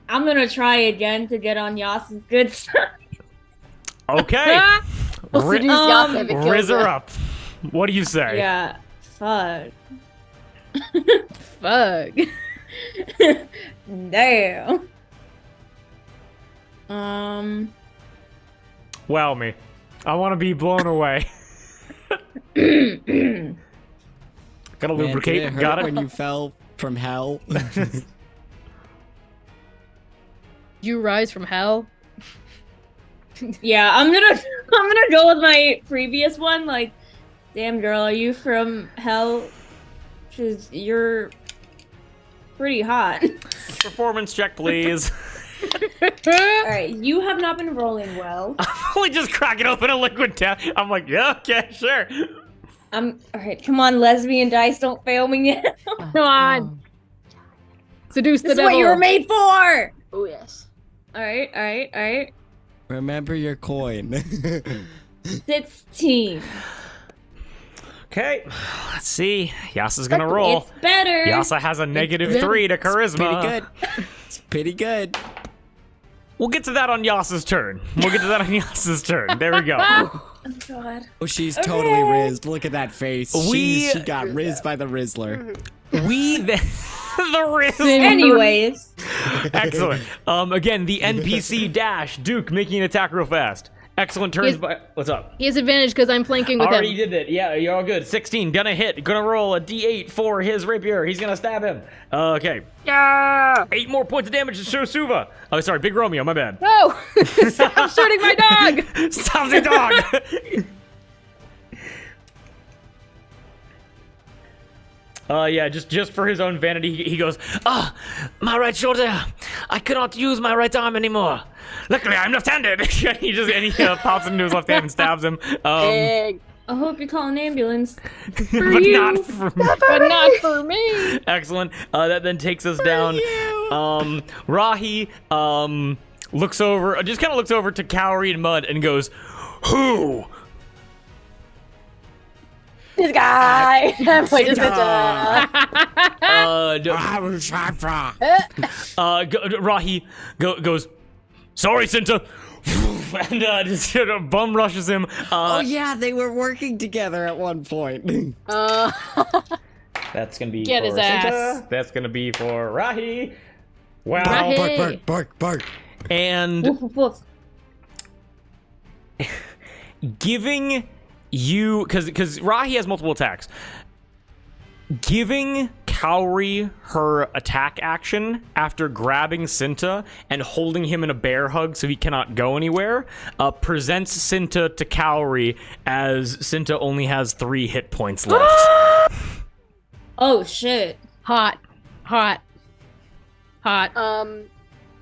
[SPEAKER 3] I'm gonna try again to get on Yas's good side.
[SPEAKER 1] Okay.
[SPEAKER 5] We'll seduce Yas if it kills
[SPEAKER 1] Riz her
[SPEAKER 5] her.
[SPEAKER 1] up. What do you say?
[SPEAKER 3] Yeah. Fuck.
[SPEAKER 2] Fuck.
[SPEAKER 3] Damn.
[SPEAKER 1] Wow, me. I want to be blown away. Gotta
[SPEAKER 4] Man,
[SPEAKER 1] lubricate.
[SPEAKER 4] did it hurt
[SPEAKER 1] Got it.
[SPEAKER 4] when you fell from hell?
[SPEAKER 2] You rise from hell.
[SPEAKER 3] Yeah, I'm gonna go with my previous one. Like, damn girl, are you from hell? 'Cause you're pretty hot.
[SPEAKER 1] Performance check, please.
[SPEAKER 3] Alright, you have not been rolling well.
[SPEAKER 1] I'm only just cracking open a liquid tap. I'm like, yeah, okay, sure.
[SPEAKER 3] Alright, come on, lesbian dice, don't fail me yet.
[SPEAKER 2] Come on. Seduce the
[SPEAKER 3] This is
[SPEAKER 2] devil.
[SPEAKER 3] what you were made for!
[SPEAKER 5] Oh yes.
[SPEAKER 3] Alright.
[SPEAKER 4] Remember your coin.
[SPEAKER 3] 16.
[SPEAKER 1] Okay, let's see. Yasa's gonna roll.
[SPEAKER 3] It's better.
[SPEAKER 1] Yasa has a negative 3 to charisma.
[SPEAKER 4] Pretty good. It's pretty good.
[SPEAKER 1] We'll get to that on Yasa's turn. There we go.
[SPEAKER 3] Oh god.
[SPEAKER 4] Oh, she's totally rizzed. Look at that face.
[SPEAKER 1] We-
[SPEAKER 4] She got rizzed by the Rizzler.
[SPEAKER 1] The Riz.
[SPEAKER 3] Anyways.
[SPEAKER 1] Excellent. Again, the NPC dash. Duke making an attack real fast. Excellent turns
[SPEAKER 2] He's-
[SPEAKER 1] by. What's up?
[SPEAKER 2] He has advantage because I'm flanking with
[SPEAKER 1] Already
[SPEAKER 2] him.
[SPEAKER 1] did it. Yeah, you're all good. 16, gonna hit. Gonna roll a d8 for his rapier. He's gonna stab him. Okay.
[SPEAKER 2] Yeah.
[SPEAKER 1] 8 more points of damage to Shosuva. Oh, sorry, Big Romeo, my bad.
[SPEAKER 2] No! Stop shooting my dog!
[SPEAKER 1] Stop the dog! Yeah, just for his own vanity, he goes, my right shoulder. I cannot use my right arm anymore. Luckily, I'm left-handed. and he pops into his left hand and stabs him.
[SPEAKER 5] Big.
[SPEAKER 3] I hope you call an ambulance.
[SPEAKER 1] But not for me.
[SPEAKER 2] But not for me!
[SPEAKER 1] Excellent. That then takes us down. Rahi looks over, just kind of looks over to Cowrie and Mud and goes, "Who?"
[SPEAKER 5] This guy. I'm like,
[SPEAKER 1] Rahi goes, "Sorry, Cinta," and just bum rushes him.
[SPEAKER 4] Oh yeah, they were working together at one point.
[SPEAKER 1] That's gonna be
[SPEAKER 2] Get
[SPEAKER 1] for
[SPEAKER 2] his
[SPEAKER 1] Cinta.
[SPEAKER 2] ass.
[SPEAKER 1] That's gonna be for Rahi. Wow.
[SPEAKER 2] Rahi.
[SPEAKER 4] Bark.
[SPEAKER 1] And
[SPEAKER 3] Woof, woof, woof.
[SPEAKER 1] giving you, because Rahi has multiple attacks, giving Cowrie her attack action after grabbing Cinta and holding him in a bear hug so he cannot go anywhere, presents Cinta to Cowrie as Cinta only has 3 hit points left.
[SPEAKER 3] Oh shit.
[SPEAKER 2] Hot.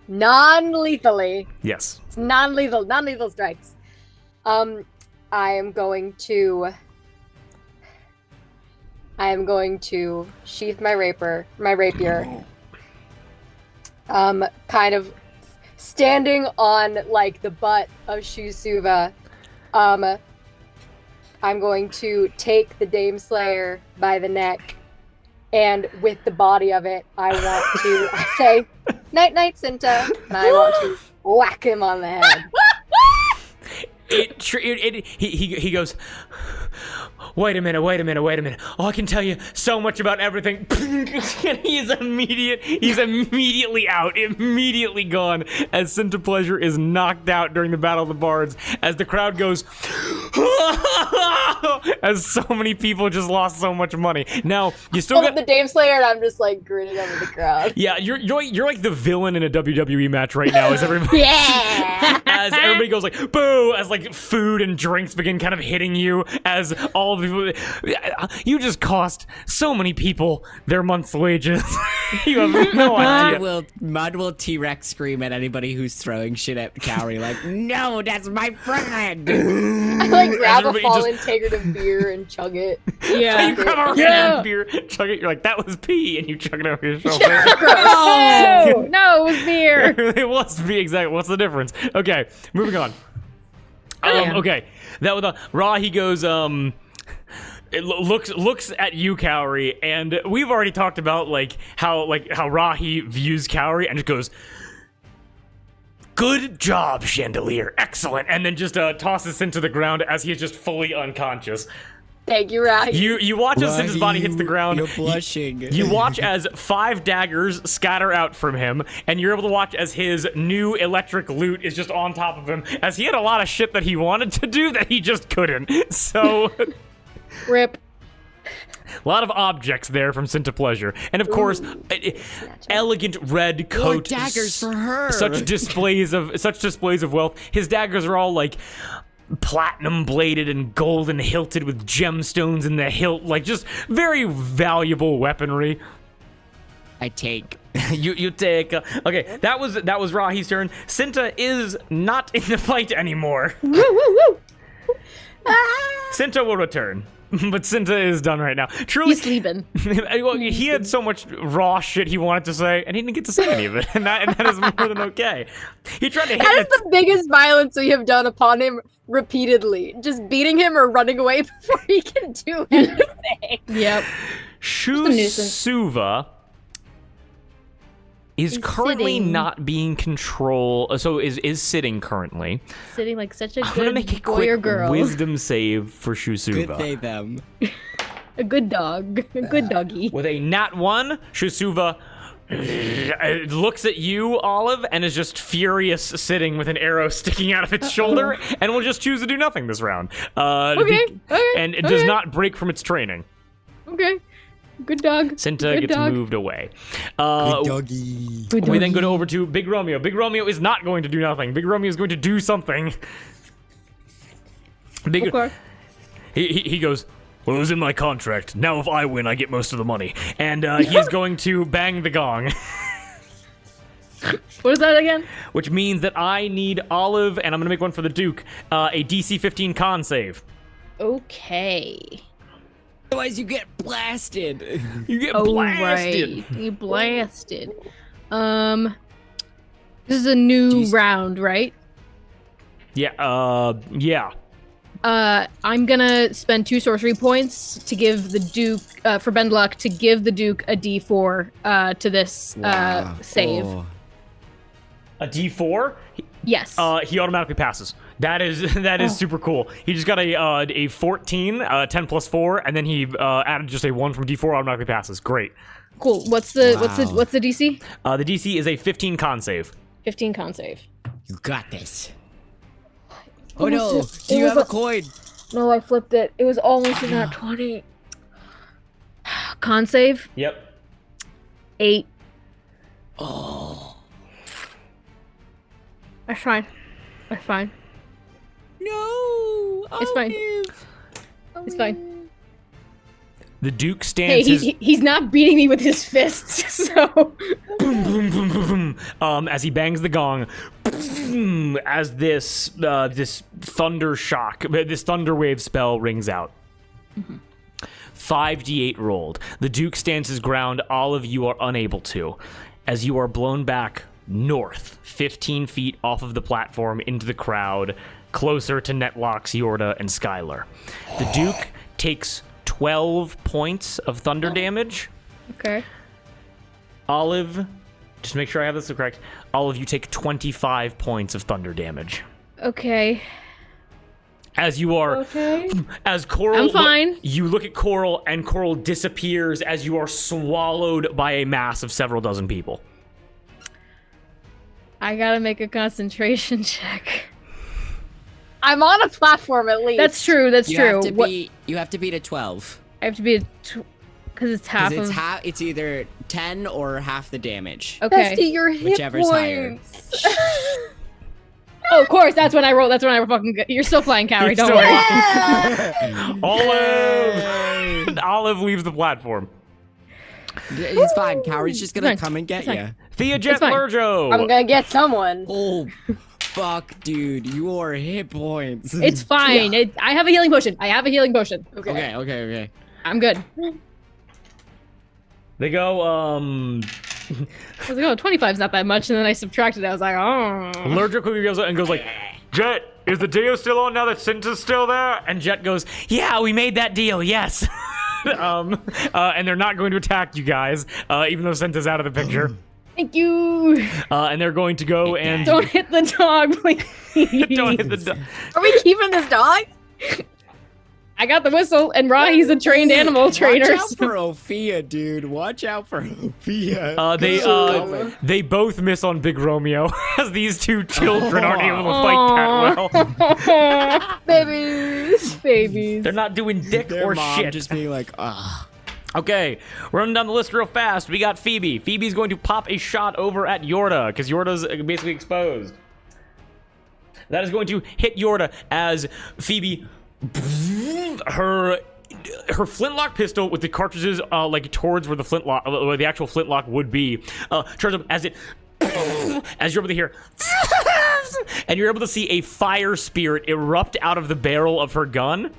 [SPEAKER 5] Non-lethally.
[SPEAKER 1] Yes.
[SPEAKER 5] It's non-lethal strikes. I am going to sheath my rapier. Kind of standing on like the butt of Shusuva. I'm going to take the Dame Slayer by the neck, and with the body of it, I say, "Night, night, Cinta," and I want to whack him on the head.
[SPEAKER 1] He goes, wait a minute. Oh, I can tell you so much about everything. And he's immediately out, immediately gone, as Cinta Pleasure is knocked out during the Battle of the Bards, as the crowd goes, as so many people just lost so much money. Now, you still got
[SPEAKER 5] the Dame Slayer, and I'm just like grinning over the crowd.
[SPEAKER 1] Yeah, you're like the villain in a WWE match right now, as everybody as everybody goes like boo, as like food and drinks begin kind of hitting you, as all of the people, you just cost so many people their month's wages. You have no idea.
[SPEAKER 4] Mud will T-Rex scream at anybody who's throwing shit at Cowrie, like, no, that's my friend.
[SPEAKER 5] I like grab a fallen tankard of beer and chug it.
[SPEAKER 2] Yeah.
[SPEAKER 1] You grab a random beer, chug it, you're like, that was pee, and you chug it over your shoulder.
[SPEAKER 2] No, it was beer.
[SPEAKER 1] It was pee, exactly. What's the difference? Okay, moving on. Okay, that was Ra. He goes. It looks at you, Cowrie, and we've already talked about how Rahi views Cowrie, and just goes, "Good job, Chandelier, excellent," and then just tosses into the ground as he is just fully unconscious.
[SPEAKER 5] Thank you, Rahi.
[SPEAKER 1] You watch as Cinta's body hits the ground.
[SPEAKER 4] You're blushing.
[SPEAKER 1] You watch as 5 daggers scatter out from him, and you're able to watch as his new electric lute is just on top of him, as he had a lot of shit that he wanted to do that he just couldn't. So,
[SPEAKER 2] Rip.
[SPEAKER 1] a lot of objects there from Cinta Pleasure, and of course, elegant red coat.
[SPEAKER 4] More daggers for her.
[SPEAKER 1] Such displays of wealth. His daggers are all like platinum bladed and golden hilted with gemstones in the hilt, like just very valuable weaponry.
[SPEAKER 4] I take.
[SPEAKER 1] You take. Okay, that was Rahi's turn. Cinta is not in the fight anymore. Cinta will return. But Cinta is done right now. Truly,
[SPEAKER 2] He's sleeping.
[SPEAKER 1] well, he had so much raw shit he wanted to say, and he didn't get to say any of it, and that is more than okay. He tried to hit
[SPEAKER 5] That is the biggest violence we have done upon him repeatedly. Just beating him or running away before he can do anything.
[SPEAKER 2] Yep.
[SPEAKER 1] Shusuva is currently
[SPEAKER 2] sitting.
[SPEAKER 1] not being controlled, so is sitting currently.
[SPEAKER 2] Sitting like such a
[SPEAKER 1] I'm gonna
[SPEAKER 2] good
[SPEAKER 1] make a
[SPEAKER 2] boy or
[SPEAKER 1] quick
[SPEAKER 2] girl.
[SPEAKER 1] wisdom save for Shusuva.
[SPEAKER 4] Good they, them.
[SPEAKER 2] A good dog. A good doggy.
[SPEAKER 1] With a nat 1, Shusuva looks at you, Olive, and is just furious, sitting with an arrow sticking out of its shoulder, and will just choose to do nothing this round.
[SPEAKER 2] Okay.
[SPEAKER 1] And it does not break from its training.
[SPEAKER 2] Okay. Good dog.
[SPEAKER 1] Cinta
[SPEAKER 2] Good
[SPEAKER 1] gets
[SPEAKER 2] dog.
[SPEAKER 1] moved away.
[SPEAKER 4] Good doggy.
[SPEAKER 2] Good
[SPEAKER 1] We then go
[SPEAKER 2] doggy.
[SPEAKER 1] over to Big Romeo. Big Romeo is not going to do nothing. Big Romeo is going to do something.
[SPEAKER 2] Okay.
[SPEAKER 1] He goes, well, it was in my contract. Now if I win, I get most of the money. And he's going to bang the gong.
[SPEAKER 2] What is that again?
[SPEAKER 1] Which means that I need Olive, and I'm going to make one for the Duke, a DC 15 con save.
[SPEAKER 2] Okay.
[SPEAKER 4] Otherwise, you get blasted.
[SPEAKER 1] You get
[SPEAKER 2] Oh,
[SPEAKER 1] blasted.
[SPEAKER 2] right. You blasted. This is a new round, right?
[SPEAKER 1] Yeah, yeah.
[SPEAKER 2] I'm gonna spend 2 sorcery points to give the Duke, for Benluck, to give the Duke a D4 to this
[SPEAKER 4] Wow.
[SPEAKER 2] save.
[SPEAKER 4] Oh.
[SPEAKER 1] A D4?
[SPEAKER 2] Yes.
[SPEAKER 1] He automatically passes. That is super cool. He just got a 14, 10 plus 4, and then he added just a 1 from D4, automatically passes. Great.
[SPEAKER 2] Cool. What's the
[SPEAKER 4] Wow.
[SPEAKER 2] what's the DC?
[SPEAKER 1] The DC is a 15 con save.
[SPEAKER 2] 15 con save.
[SPEAKER 4] You got this. Oh no!
[SPEAKER 2] Almost
[SPEAKER 4] Do you
[SPEAKER 2] it
[SPEAKER 4] have
[SPEAKER 2] was
[SPEAKER 4] a coin?
[SPEAKER 2] No, I flipped it. It was almost in that 20. Con save.
[SPEAKER 1] Yep.
[SPEAKER 2] 8.
[SPEAKER 4] Oh
[SPEAKER 2] That's fine. That's fine.
[SPEAKER 4] no!
[SPEAKER 2] It's fine.
[SPEAKER 4] Olive.
[SPEAKER 2] It's fine.
[SPEAKER 1] The Duke
[SPEAKER 2] Hey,
[SPEAKER 1] stands his
[SPEAKER 2] he's not beating me with his fists, so.
[SPEAKER 1] boom, boom, boom, boom, boom, as he bangs the gong, boom, as this thunder shock, this thunder wave spell rings out. 5d8 rolled. The Duke stands his ground. All of you are unable to, as you are blown back north, 15 feet off of the platform into the crowd, closer to Netlox, Yorda, and Skylar. The Duke takes 12 points of thunder damage.
[SPEAKER 2] Okay.
[SPEAKER 1] Olive, just make sure I have this correct. All of you take 25 points of thunder damage.
[SPEAKER 2] Okay.
[SPEAKER 1] As you are,
[SPEAKER 3] Okay.
[SPEAKER 1] as Coral,
[SPEAKER 2] I'm fine.
[SPEAKER 1] you look at Coral, and Coral disappears as you are swallowed by a mass of several dozen people.
[SPEAKER 2] I gotta make a concentration check.
[SPEAKER 5] I'm on a platform at least.
[SPEAKER 2] That's true. That's
[SPEAKER 4] You
[SPEAKER 2] true.
[SPEAKER 4] have to
[SPEAKER 2] What-
[SPEAKER 4] be. You have to beat a 12.
[SPEAKER 2] I have to be because it's half
[SPEAKER 4] Because
[SPEAKER 2] of.
[SPEAKER 4] it's either 10 or half the damage.
[SPEAKER 2] Okay.
[SPEAKER 5] Bestie, your hit
[SPEAKER 4] Whichever's higher.
[SPEAKER 5] points.
[SPEAKER 2] Oh, of course. That's when I roll. That's when I fucking. You're still flying, Cowrie.
[SPEAKER 1] You're
[SPEAKER 2] Don't
[SPEAKER 1] still
[SPEAKER 2] worry.
[SPEAKER 1] Olive, Olive leaves the platform.
[SPEAKER 4] It's fine. Cowrie's just gonna
[SPEAKER 2] fine.
[SPEAKER 4] come and get
[SPEAKER 2] It's fine.
[SPEAKER 4] you.
[SPEAKER 1] Thea Jet
[SPEAKER 2] fine.
[SPEAKER 1] Lurjo.
[SPEAKER 5] I'm gonna get someone.
[SPEAKER 4] Oh, fuck, dude. Your hit points.
[SPEAKER 2] It's fine. I have a healing potion.
[SPEAKER 4] Okay.
[SPEAKER 2] I'm good.
[SPEAKER 1] They go,
[SPEAKER 2] I was like, oh, 25 is not that much, and then I subtracted it. I was like, oh.
[SPEAKER 1] Lurjo quickly goes and goes like, Jet, is the deal still on now that Cinta's still there? And Jet goes, yeah, we made that deal, yes. And they're not going to attack you guys, even though Cinta's out of the picture.
[SPEAKER 2] Thank you.
[SPEAKER 1] And they're going to go and
[SPEAKER 2] Don't hit the dog, please.
[SPEAKER 1] don't hit the
[SPEAKER 5] Are we keeping this dog?
[SPEAKER 2] I got the whistle, and Rahi's a trained animal trainer.
[SPEAKER 4] Watch out for Ophia, dude. Watch out for Ophia.
[SPEAKER 1] They both miss on Big Romeo, as these two children aren't able to fight that well.
[SPEAKER 5] Babies.
[SPEAKER 2] Babies.
[SPEAKER 1] They're not doing dick
[SPEAKER 4] Their
[SPEAKER 1] or
[SPEAKER 4] mom
[SPEAKER 1] shit.
[SPEAKER 4] just being like, ah.
[SPEAKER 1] Okay, running down the list real fast. We got Phoebe. Phoebe's going to pop a shot over at Yorda, because Yorda's basically exposed. That is going to hit Yorda as Phoebe, her flintlock pistol with the cartridges like towards where the flintlock, where the actual flintlock would be, charges up as it, as you're able to hear, and you're able to see a fire spirit erupt out of the barrel of her gun,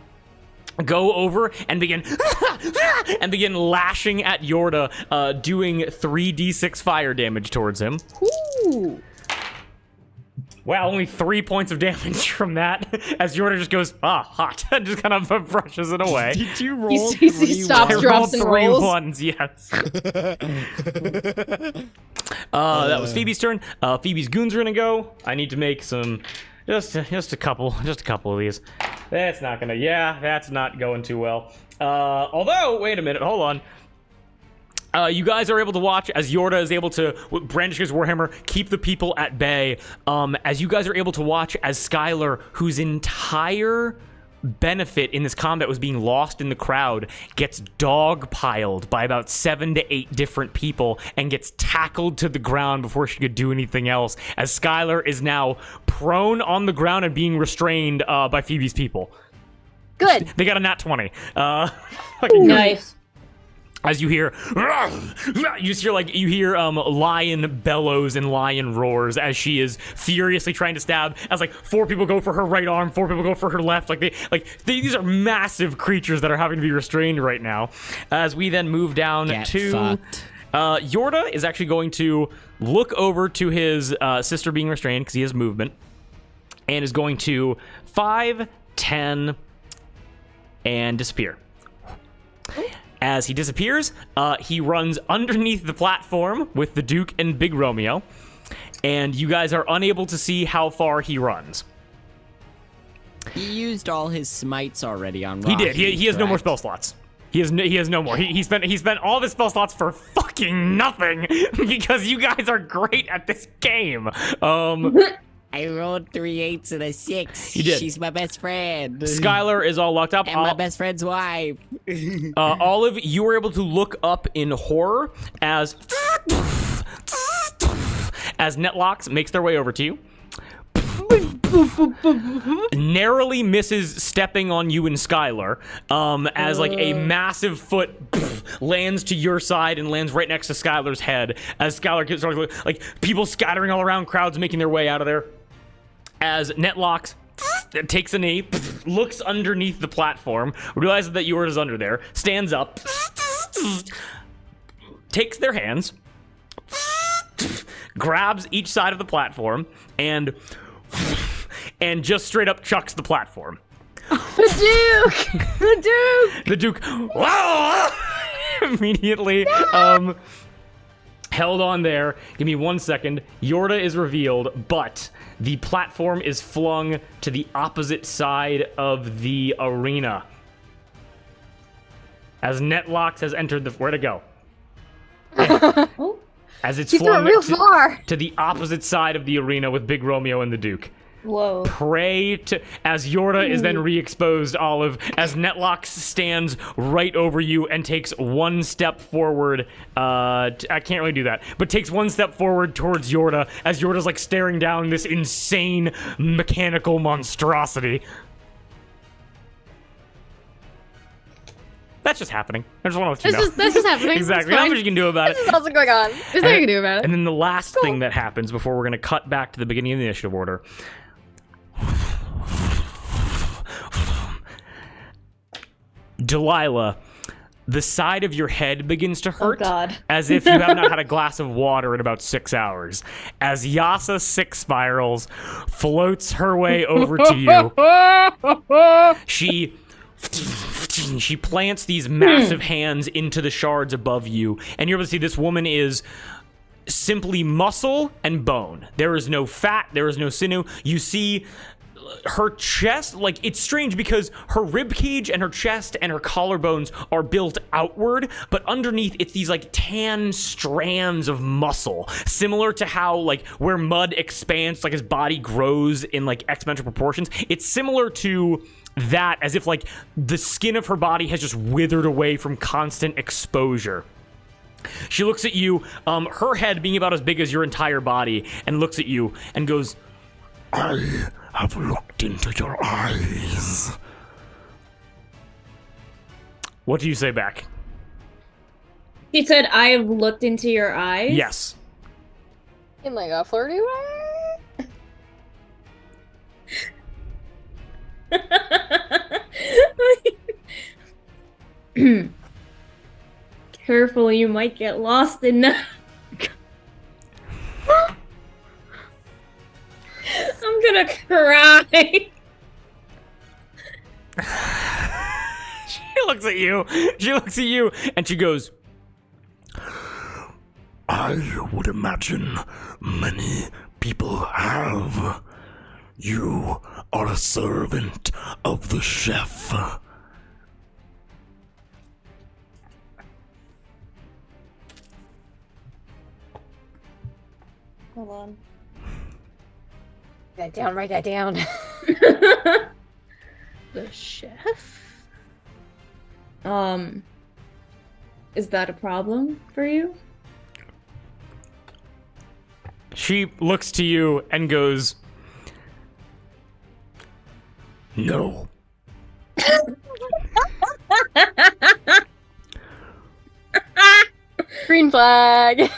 [SPEAKER 1] go over and begin lashing at Yorda, doing 3d6 fire damage towards him.
[SPEAKER 2] Ooh.
[SPEAKER 1] Wow, only 3 points of damage from that, as Yorda just goes, hot, and just kind of brushes it away.
[SPEAKER 4] Did you roll
[SPEAKER 2] He stops,
[SPEAKER 1] I
[SPEAKER 2] drops,
[SPEAKER 1] rolled
[SPEAKER 2] and
[SPEAKER 1] 3
[SPEAKER 2] rolls.
[SPEAKER 1] ones, yes. That was Phoebe's turn. Phoebe's goons are gonna go. I need to make some, just a couple of these. That's not going too well. Although, wait a minute, hold on. You guys are able to watch as Yorda is able to brandish his warhammer, keep the people at bay. As you guys are able to watch as Skylar, whose entire benefit in this combat was being lost in the crowd, gets dogpiled by about 7 to 8 different people and gets tackled to the ground before she could do anything else. As Skylar is now prone on the ground and being restrained by Phoebe's people.
[SPEAKER 5] Good.
[SPEAKER 1] They got a nat 20. Fucking
[SPEAKER 3] Nice.
[SPEAKER 1] as you hear, you hear lion bellows and lion roars as she is furiously trying to stab. As like 4 people go for her right arm, 4 people go for her left. These are massive creatures that are having to be restrained right now. As we then move down
[SPEAKER 4] Get
[SPEAKER 1] to
[SPEAKER 4] fucked.
[SPEAKER 1] Yorda is actually going to look over to his sister being restrained because he has movement, and is going to 5, 10, and disappear. As he disappears, he runs underneath the platform with the Duke and Big Romeo, and you guys are unable to see how far he runs.
[SPEAKER 4] He used all his smites already on
[SPEAKER 1] He
[SPEAKER 4] Rocky,
[SPEAKER 1] did. He has no more
[SPEAKER 4] correct?
[SPEAKER 1] spell slots. He has no more. He spent all of his spell slots for fucking nothing because you guys are great at this game.
[SPEAKER 4] I rolled 3 8s and a 6.
[SPEAKER 1] You did.
[SPEAKER 4] She's my best friend.
[SPEAKER 1] Skylar is all locked up.
[SPEAKER 4] And my best friend's wife.
[SPEAKER 1] Olive, you were able to look up in horror as as Netlocks makes their way over to you. Narrowly misses stepping on you and Skylar, as like a massive foot lands to your side and lands right next to Skylar's head as Skylar gets like people scattering all around, crowds making their way out of there. As Netlocks takes a knee, looks underneath the platform, realizes that yours is under there, stands up, takes their hands, grabs each side of the platform, and just straight up chucks the platform.
[SPEAKER 5] The Duke! The Duke!
[SPEAKER 1] The Duke immediately held on there. Give me 1 second. Yorda is revealed, but the platform is flung to the opposite side of the arena. As Netlocks has entered the... Where'd it go? As it's
[SPEAKER 5] He threw it
[SPEAKER 1] flung
[SPEAKER 5] real far.
[SPEAKER 1] to the opposite side of the arena with Big Romeo and the Duke.
[SPEAKER 3] Whoa.
[SPEAKER 1] Pray to... As Yorda is then re-exposed, Olive, as Netlocks stands right over you and takes one step forward. I can't really do that, but takes one step forward towards Yorda as Yorda's like staring down this insane mechanical monstrosity. That's just happening. I just want to let you know.
[SPEAKER 2] That's just happening.
[SPEAKER 1] Exactly.
[SPEAKER 2] It's
[SPEAKER 1] Not
[SPEAKER 2] fine.
[SPEAKER 1] much you can do about it.
[SPEAKER 5] This is also going on.
[SPEAKER 2] There's nothing you can do about it.
[SPEAKER 1] And then the last thing that happens before we're going to cut back to the beginning of the initiative order. Delilah, the side of your head begins to hurt.
[SPEAKER 3] Oh, God.
[SPEAKER 1] As if you have not had a glass of water in about 6 hours. As Yasa Six Spirals floats her way over to you. She plants these massive hands into the shards above you, and you're able to see this woman is simply muscle and bone. There is no fat, there is no sinew. You see her chest, like, it's strange because her rib cage and her chest and her collarbones are built outward, but underneath it's these like tan strands of muscle, similar to how like where mud expands, like his body grows in like exponential proportions. It's similar to that, as if like the skin of her body has just withered away from constant exposure. She looks at you, her head being about as big as your entire body, and looks at you and goes, "I have looked into your eyes." What do you say back?
[SPEAKER 3] He said, "I have looked into your eyes."
[SPEAKER 1] Yes.
[SPEAKER 5] In like a flirty way?
[SPEAKER 3] Careful, you might get lost in the... I'm gonna cry.
[SPEAKER 1] She looks at you, and she goes, "I would imagine many people have. You are a servant of the chef."
[SPEAKER 3] Hold on.
[SPEAKER 5] Write that down.
[SPEAKER 2] The chef?
[SPEAKER 3] Is that a problem for you?
[SPEAKER 1] She looks to you and goes, "No."
[SPEAKER 5] Green flag.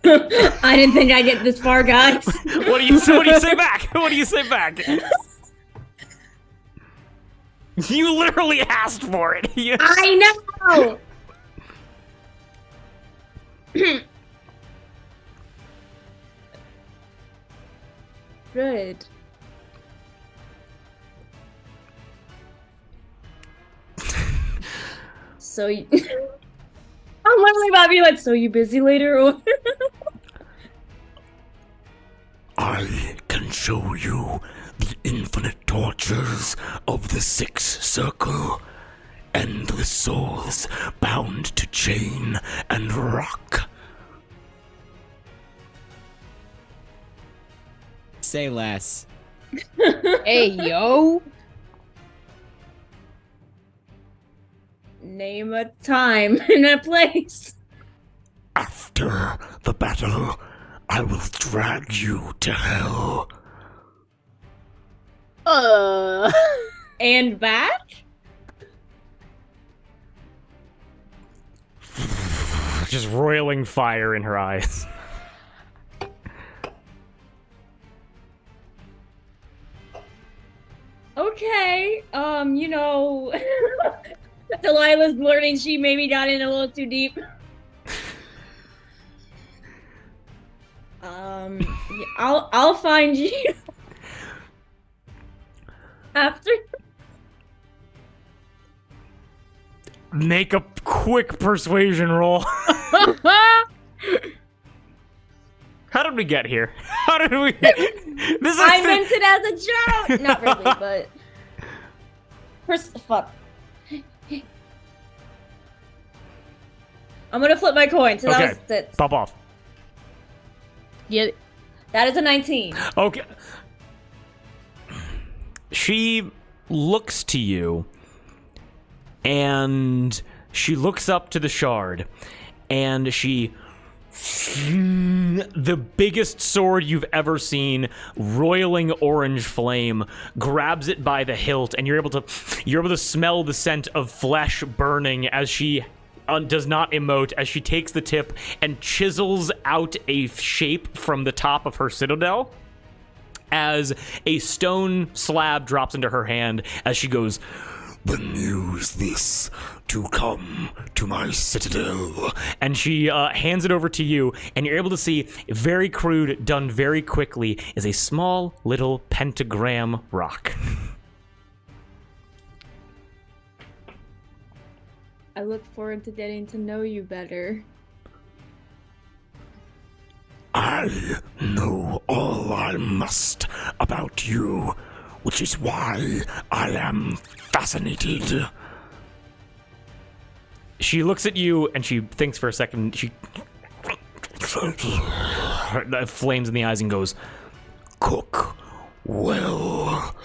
[SPEAKER 3] I didn't think I'd get this far, guys.
[SPEAKER 1] What do you say back? What do you say back? You literally asked for it.
[SPEAKER 3] I know! Good. So you... I'm literally about to be like, so you busy later, or...
[SPEAKER 1] I can show you the infinite tortures of the Sixth Circle, endless souls bound to chain and rock.
[SPEAKER 4] Say less.
[SPEAKER 2] Hey, yo.
[SPEAKER 3] Name a time and a place.
[SPEAKER 6] After the battle, I will drag you to hell.
[SPEAKER 3] And back?
[SPEAKER 1] Just roiling fire in her eyes.
[SPEAKER 3] Okay, Delilah's learning she maybe got in a little too deep. Yeah, I'll find you after.
[SPEAKER 1] Make a quick persuasion roll. How did we get here? How did we? This is
[SPEAKER 3] I meant it as a joke. Not really, but fuck. I'm gonna flip my coin. So
[SPEAKER 1] Okay.
[SPEAKER 3] that was it.
[SPEAKER 1] Pop off.
[SPEAKER 2] Yeah.
[SPEAKER 3] That is a 19.
[SPEAKER 1] Okay. She looks to you, and she looks up to the shard, and she... The biggest sword you've ever seen, roiling orange flame, grabs it by the hilt, and you're able to smell the scent of flesh burning as she does not emote, as she takes the tip and chisels out a shape from the top of her citadel as a stone slab drops into her hand as she goes,
[SPEAKER 6] Then use this to come to my citadel.
[SPEAKER 1] and she hands it over to you, and you're able to see, very crude, done very quickly, is a small little pentagram rock.
[SPEAKER 3] I look forward to getting to know you better.
[SPEAKER 6] I know all I must about you, which is why I am fascinated.
[SPEAKER 1] She looks at you, and she thinks for a second. She flames in the eyes and goes,
[SPEAKER 6] Cook well.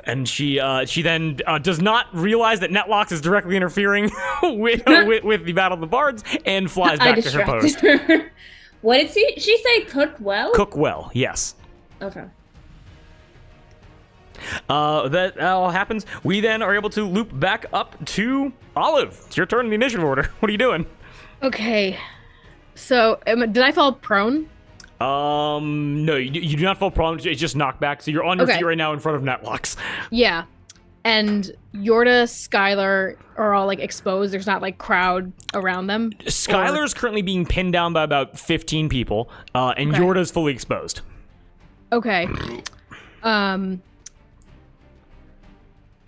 [SPEAKER 1] and she then does not realize that Netlocks is directly interfering with the Battle of the Bards and flies
[SPEAKER 3] I
[SPEAKER 1] back to her post.
[SPEAKER 3] distracted her. What did she say? Cook well?
[SPEAKER 1] Cook well, yes.
[SPEAKER 3] Okay.
[SPEAKER 1] That all happens. We then are able to loop back up to Olive. It's your turn in the initiative order. What are you doing?
[SPEAKER 2] Okay. So, did I fall prone?
[SPEAKER 1] No, you do not fall prone. It's just knockback. So you're on your
[SPEAKER 2] Okay.
[SPEAKER 1] feet right now in front of Netlocks.
[SPEAKER 2] Yeah. And Yorda, Skylar are all like exposed. There's not like crowd around them.
[SPEAKER 1] Skylar's currently being pinned down by about 15 people, and
[SPEAKER 2] Okay.
[SPEAKER 1] Yorda's fully exposed.
[SPEAKER 2] Okay. And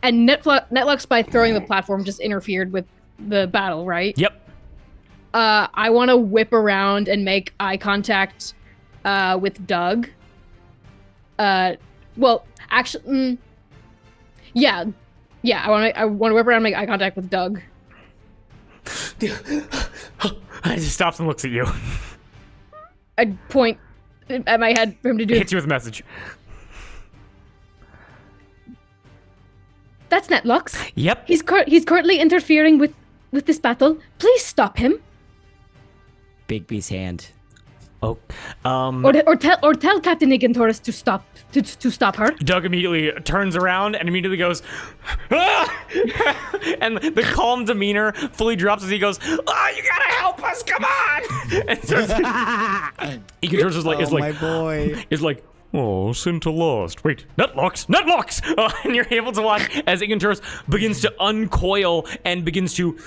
[SPEAKER 2] Netlux, by throwing the platform, just interfered with the battle, right?
[SPEAKER 1] Yep.
[SPEAKER 2] I want to whip around and make eye contact with Doug. Well, actually, yeah. I want to whip around and make eye contact with Doug.
[SPEAKER 1] He just stops and looks at you.
[SPEAKER 2] I point at my head for him to do.
[SPEAKER 1] Hits you with a message.
[SPEAKER 2] That's Netlux.
[SPEAKER 1] Yep.
[SPEAKER 2] He's currently interfering with this battle. Please stop him.
[SPEAKER 4] Bigby's hand.
[SPEAKER 1] Oh.
[SPEAKER 2] Or tell Captain Igantoris to stop her.
[SPEAKER 1] Doug immediately turns around and immediately goes, "Ah!" And the calm demeanor fully drops as he goes, "Oh, you gotta help us! Come on!" And Igantoris is like, "Oh, Cinta lost. Wait, Netlocks! And you're able to watch as Igantoris begins to uncoil and begins to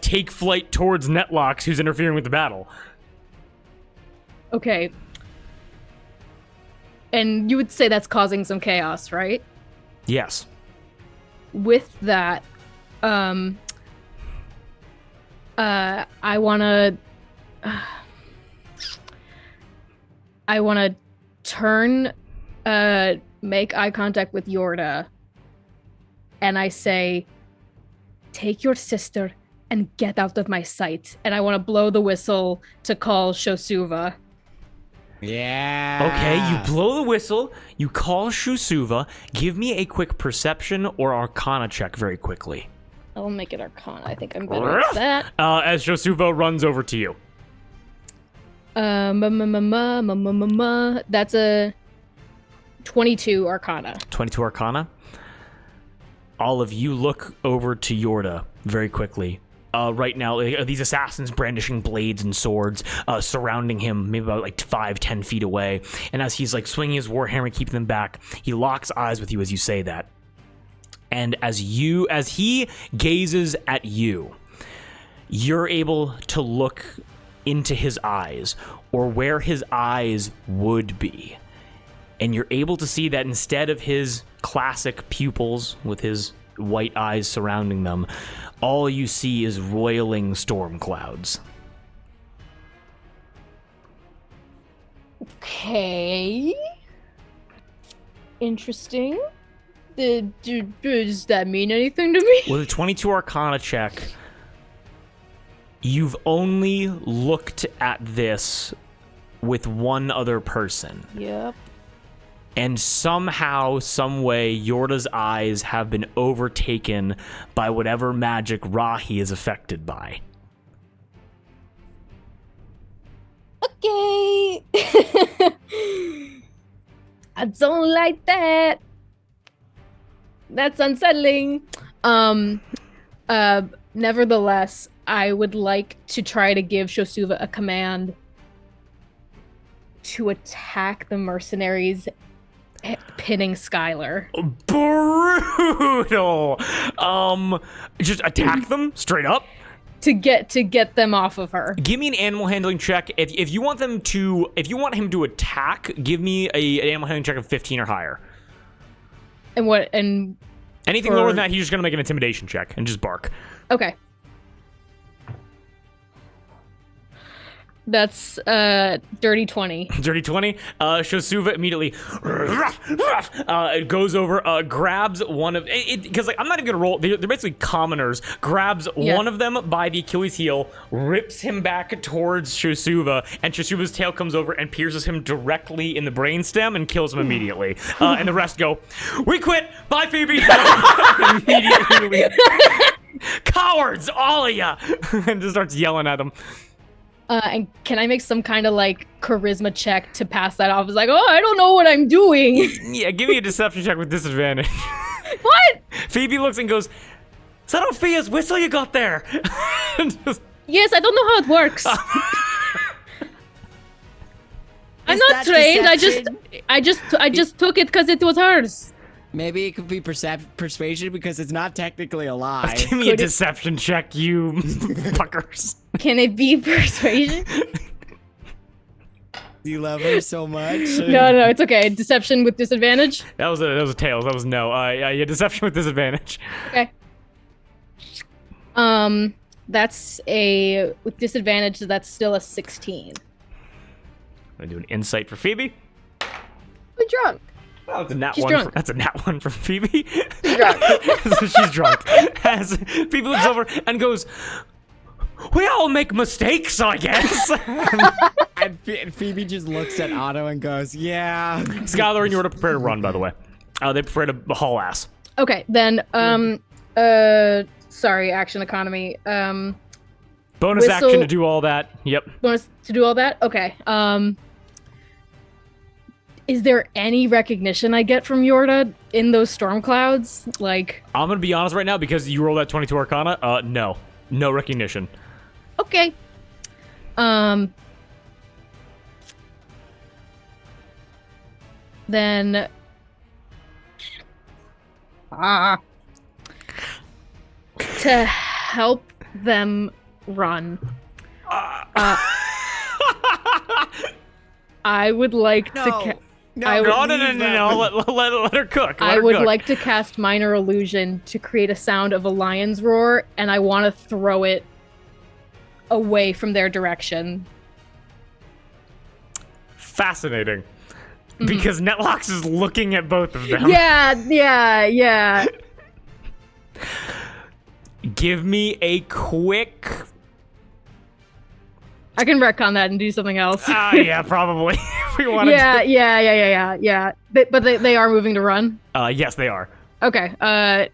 [SPEAKER 1] take flight towards Netlocks, who's interfering with the battle.
[SPEAKER 2] Okay. And you would say that's causing some chaos, right?
[SPEAKER 1] Yes.
[SPEAKER 2] With that, I wanna turn, make eye contact with Yorda, and I say, take your sister and get out of my sight. And I want to blow the whistle to call Shosuva.
[SPEAKER 4] Yeah.
[SPEAKER 1] Okay, you blow the whistle, you call Shusuva, give me a quick perception or arcana check very quickly.
[SPEAKER 2] I'll make it Arcana. I think I'm better at that.
[SPEAKER 1] As Shosuva runs over to you.
[SPEAKER 2] That's a 22 Arcana.
[SPEAKER 1] 22 Arcana. All of you look over to Yorda very quickly. Right now, these assassins brandishing blades and swords, surrounding him, maybe about like 5-10 feet away. And as he's like swinging his warhammer, keeping them back, he locks eyes with you as you say that. And as he gazes at you, you're able to look into his eyes, or where his eyes would be. And you're able to see that instead of his classic pupils with his white eyes surrounding them, all you see is roiling storm clouds.
[SPEAKER 2] Okay. Interesting. Does that mean anything to me?
[SPEAKER 1] With a 22 Arcana check, you've only looked at this with one other person.
[SPEAKER 2] Yep.
[SPEAKER 1] And somehow, some way, Yorda's eyes have been overtaken by whatever magic Rahi is affected by.
[SPEAKER 2] Okay. I don't like that. That's unsettling. Nevertheless, I would like to try to give Shosuva a command to attack the mercenaries pinning Skylar.
[SPEAKER 1] Brutal. Just attack them straight up.
[SPEAKER 2] To get them off of her.
[SPEAKER 1] Give me an animal handling check. If you want him to attack, give me an animal handling check of 15 or higher.
[SPEAKER 2] And
[SPEAKER 1] anything lower than that, he's just gonna make an intimidation check and just bark.
[SPEAKER 2] Okay. That's dirty 20.
[SPEAKER 1] Dirty 20. Shosuva immediately goes over, grabs one of it, because like I'm not even gonna roll. They're basically commoners. Grabs one of them by the Achilles heel, rips him back towards Shosuva, and Shosuva's tail comes over and pierces him directly in the brainstem and kills him immediately. And the rest go, "We quit. Bye, Phoebe." Immediately leave. Cowards, all of ya! And just starts yelling at them.
[SPEAKER 2] And can I make some kind of like charisma check to pass that off? It's like, oh, I don't know what I'm doing.
[SPEAKER 1] Yeah, give me a deception check with disadvantage.
[SPEAKER 2] What?
[SPEAKER 1] Phoebe looks and goes, "Is that Ophia's whistle you got there?"
[SPEAKER 2] Yes, I don't know how it works. I'm
[SPEAKER 4] Is
[SPEAKER 2] not
[SPEAKER 4] that
[SPEAKER 2] trained.
[SPEAKER 4] deception?
[SPEAKER 2] I just took it because it was hers.
[SPEAKER 4] Maybe it could be persuasion because it's not technically a lie.
[SPEAKER 1] Give me a deception check, you fuckers.
[SPEAKER 2] Can it be persuasion?
[SPEAKER 4] You love her so much.
[SPEAKER 2] No, it's okay. Deception with disadvantage.
[SPEAKER 1] That was a tails. That was no. Yeah, deception with disadvantage.
[SPEAKER 2] Okay. That's with disadvantage. That's still a 16.
[SPEAKER 1] I'm gonna do an insight for Phoebe.
[SPEAKER 5] We're drunk.
[SPEAKER 1] Oh, that's a nat
[SPEAKER 2] She's
[SPEAKER 1] one.
[SPEAKER 2] drunk.
[SPEAKER 1] That's a nat one from Phoebe.
[SPEAKER 5] She's drunk.
[SPEAKER 1] So she's drunk. As Phoebe looks over and goes, "We all make mistakes, I guess."
[SPEAKER 4] And Phoebe just looks at Otto and goes, "Yeah."
[SPEAKER 1] Skylar and Yorda prepare to run, by the way. They prepare to haul ass.
[SPEAKER 2] Okay, then sorry, action economy.
[SPEAKER 1] Bonus
[SPEAKER 2] Whistle-
[SPEAKER 1] action to do all that. Yep.
[SPEAKER 2] Bonus to do all that? Okay. Is there any recognition I get from Yorda in those storm clouds? Like,
[SPEAKER 1] I'm gonna be honest right now because you rolled that 22 Arcana. No recognition.
[SPEAKER 2] okay. Then to help them run. I would like to
[SPEAKER 1] No, let her cook.
[SPEAKER 2] I would like to cast Minor Illusion to create a sound of a lion's roar, and I want to throw it away from their direction.
[SPEAKER 1] Fascinating. Because Netlox is looking at both of them.
[SPEAKER 2] Yeah.
[SPEAKER 1] Give me a quick...
[SPEAKER 2] I can retcon that and do something else.
[SPEAKER 1] Yeah, probably. We want to.
[SPEAKER 2] Yeah. But they are moving to run.
[SPEAKER 1] Yes, they are.
[SPEAKER 2] Okay. Can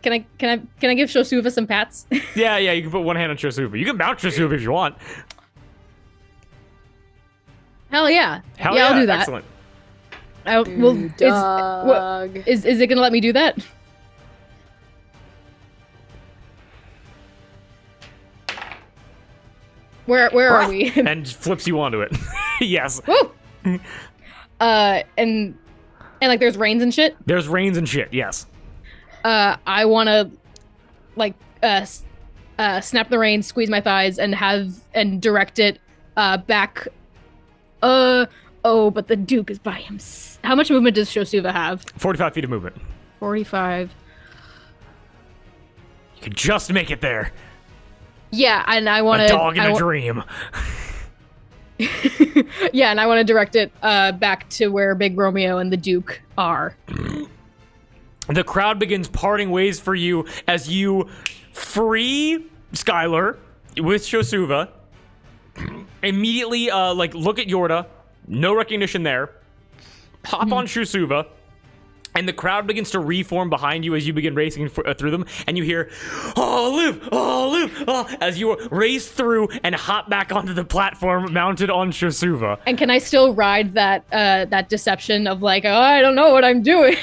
[SPEAKER 2] I give Shosuva some pats?
[SPEAKER 1] Yeah. You can put one hand on Shosuva. You can mount Shosuva if you want.
[SPEAKER 2] Hell yeah.
[SPEAKER 1] Hell
[SPEAKER 2] yeah, I'll do that.
[SPEAKER 1] Excellent.
[SPEAKER 5] Dog.
[SPEAKER 2] Is it gonna let me do that? Where are we?
[SPEAKER 1] And flips you onto it. Yes.
[SPEAKER 2] Woo! And like there's reins and shit.
[SPEAKER 1] There's reins and shit. Yes.
[SPEAKER 2] I want to like snap the reins, squeeze my thighs, and direct it back. Oh, but the Duke is by him. How much movement does Shosuva have?
[SPEAKER 1] 45 feet of movement.
[SPEAKER 2] 45.
[SPEAKER 1] You can just make it there.
[SPEAKER 2] Yeah, and I want to.
[SPEAKER 1] A dog in a dream.
[SPEAKER 2] Yeah, and I want to direct it back to where Big Romeo and the Duke are.
[SPEAKER 1] The crowd begins parting ways for you as you free Skylar with Shosuva. Immediately, look at Yorda. No recognition there. Hop on Shosuva. And the crowd begins to reform behind you as you begin racing through them. And you hear, live, as you race through and hop back onto the platform mounted on Shosuva.
[SPEAKER 2] And can I still ride that deception of like, oh, I don't know what I'm doing.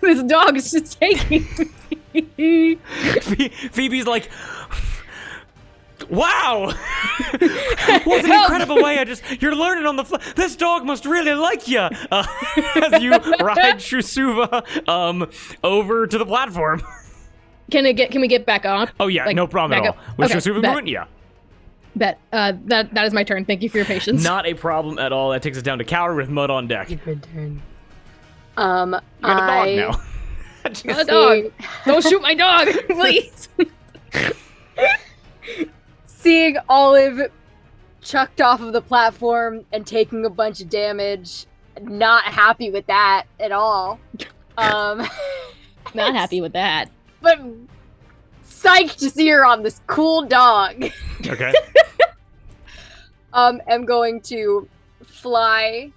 [SPEAKER 2] This dog is just taking me.
[SPEAKER 1] Phoebe's like, wow! What an incredible way! You're learning on the fly. This dog must really like you. As you ride Shosuva over to the platform.
[SPEAKER 2] Can we get back on?
[SPEAKER 1] Oh yeah, no problem at all. With Shosuva's movement, yeah.
[SPEAKER 2] Bet. That is my turn. Thank you for your patience.
[SPEAKER 1] Not a problem at all. That takes us down to Cowrie with mud on deck.
[SPEAKER 5] Your turn.
[SPEAKER 1] You're the dog now.
[SPEAKER 2] The dog. Don't shoot my dog, please.
[SPEAKER 5] Seeing Olive chucked off of the platform and taking a bunch of damage, not happy with that at all.
[SPEAKER 2] Not happy with that.
[SPEAKER 5] But psyched to see her on this cool dog.
[SPEAKER 1] Okay.
[SPEAKER 5] I'm going to fly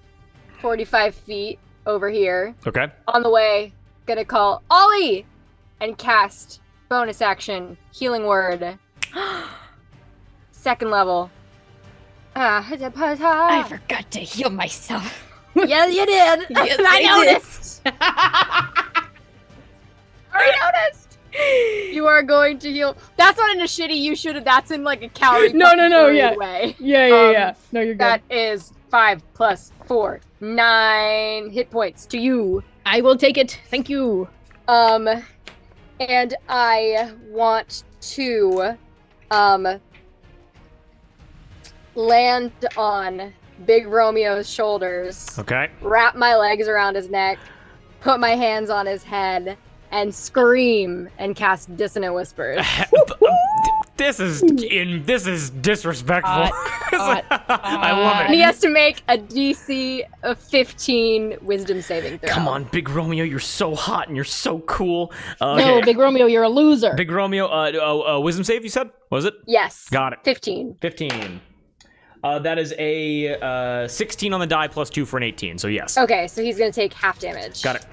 [SPEAKER 5] 45 feet over here.
[SPEAKER 1] Okay.
[SPEAKER 5] On the way, gonna call Ollie and cast bonus action healing word. Second level.
[SPEAKER 2] I forgot to heal myself.
[SPEAKER 5] Yeah, you did.
[SPEAKER 2] Yes,
[SPEAKER 5] I
[SPEAKER 2] did.
[SPEAKER 5] noticed. Already noticed. You are going to heal. That's not in a shitty. You should have. That's in like a Cowrie.
[SPEAKER 2] No, yeah.
[SPEAKER 5] Way.
[SPEAKER 2] Yeah. No, you're good.
[SPEAKER 5] That is 5 + 4, 9 hit points to you.
[SPEAKER 2] I will take it. Thank you.
[SPEAKER 5] And I want to, land on Big Romeo's shoulders.
[SPEAKER 1] Okay.
[SPEAKER 5] Wrap my legs around his neck, put my hands on his head, and scream and cast Dissonant Whispers.
[SPEAKER 1] This is disrespectful. I love it.
[SPEAKER 5] And he has to make a DC of 15 Wisdom saving throw.
[SPEAKER 1] Come on, Big Romeo, you're so hot and you're so cool.
[SPEAKER 2] No, Big Romeo, you're a loser.
[SPEAKER 1] Big Romeo, wisdom save, you said? Was it?
[SPEAKER 5] Yes.
[SPEAKER 1] Got it.
[SPEAKER 5] 15.
[SPEAKER 1] 15. That is a 16 on the die plus 2 for an 18, so yes.
[SPEAKER 5] Okay, so he's going to take half damage.
[SPEAKER 1] Got it.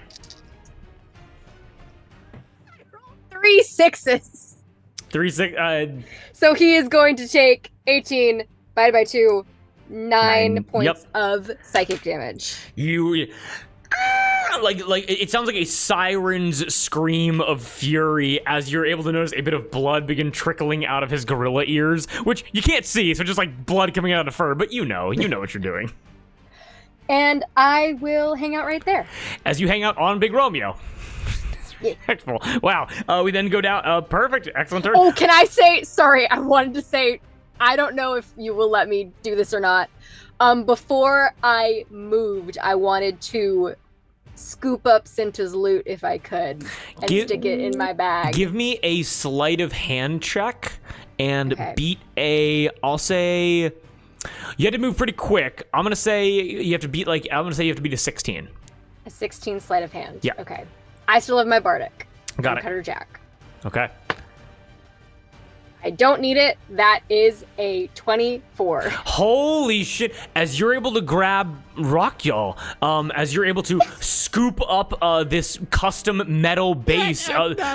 [SPEAKER 5] 3 6s.
[SPEAKER 1] 3, 6,
[SPEAKER 5] So he is going to take 18 divided by 2, 9 points of psychic damage.
[SPEAKER 1] You... Like it sounds like a siren's scream of fury as you're able to notice a bit of blood begin trickling out of his gorilla ears, which you can't see, so just like blood coming out of fur, but you know what you're doing.
[SPEAKER 5] And I will hang out right there.
[SPEAKER 1] As you hang out on Big Romeo. Respectful. Wow. We then go down. Perfect. Excellent turn.
[SPEAKER 5] Oh, can I say, sorry, I wanted to say, I don't know if you will let me do this or not. Before I moved, I wanted to scoop up Cinta's loot if I could and stick it in my bag.
[SPEAKER 1] Give me a sleight of hand check and beat a, I'll say, you had to move pretty quick. I'm going to say you have to beat a 16.
[SPEAKER 5] A 16 sleight of hand.
[SPEAKER 1] Yeah.
[SPEAKER 5] Okay. I still have my Bardic.
[SPEAKER 1] Got it.
[SPEAKER 5] Cutter Jack.
[SPEAKER 1] Okay.
[SPEAKER 5] I don't need it. That is a 24.
[SPEAKER 1] Holy shit. As you're able to grab rock y'all as you're able to scoop up this custom metal bass,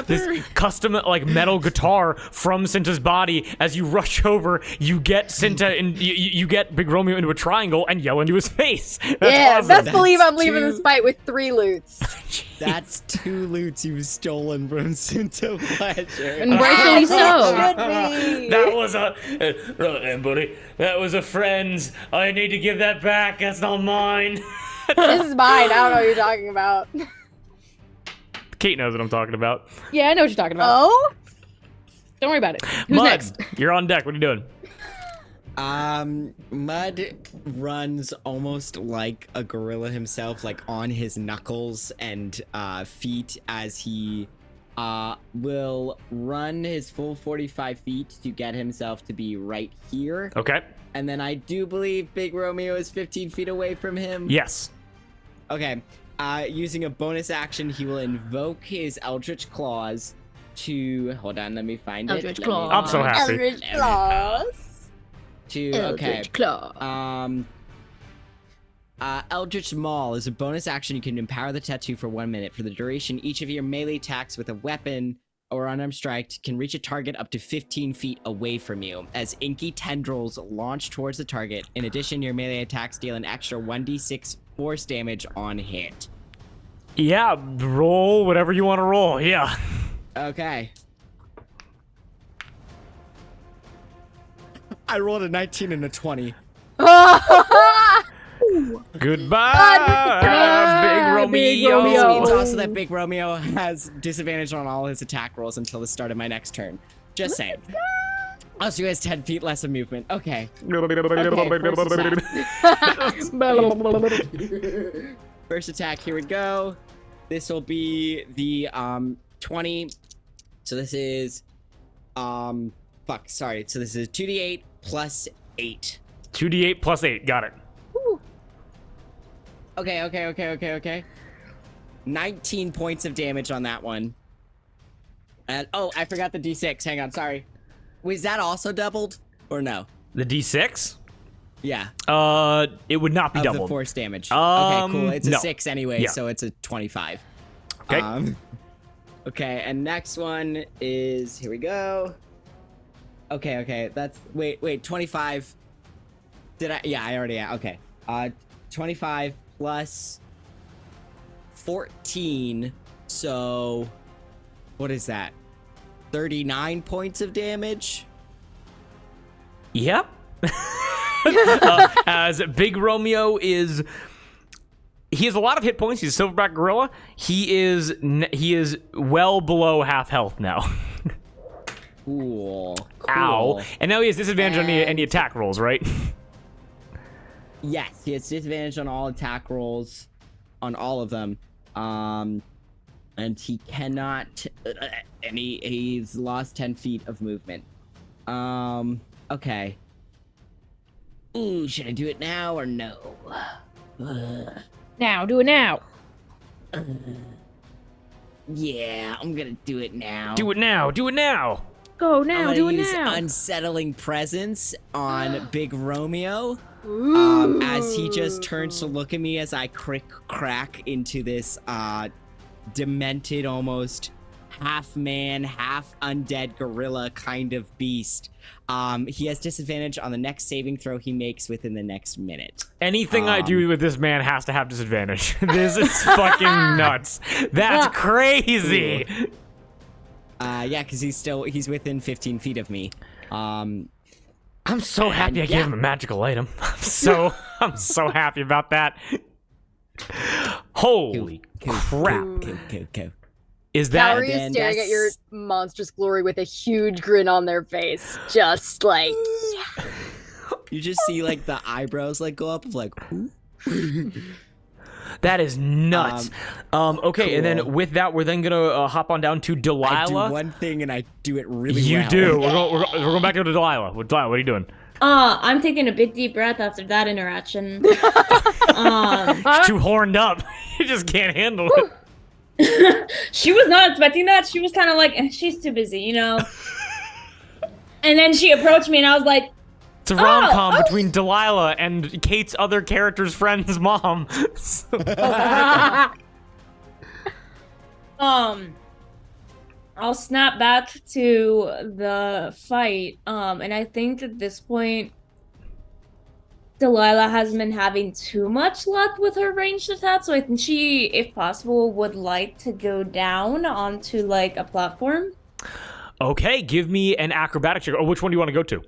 [SPEAKER 1] this custom like metal guitar from Cinta's body. As you rush over, you get Cinta and you get Big Romeo into a triangle and yell into his face. That's awesome.
[SPEAKER 5] Best believe I'm leaving this fight with 3 loots.
[SPEAKER 4] That's 2 loots you've stolen from Cinta Pleasure.
[SPEAKER 2] And rightfully so.
[SPEAKER 1] That was right then, buddy. That was a friend's. I need to give that back. That's not mine.
[SPEAKER 5] This is mine. I don't know what you're talking about.
[SPEAKER 1] Kate knows what I'm talking about.
[SPEAKER 2] Yeah, I know what you're talking about.
[SPEAKER 5] Oh?
[SPEAKER 2] Don't worry about it. Who's
[SPEAKER 1] Mud,
[SPEAKER 2] next?
[SPEAKER 1] you're on deck. What are you doing?
[SPEAKER 4] Mud runs almost like a gorilla himself, like on his knuckles and feet, as he will run his full 45 feet to get himself to be right here.
[SPEAKER 1] Okay.
[SPEAKER 4] And then I do believe Big Romeo is 15 feet away from him.
[SPEAKER 1] Yes.
[SPEAKER 4] Okay. Using a bonus action, he will invoke his Eldritch Claws to... Hold on, let me find
[SPEAKER 2] Eldritch
[SPEAKER 4] it.
[SPEAKER 2] Claws.
[SPEAKER 1] I'm so happy.
[SPEAKER 5] Eldritch Claws.
[SPEAKER 2] Eldritch Claw.
[SPEAKER 4] Eldritch Maul is a bonus action. You can empower the tattoo for 1 minute. For the duration, each of your melee attacks with a weapon or unarmed strike can reach a target up to 15 feet away from you, as inky tendrils launch towards the target. In addition, your melee attacks deal an extra 1d6 force damage on hit.
[SPEAKER 1] Yeah, roll whatever you want to roll. Yeah.
[SPEAKER 4] Okay. I rolled a 19 and a 20.
[SPEAKER 1] Goodbye, Big Romeo.
[SPEAKER 2] Big
[SPEAKER 4] This
[SPEAKER 2] Romeo.
[SPEAKER 4] means also that Big Romeo has disadvantage on all his attack rolls until the start of my next turn. Just saying. Also, he has 10 feet less of movement. Okay. First attack, here we go. This will be the 20. So this is So this is 2d8 plus 8.
[SPEAKER 1] 2d8 plus 8. Got it.
[SPEAKER 4] Okay. 19 points of damage on that one. And oh, I forgot the d6. Hang on, sorry. Was that also doubled or no?
[SPEAKER 1] The d6?
[SPEAKER 4] Yeah.
[SPEAKER 1] It would not be
[SPEAKER 4] Of
[SPEAKER 1] doubled.
[SPEAKER 4] the force damage. Okay, cool. It's a
[SPEAKER 1] no.
[SPEAKER 4] 6 anyway,
[SPEAKER 1] Yeah.
[SPEAKER 4] so it's a 25.
[SPEAKER 1] Okay.
[SPEAKER 4] Okay, and next one is, here we go. Okay, that's, wait, 25. I already, okay. 25 plus 14, so, what is that? 39 points of damage?
[SPEAKER 1] Yep. As Big Romeo is... He has a lot of hit points. He's a silverback gorilla. He is well below half health now.
[SPEAKER 4] Cool.
[SPEAKER 1] Ow. And now he has disadvantage on any attack rolls, right?
[SPEAKER 4] Yes, he has disadvantage on all attack rolls, on all of them. And he cannot, and he's lost 10 feet of movement. Okay. Ooh, should I do it now or no?
[SPEAKER 2] Now, do it now.
[SPEAKER 4] Yeah, I'm gonna do it now.
[SPEAKER 1] Do it now. Do it now.
[SPEAKER 2] Go
[SPEAKER 4] I'm
[SPEAKER 2] now,
[SPEAKER 4] gonna
[SPEAKER 2] do it
[SPEAKER 4] use
[SPEAKER 2] now.
[SPEAKER 4] Unsettling Presence on Big Romeo. As he just turns to look at me as I crack into this demented, almost half man, half undead gorilla kind of beast. He has disadvantage on the next saving throw he makes within the next minute.
[SPEAKER 1] Anything I do with this man has to have disadvantage. This is fucking nuts. That's crazy.
[SPEAKER 4] Yeah, because he's within 15 feet of me.
[SPEAKER 1] I'm so happy I gave him a magical item. I'm so happy about that. Holy crap.
[SPEAKER 4] Cool.
[SPEAKER 1] Is that
[SPEAKER 5] Cowrie is staring at your monstrous glory with a huge grin on their face. Just like...
[SPEAKER 4] You just see like the eyebrows like go up of like, ooh.
[SPEAKER 1] That is nuts. Okay,
[SPEAKER 4] cool.
[SPEAKER 1] and then with that, we're then gonna hop on down to Delilah.
[SPEAKER 4] I do one thing and I do it really
[SPEAKER 1] You
[SPEAKER 4] well.
[SPEAKER 1] do. We're going back to Delilah. Delilah, what are you doing?
[SPEAKER 3] I'm taking a big deep breath after that interaction.
[SPEAKER 1] She's too horned up. You just can't handle it.
[SPEAKER 3] She was not expecting that. She was kind of like, she's too busy, And then she approached me and I was like,
[SPEAKER 1] It's a rom-com between Delilah and Kate's other character's friend's mom.
[SPEAKER 3] I'll snap back to the fight. And I think at this point, Delilah hasn't been having too much luck with her ranged attacks, so I think she, if possible, would like to go down onto like a platform.
[SPEAKER 1] Okay, give me an acrobatic check. Oh, which one do you want to go to?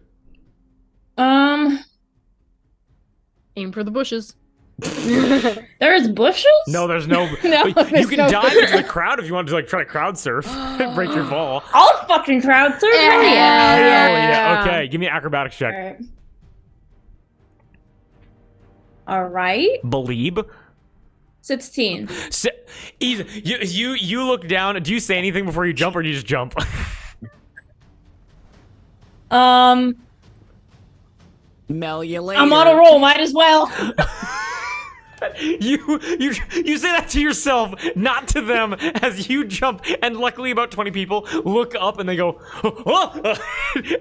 [SPEAKER 2] Aim for the bushes.
[SPEAKER 3] There's bushes?
[SPEAKER 1] No, there's no.
[SPEAKER 2] No,
[SPEAKER 1] you
[SPEAKER 2] there's
[SPEAKER 1] can
[SPEAKER 2] no
[SPEAKER 1] dive into the crowd if you want to like try to crowd surf, break your fall.
[SPEAKER 3] I'll fucking crowd surf. Hell yeah.
[SPEAKER 1] Hell yeah. Okay, give me an acrobatics check.
[SPEAKER 3] Alright. Alright.
[SPEAKER 1] Believe.
[SPEAKER 3] 16.
[SPEAKER 1] Easy. You look down. Do you say anything before you jump, or do you just jump?
[SPEAKER 4] Mel you later.
[SPEAKER 3] I'm on a roll, might as well.
[SPEAKER 1] You say that to yourself, not to them, as you jump, and luckily about 20 people look up and they go, oh,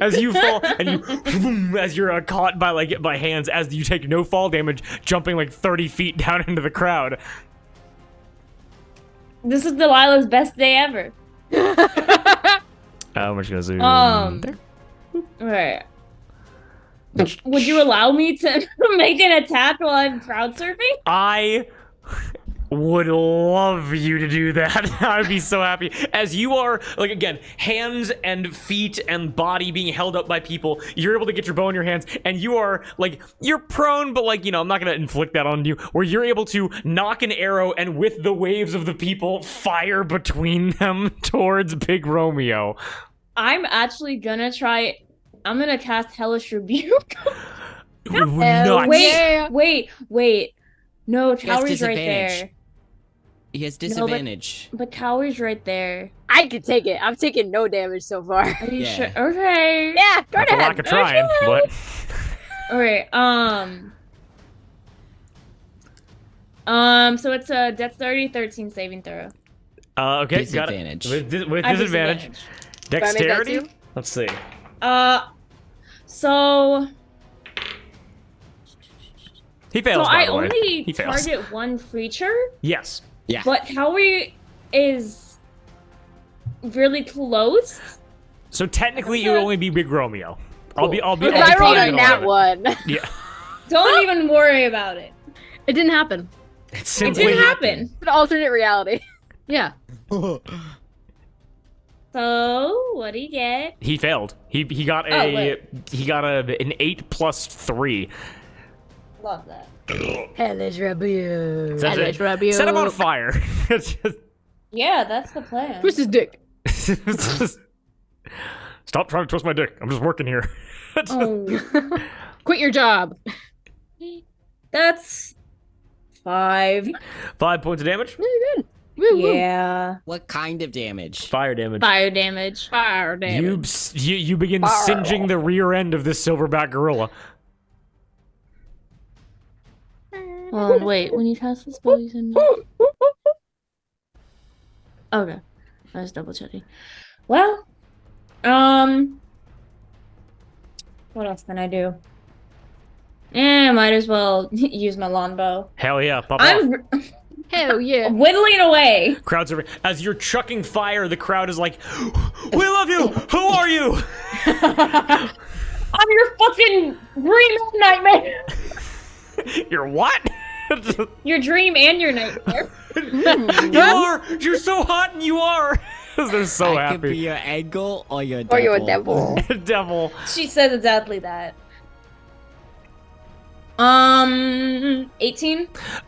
[SPEAKER 1] as you fall, and you, as you're caught by hands, as you take no fall damage, jumping like 30 feet down into the crowd.
[SPEAKER 3] This is Delilah's best day ever.
[SPEAKER 1] I'm just gonna zoom.
[SPEAKER 3] Right. Would you allow me to make an attack while I'm crowd surfing?
[SPEAKER 1] I would love you to do that. I'd be so happy. As you are, like, again, hands and feet and body being held up by people, you're able to get your bow in your hands, and you are, like, you're prone, but, like, you know, I'm not going to inflict that on you, where you're able to knock an arrow and with the waves of the people, fire between them towards Big Romeo.
[SPEAKER 3] I'm actually gonna try... I'm gonna cast Hellish Rebuke. Wait. No, Cowrie's right there.
[SPEAKER 4] He has disadvantage.
[SPEAKER 3] But Cowrie's right there.
[SPEAKER 5] I can take it. I've taken no damage so far.
[SPEAKER 3] Are you
[SPEAKER 4] Yeah.
[SPEAKER 3] sure? Okay.
[SPEAKER 5] Yeah, go
[SPEAKER 1] Not for
[SPEAKER 5] ahead.
[SPEAKER 1] lack of trying, but...
[SPEAKER 3] Alright, so it's a Dex 13 saving throw.
[SPEAKER 1] Okay, got
[SPEAKER 4] Disadvantage.
[SPEAKER 1] it. With
[SPEAKER 3] I have
[SPEAKER 1] disadvantage.
[SPEAKER 5] Do I make that
[SPEAKER 1] Dexterity?
[SPEAKER 5] too?
[SPEAKER 1] Let's see.
[SPEAKER 3] So
[SPEAKER 1] He fails,
[SPEAKER 3] So
[SPEAKER 1] by
[SPEAKER 3] I
[SPEAKER 1] the way.
[SPEAKER 3] only
[SPEAKER 1] He fails.
[SPEAKER 3] target one creature,
[SPEAKER 1] Yes.
[SPEAKER 4] Yeah.
[SPEAKER 3] but Cowrie is really close.
[SPEAKER 1] So technically, it would only be Big Romeo. I'll be
[SPEAKER 5] Because
[SPEAKER 1] I'll
[SPEAKER 5] I
[SPEAKER 1] be
[SPEAKER 5] rolled
[SPEAKER 1] fine
[SPEAKER 5] a
[SPEAKER 1] in
[SPEAKER 5] nat
[SPEAKER 1] 11.
[SPEAKER 5] one.
[SPEAKER 1] Yeah.
[SPEAKER 3] Don't even worry about it.
[SPEAKER 2] It didn't happen.
[SPEAKER 1] It's
[SPEAKER 3] It
[SPEAKER 1] simply
[SPEAKER 3] didn't happen.
[SPEAKER 5] An alternate reality.
[SPEAKER 2] Yeah.
[SPEAKER 3] So what do you get?
[SPEAKER 1] He failed. He got
[SPEAKER 3] wait.
[SPEAKER 1] an 8 plus 3.
[SPEAKER 3] Love that.
[SPEAKER 5] Hellish rebuke.
[SPEAKER 1] Set
[SPEAKER 2] Hellish rebuke.
[SPEAKER 1] Set him on fire. It's just-
[SPEAKER 3] Yeah, that's the plan.
[SPEAKER 2] Twist his dick.
[SPEAKER 1] Stop trying to twist my dick. I'm just working here.
[SPEAKER 3] Oh,
[SPEAKER 2] Quit your job.
[SPEAKER 3] that's 5.
[SPEAKER 1] 5 points of damage.
[SPEAKER 2] Really good. Woo, woo.
[SPEAKER 3] Yeah.
[SPEAKER 4] What kind of damage?
[SPEAKER 1] Fire damage.
[SPEAKER 3] Fire damage.
[SPEAKER 2] Fire damage.
[SPEAKER 1] You begin singeing the rear end of this silverback gorilla.
[SPEAKER 3] Hold on, wait. When you cast the spell, you send. Okay, I was double checking. Well, what else can I do? Might as well use my longbow.
[SPEAKER 1] Hell yeah, pop off.
[SPEAKER 3] I'm
[SPEAKER 2] Hell yeah.
[SPEAKER 3] whittling away.
[SPEAKER 1] Crowds are as you're chucking fire. The crowd is like, "We love you. Who are you?"
[SPEAKER 3] I'm your fucking dream and nightmare.
[SPEAKER 1] You're what?
[SPEAKER 3] Your dream and your nightmare.
[SPEAKER 1] You are. You're so hot, and you are. They're so
[SPEAKER 4] I could be
[SPEAKER 1] happy.
[SPEAKER 4] your angle or your devil.
[SPEAKER 5] Or you're a devil.
[SPEAKER 1] Devil.
[SPEAKER 3] She said exactly that. 18.
[SPEAKER 1] An 18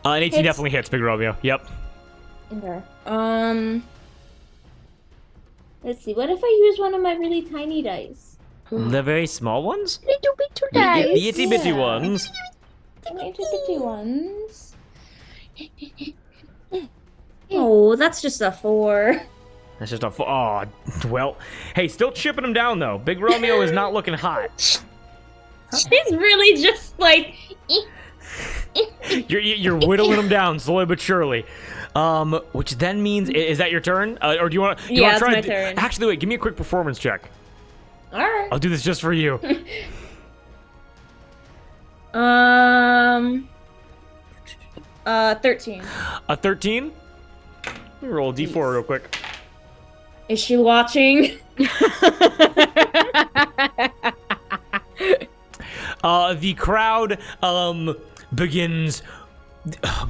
[SPEAKER 3] Hits.
[SPEAKER 1] definitely hits, Big Romeo. Yep.
[SPEAKER 3] Okay. Let's see. What if I use one of my really tiny dice?
[SPEAKER 1] The very small ones.
[SPEAKER 2] Little bit too
[SPEAKER 1] The
[SPEAKER 2] nice.
[SPEAKER 1] itty bitty
[SPEAKER 3] Yeah.
[SPEAKER 1] ones.
[SPEAKER 3] Itty bitty ones. Oh, that's just a 4.
[SPEAKER 1] That's just a. Oh, well. Hey, still chipping him down though. Big Romeo is not looking hot.
[SPEAKER 3] She's really just like.
[SPEAKER 1] You're whittling him down slowly but surely. Which then means is that your turn? Or do you want to?
[SPEAKER 3] Yeah, it's
[SPEAKER 1] try
[SPEAKER 3] my
[SPEAKER 1] to
[SPEAKER 3] turn.
[SPEAKER 1] Actually, wait. Give me a quick performance check.
[SPEAKER 3] All right.
[SPEAKER 1] I'll do this just for you.
[SPEAKER 3] 13.
[SPEAKER 1] A 13? Let me roll a d4 real quick.
[SPEAKER 3] Is she watching?
[SPEAKER 1] The crowd begins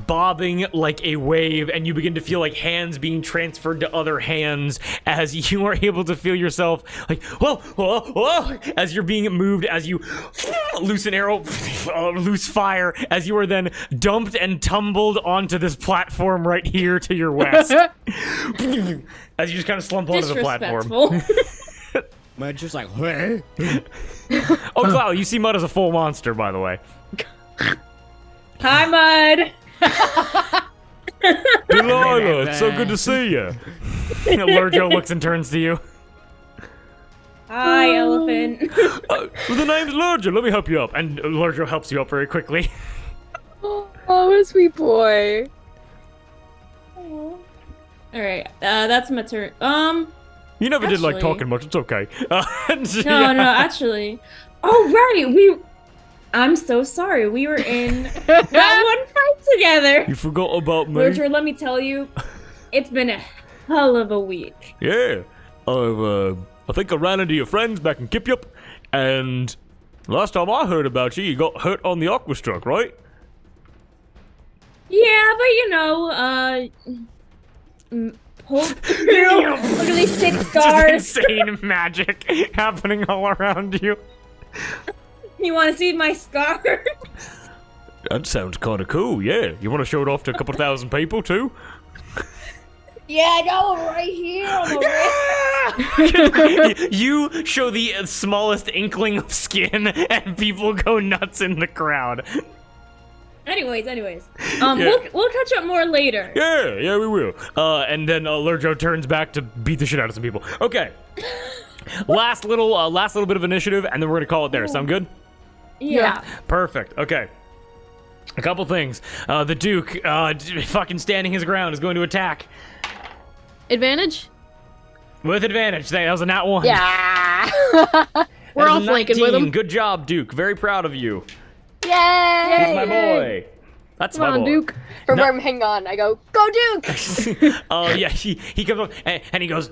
[SPEAKER 1] bobbing like a wave, and you begin to feel like hands being transferred to other hands as you are able to feel yourself like, whoa, whoa, whoa, as you're being moved, as you loose an arrow, loose fire, as you are then dumped and tumbled onto this platform right here to your west. As you just kind of slump onto the platform.
[SPEAKER 3] Disrespectful.
[SPEAKER 4] Mud's just like, hey.
[SPEAKER 1] Oh, Cloud, you see Mud as a full monster, by the way.
[SPEAKER 3] Hi, Mud.
[SPEAKER 1] Delilah, it's so good to see you. Lurjo looks and turns to you.
[SPEAKER 3] Hi, elephant.
[SPEAKER 1] The name's Lurjo. Let me help you up. And Lurjo helps you up very quickly.
[SPEAKER 5] Oh, what a sweet boy.
[SPEAKER 3] All right, that's my turn.
[SPEAKER 1] You never did like
[SPEAKER 3] Actually-
[SPEAKER 1] talking much. It's okay.
[SPEAKER 3] No, actually. Oh, right. I'm so sorry. We were in that one fight together.
[SPEAKER 1] You forgot about me.
[SPEAKER 3] Lurjo, let me tell you, it's been a hell of a week.
[SPEAKER 1] Yeah. I think I ran into your friends back in Kipyup, and last time I heard about you, you got hurt on the aqua struck, right?
[SPEAKER 3] Yeah, but look at these 6 stars.
[SPEAKER 1] Just insane magic happening all around you.
[SPEAKER 3] You want to see my scars?
[SPEAKER 1] That sounds kind of cool, yeah. You want to show it off to a couple thousand people, too?
[SPEAKER 3] Yeah, I know, right here on the wrist.
[SPEAKER 1] You show the smallest inkling of skin, and people go nuts in the crowd.
[SPEAKER 3] Anyways,
[SPEAKER 1] Yeah.
[SPEAKER 3] we'll catch up more later.
[SPEAKER 1] Yeah, we will. And then Lurjo turns back to beat the shit out of some people. Okay. last little bit of initiative, and then we're gonna call it there. Sound good?
[SPEAKER 3] Yeah.
[SPEAKER 1] Perfect. Okay. A couple things. The Duke, fucking standing his ground, is going to attack
[SPEAKER 2] Advantage?
[SPEAKER 1] with advantage. That was a nat 1.
[SPEAKER 5] Yeah.
[SPEAKER 2] We're
[SPEAKER 1] That
[SPEAKER 2] all
[SPEAKER 1] is a
[SPEAKER 2] flanking with
[SPEAKER 1] 19.
[SPEAKER 2] him.
[SPEAKER 1] Good job, Duke. Very proud of you.
[SPEAKER 5] Yay!
[SPEAKER 1] He's my boy. That's
[SPEAKER 2] Come
[SPEAKER 1] my
[SPEAKER 2] on,
[SPEAKER 1] boy.
[SPEAKER 2] Duke.
[SPEAKER 5] From
[SPEAKER 1] No.
[SPEAKER 5] where I'm hanging on, I go, go Duke!
[SPEAKER 1] Oh yeah, he comes up and he goes,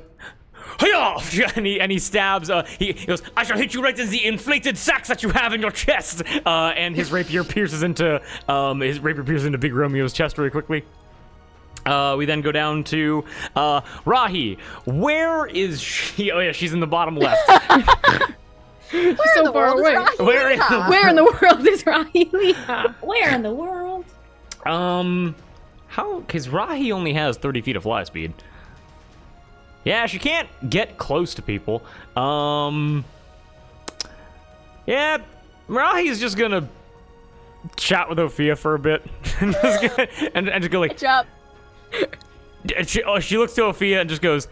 [SPEAKER 1] "Hi-yah!" and he stabs. He goes, "I shall hit you right in the inflated sacks that you have in your chest." And his rapier pierces into Big Romeo's chest really quickly. We then go down to Rahi. Where is she? Oh yeah, she's in the bottom left.
[SPEAKER 5] Where in
[SPEAKER 2] so
[SPEAKER 5] the
[SPEAKER 2] far
[SPEAKER 5] world
[SPEAKER 2] away.
[SPEAKER 5] is Rahilea?
[SPEAKER 1] Where in the-
[SPEAKER 2] Where in the world is Rahilea?
[SPEAKER 3] Where in the world?
[SPEAKER 1] How? Because Rahi only has 30 feet of fly speed. Yeah, she can't get close to people. Yeah, Rahi's just gonna chat with Ophia for a bit and just go like.
[SPEAKER 5] Good job.
[SPEAKER 1] And she looks to Ophia and just goes,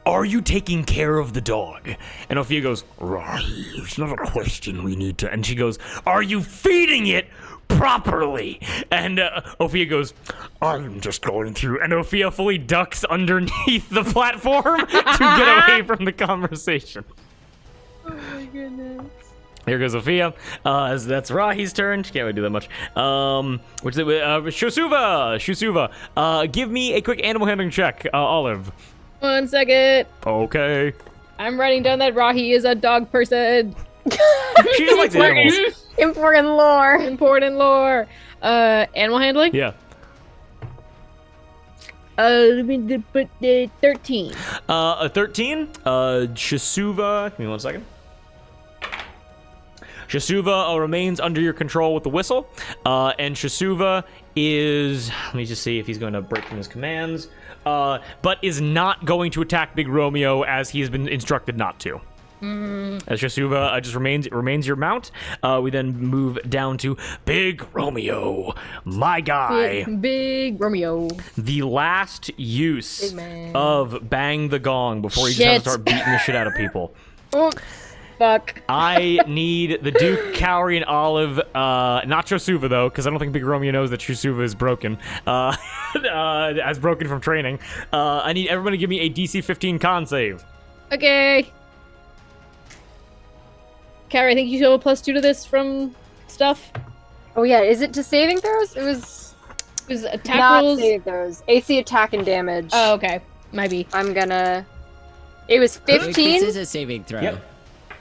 [SPEAKER 1] "Are you taking care of the dog?" And Ophia goes,
[SPEAKER 6] Right, it's not a question we need to.
[SPEAKER 1] and she goes, "Are you feeding it properly?" And Ophia goes,
[SPEAKER 6] I'm just going through.
[SPEAKER 1] and Ophia fully ducks underneath the platform to get away from the conversation.
[SPEAKER 5] Oh my goodness.
[SPEAKER 1] Here goes Ophia. As that's Rahi's turn. She can't really do that much. Which is Shusuva. Give me a quick animal handling check, Olive.
[SPEAKER 2] 1 second.
[SPEAKER 1] Okay.
[SPEAKER 2] I'm writing down that Rahi is a dog person.
[SPEAKER 1] She just likes animals.
[SPEAKER 5] Important lore.
[SPEAKER 2] Important lore. Animal handling?
[SPEAKER 1] Yeah.
[SPEAKER 2] Let me put 13.
[SPEAKER 1] A 13. Shisuva. Give me 1 second. Shisuva remains under your control with the whistle. And Shisuva is. Let me just see if he's going to break from his commands. But is not going to attack Big Romeo as he has been instructed not to. As Shisuva just remains your mount. We then move down to Big Romeo, my guy.
[SPEAKER 2] Big Romeo.
[SPEAKER 1] The last use
[SPEAKER 5] Big man.
[SPEAKER 1] of Bang the Gong before he just has
[SPEAKER 2] Shit.
[SPEAKER 1] to start beating the shit out of people.
[SPEAKER 2] Oh, fuck.
[SPEAKER 1] I need the Duke, Cowrie, and Olive. Not Chosuva though, because I don't think Big Romeo knows that Chosuva is broken. As broken from training. I need everyone to give me a DC 15 con save.
[SPEAKER 2] Okay. Carrie, I think you have a +2 to this from stuff.
[SPEAKER 5] Oh yeah, is it to saving throws? It was
[SPEAKER 2] attack
[SPEAKER 5] not
[SPEAKER 2] rolls.
[SPEAKER 5] saving throws. AC attack and damage.
[SPEAKER 2] Oh, okay. Might be.
[SPEAKER 5] I'm gonna. It was
[SPEAKER 4] Wait,
[SPEAKER 5] 15.
[SPEAKER 4] this is a saving throw.
[SPEAKER 1] Yep.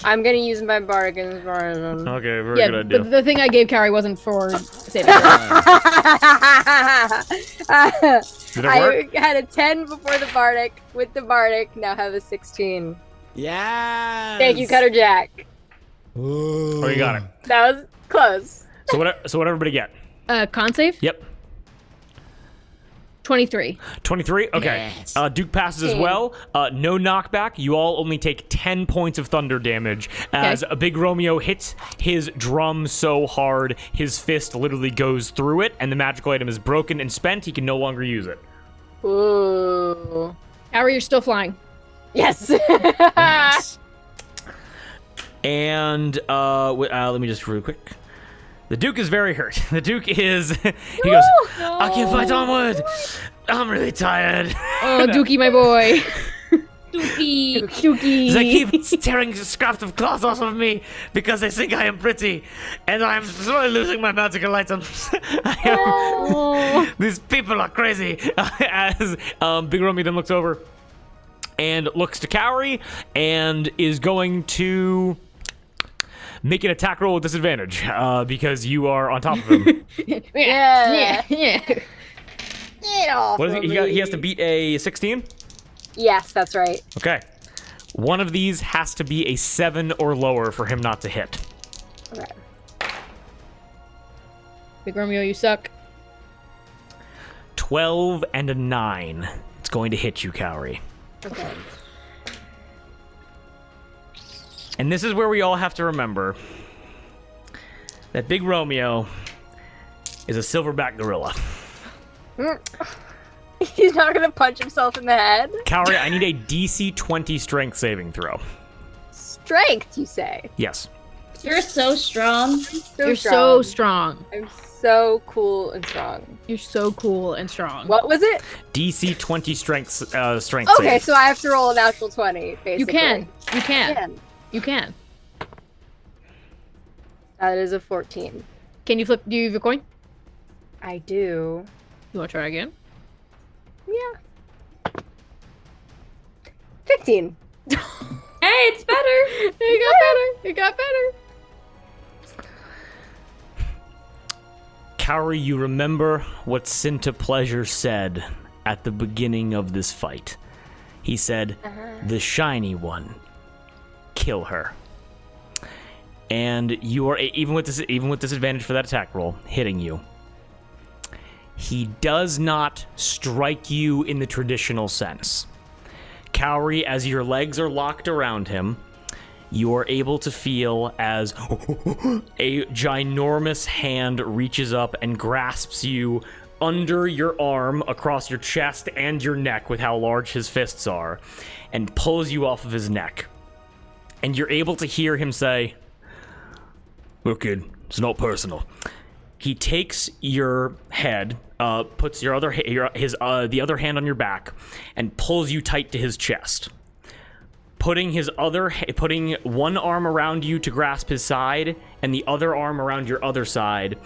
[SPEAKER 5] I'm gonna use my bardic inspiration.
[SPEAKER 1] Okay, very
[SPEAKER 2] Yeah,
[SPEAKER 1] good idea.
[SPEAKER 2] but the thing I gave Cowrie wasn't for saving. throw.
[SPEAKER 1] Did it work?
[SPEAKER 5] I had a 10 before the bardic. With the bardic, now have a 16.
[SPEAKER 4] Yeah.
[SPEAKER 5] Thank you, Cutter Jack.
[SPEAKER 1] Oh, you got it.
[SPEAKER 5] That was close.
[SPEAKER 1] So what everybody get?
[SPEAKER 2] Con save?
[SPEAKER 1] Yep.
[SPEAKER 2] 23.
[SPEAKER 1] 23? Okay.
[SPEAKER 4] Yes.
[SPEAKER 1] Duke passes as well. No knockback. You all only take 10 points of thunder damage as a Big Romeo hits his drum so hard, his fist literally goes through it, and the magical item is broken and spent. He can no longer use it.
[SPEAKER 5] Ooh.
[SPEAKER 2] Cowrie, you're still flying.
[SPEAKER 5] Yes.
[SPEAKER 4] Yes.
[SPEAKER 1] And let me just really quick. The Duke is very hurt. The Duke is. He goes, I can't fight onward. I'm really tired.
[SPEAKER 2] Oh, Dookie, my boy.
[SPEAKER 3] Dookie.
[SPEAKER 2] Dookie.
[SPEAKER 1] They keep tearing scraps of cloth off of me because they think I am pretty, and I'm slowly losing my magical items. These people are crazy. As Big Romeo then looks over and looks to Cowrie and is going to make an attack roll with disadvantage because you are on top of him.
[SPEAKER 5] Yeah.
[SPEAKER 2] Yeah.
[SPEAKER 5] Get off
[SPEAKER 1] What is
[SPEAKER 5] of
[SPEAKER 1] he?
[SPEAKER 5] me.
[SPEAKER 1] He has to beat a 16?
[SPEAKER 5] Yes, that's right.
[SPEAKER 1] Okay. One of these has to be a 7 or lower for him not to hit.
[SPEAKER 5] Okay.
[SPEAKER 2] Big Romeo, you suck.
[SPEAKER 1] 12 and a 9. It's going to hit you, Cowrie.
[SPEAKER 5] Okay.
[SPEAKER 1] And this is where we all have to remember that Big Romeo is a silverback gorilla.
[SPEAKER 5] He's not gonna punch himself in the head.
[SPEAKER 1] Cowrie, I need a DC 20 strength saving throw.
[SPEAKER 5] Strength, you say?
[SPEAKER 1] Yes.
[SPEAKER 3] You're so strong.
[SPEAKER 2] You're so strong.
[SPEAKER 5] I'm so cool and strong.
[SPEAKER 2] You're so cool and strong.
[SPEAKER 5] What was it?
[SPEAKER 1] DC 20 strength
[SPEAKER 5] Okay,
[SPEAKER 1] save.
[SPEAKER 5] so I have to roll a natural 20, basically.
[SPEAKER 2] You can. You can.
[SPEAKER 5] Man,
[SPEAKER 2] You can.
[SPEAKER 5] that is a 14.
[SPEAKER 2] Can you flip? Do you have a coin?
[SPEAKER 5] I do.
[SPEAKER 2] You want to try again?
[SPEAKER 5] Yeah. 15.
[SPEAKER 3] Hey, it's better.
[SPEAKER 2] It got better. It got better.
[SPEAKER 1] Cowrie, you remember what Cinta Pleasure said at the beginning of this fight. He said, the shiny one. Kill her. And you are even with disadvantage for that attack roll hitting you. He does not strike you in the traditional sense. Cowrie, as your legs are locked around him, you are able to feel as a ginormous hand reaches up and grasps you under your arm, across your chest and your neck with how large his fists are, and pulls you off of his neck. And you're able to hear him say, "Look, kid, it's not personal." He takes your head, puts the other hand on your back, and pulls you tight to his chest. Putting one arm around you to grasp his side, and the other arm around your other side,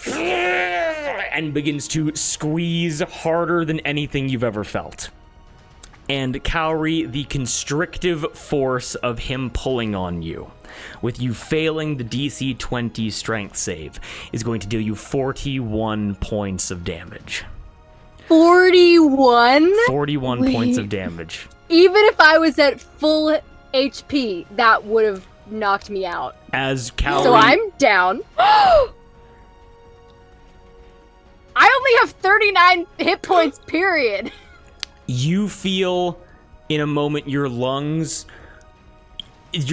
[SPEAKER 1] and begins to squeeze harder than anything you've ever felt. And Cowrie, the constrictive force of him pulling on you, with you failing the DC 20 strength save, is going to deal you 41 points of damage.
[SPEAKER 5] 41?
[SPEAKER 1] 41 points of damage.
[SPEAKER 5] Even if I was at full HP, that would have knocked me out.
[SPEAKER 1] As Cowrie...
[SPEAKER 5] So I'm down. I only have 39 hit points, period.
[SPEAKER 1] You feel in a moment your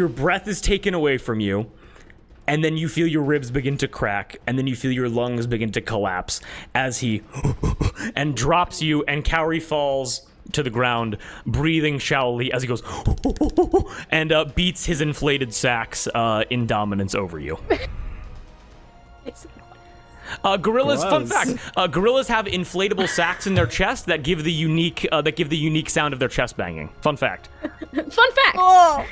[SPEAKER 1] breath is taken away from you, and then you feel your ribs begin to crack, and then you feel your lungs begin to collapse as he and drops you, and Cowrie falls to the ground, breathing shallowly as he goes and beats his inflated sacks in dominance over you. Gorillas, fun
[SPEAKER 4] Gross.
[SPEAKER 1] fact, gorillas have inflatable sacks in their chest that give the unique sound of their chest banging. Fun fact.
[SPEAKER 2] Fun fact.
[SPEAKER 5] Oh.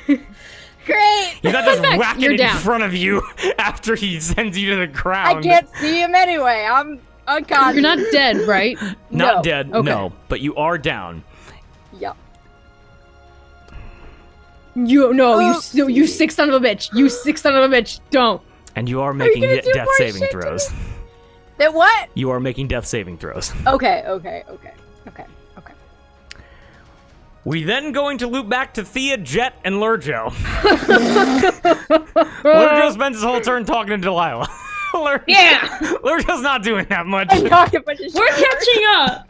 [SPEAKER 5] Great.
[SPEAKER 1] He's not just whacking
[SPEAKER 2] You're
[SPEAKER 1] it
[SPEAKER 2] down.
[SPEAKER 1] in front of you after he sends you to the ground.
[SPEAKER 5] I can't see him anyway. I'm unconscious.
[SPEAKER 2] You're not dead, right?
[SPEAKER 1] Not
[SPEAKER 5] No.
[SPEAKER 1] dead,
[SPEAKER 2] Okay.
[SPEAKER 1] no, but you are down.
[SPEAKER 5] Yep.
[SPEAKER 2] You sick son of a bitch. You sick son of a bitch. Don't.
[SPEAKER 1] And you are making
[SPEAKER 5] gonna do
[SPEAKER 1] death
[SPEAKER 5] more
[SPEAKER 1] saving
[SPEAKER 5] shit to
[SPEAKER 1] throws.
[SPEAKER 5] That what?
[SPEAKER 1] You are making death saving throws.
[SPEAKER 5] Okay.
[SPEAKER 1] We then going to loop back to Thea, Jet, and Lurjo. Lurjo spends his whole turn talking to Delilah.
[SPEAKER 3] Yeah,
[SPEAKER 1] Lurjo's not doing that much.
[SPEAKER 3] we're catching up.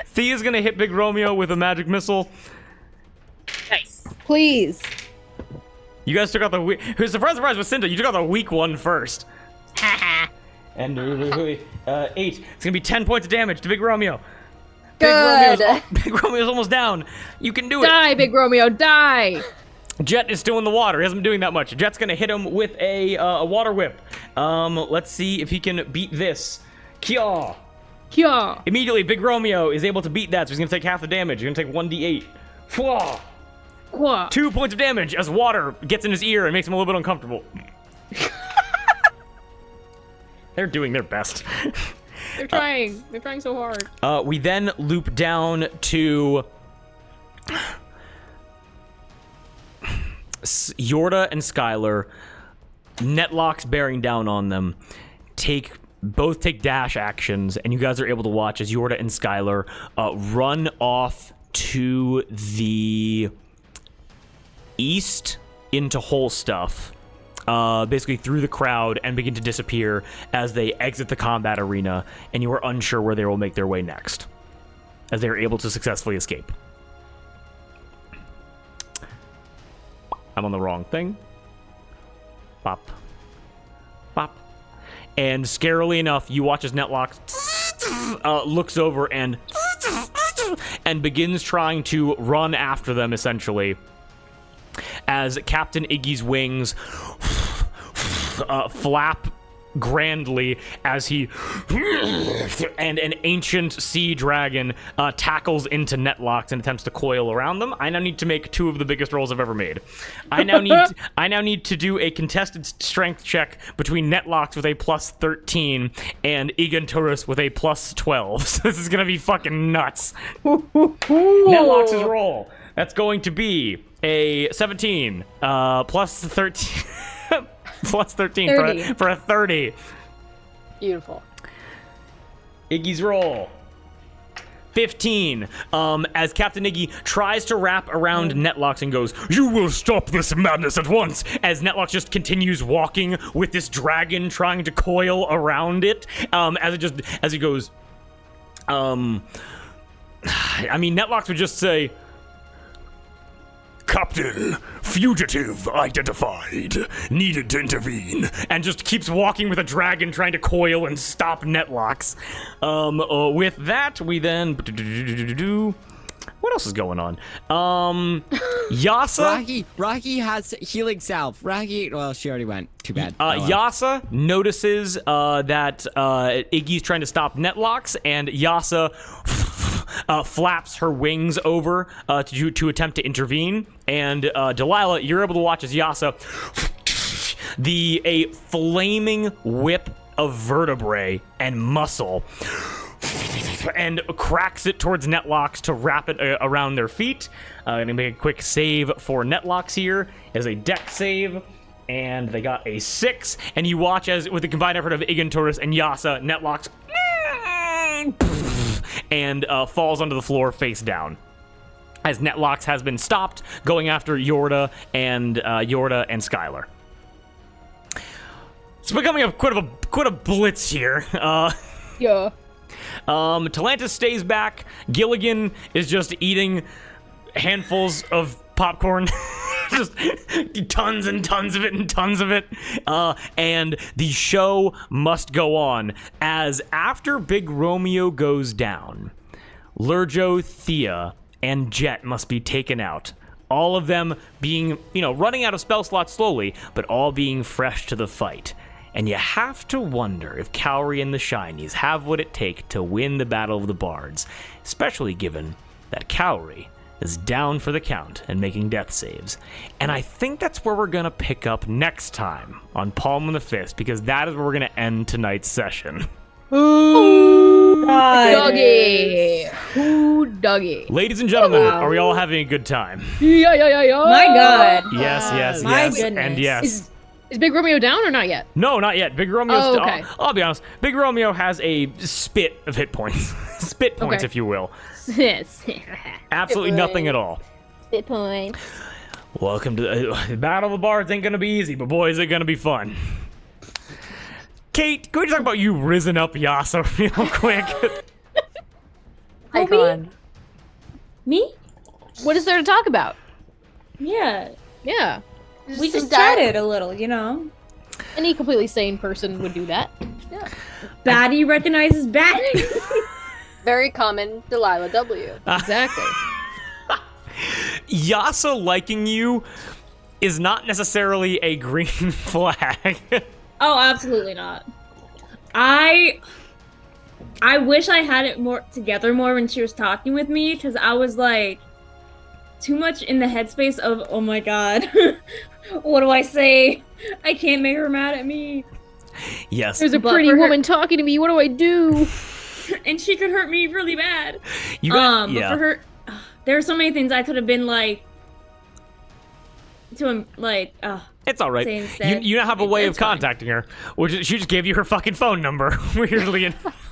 [SPEAKER 1] Thea's gonna hit Big Romeo with a magic missile.
[SPEAKER 3] Nice.
[SPEAKER 2] Please.
[SPEAKER 1] You guys took out the weak. Surprise, with Cinta, you took out the weak one first. And 8. It's gonna be 10 points of damage to Big Romeo.
[SPEAKER 5] Good.
[SPEAKER 1] Big Romeo's almost down. You can do it.
[SPEAKER 2] Die, Big Romeo, die.
[SPEAKER 1] Jet is still in the water. He hasn't been doing that much. Jet's gonna hit him with a water whip. Let's see if he can beat this. Kya.
[SPEAKER 2] Kya.
[SPEAKER 1] Immediately, Big Romeo is able to beat that, so he's gonna take half the damage. He's gonna take 1d8. Fwah.
[SPEAKER 2] Kwa.
[SPEAKER 1] 2 points of damage as water gets in his ear and makes him a little bit uncomfortable. They're doing their best.
[SPEAKER 2] They're trying. They're trying so hard.
[SPEAKER 1] We then loop down to Yorda and Skylar. Netlocks bearing down on them. Both take dash actions, and you guys are able to watch as Yorda and Skylar run off to the east into Whole Stuff. Basically through the crowd and begin to disappear as they exit the combat arena, and you are unsure where they will make their way next, as they are able to successfully escape. I'm on the wrong thing. Bop. Bop. And scarily enough, you watch as Netlock looks over and begins trying to run after them, essentially, as Captain Iggy's wings flap grandly as he and an ancient sea dragon tackles into Netlocks and attempts to coil around them. I now need to make 2 of the biggest rolls I've ever made. I now need to do a contested strength check between Netlocks with a +13 and Eganturus with a +12. So this is gonna be fucking nuts. Netlocks' roll. That's going to be a 17 +13 +13 for a 30.
[SPEAKER 5] Beautiful.
[SPEAKER 1] Iggy's roll. 15. As Captain Iggy tries to wrap around Netlocks and goes, "You will stop this madness at once," as Netlocks just continues walking with this dragon trying to coil around it. As he goes, Netlocks would just say,
[SPEAKER 6] Captain, fugitive identified. Needed to intervene.
[SPEAKER 1] and just keeps walking with a dragon trying to coil and stop Netlocks. With that, we then... What else is going on? Yasa...
[SPEAKER 4] Rocky has healing salve. Well, she already went. Too bad.
[SPEAKER 1] Yasa notices that Iggy's trying to stop Netlocks, and Yasa flaps her wings over to attempt to intervene. And Delilah, you're able to watch as Yasa a flaming whip of vertebrae and muscle and cracks it towards Netlocks to wrap it around their feet. Gonna make a quick save for Netlocks here as a dex save. And they got a 6. And you watch as, with the combined effort of Iganturus and Yasa, Netlocks and falls onto the floor face down. As Netlocks has been stopped going after Yorda and Skylar. It's becoming quite a blitz here.
[SPEAKER 2] Yeah.
[SPEAKER 1] Talantis stays back. Gilligan is just eating handfuls of popcorn. Just tons and tons of it and tons of it. And the show must go on, as after Big Romeo goes down, Lurjo, Thea, and Jet must be taken out. All of them being, running out of spell slots slowly, but all being fresh to the fight. And you have to wonder if Cowrie and the Shinies have what it takes to win the Battle of the Bards, especially given that Cowrie is down for the count and making death saves. And I think that's where we're going to pick up next time on Palm of the Fist, because that is where we're going to end tonight's session.
[SPEAKER 2] Doggy. Ooh, doggy.
[SPEAKER 1] Ladies and gentlemen, are we all having a good time?
[SPEAKER 2] Yeah.
[SPEAKER 3] My God.
[SPEAKER 1] Yes,
[SPEAKER 3] My
[SPEAKER 1] yes,
[SPEAKER 3] goodness.
[SPEAKER 1] and yes.
[SPEAKER 2] Is Big Romeo down or not yet?
[SPEAKER 1] No, not yet. Big Romeo's
[SPEAKER 2] Oh, okay.
[SPEAKER 1] I'll be honest. Big Romeo has a spit of hit points. Spit points,
[SPEAKER 2] Okay.
[SPEAKER 1] if you will.
[SPEAKER 2] Spit
[SPEAKER 1] Absolutely nothing at all.
[SPEAKER 2] points.
[SPEAKER 1] Welcome to the Battle of the Bards. Ain't gonna be easy, but boy, is it gonna be fun. Kate, can we talk about you risen up Yasa real quick?
[SPEAKER 5] Icon.
[SPEAKER 3] Me?
[SPEAKER 2] What is there to talk about?
[SPEAKER 3] Yeah.
[SPEAKER 2] Yeah.
[SPEAKER 3] We just
[SPEAKER 5] Some diet-
[SPEAKER 3] chatted a little, you know?
[SPEAKER 2] Any completely sane person would do that.
[SPEAKER 3] Baddie recognizes baddie.
[SPEAKER 5] Very common Delilah W.
[SPEAKER 2] Exactly.
[SPEAKER 1] Yasa liking you is not necessarily a green flag.
[SPEAKER 3] Oh, absolutely not. I wish I had it more together more when she was talking with me, because I was like too much in the headspace of, oh my God, what do I say? I can't make her mad at me.
[SPEAKER 1] Yes.
[SPEAKER 2] There's a
[SPEAKER 3] But
[SPEAKER 2] pretty
[SPEAKER 3] for her-
[SPEAKER 2] woman talking to me. What do I do?
[SPEAKER 3] And she could hurt me really bad.
[SPEAKER 1] You got,
[SPEAKER 3] But for her, there are so many things I could have been like to him, like,
[SPEAKER 1] it's all right.
[SPEAKER 3] say instead.
[SPEAKER 1] You now have a way of
[SPEAKER 3] It's fine.
[SPEAKER 1] contacting her, which is, she just gave you her fucking phone number. Weirdly enough.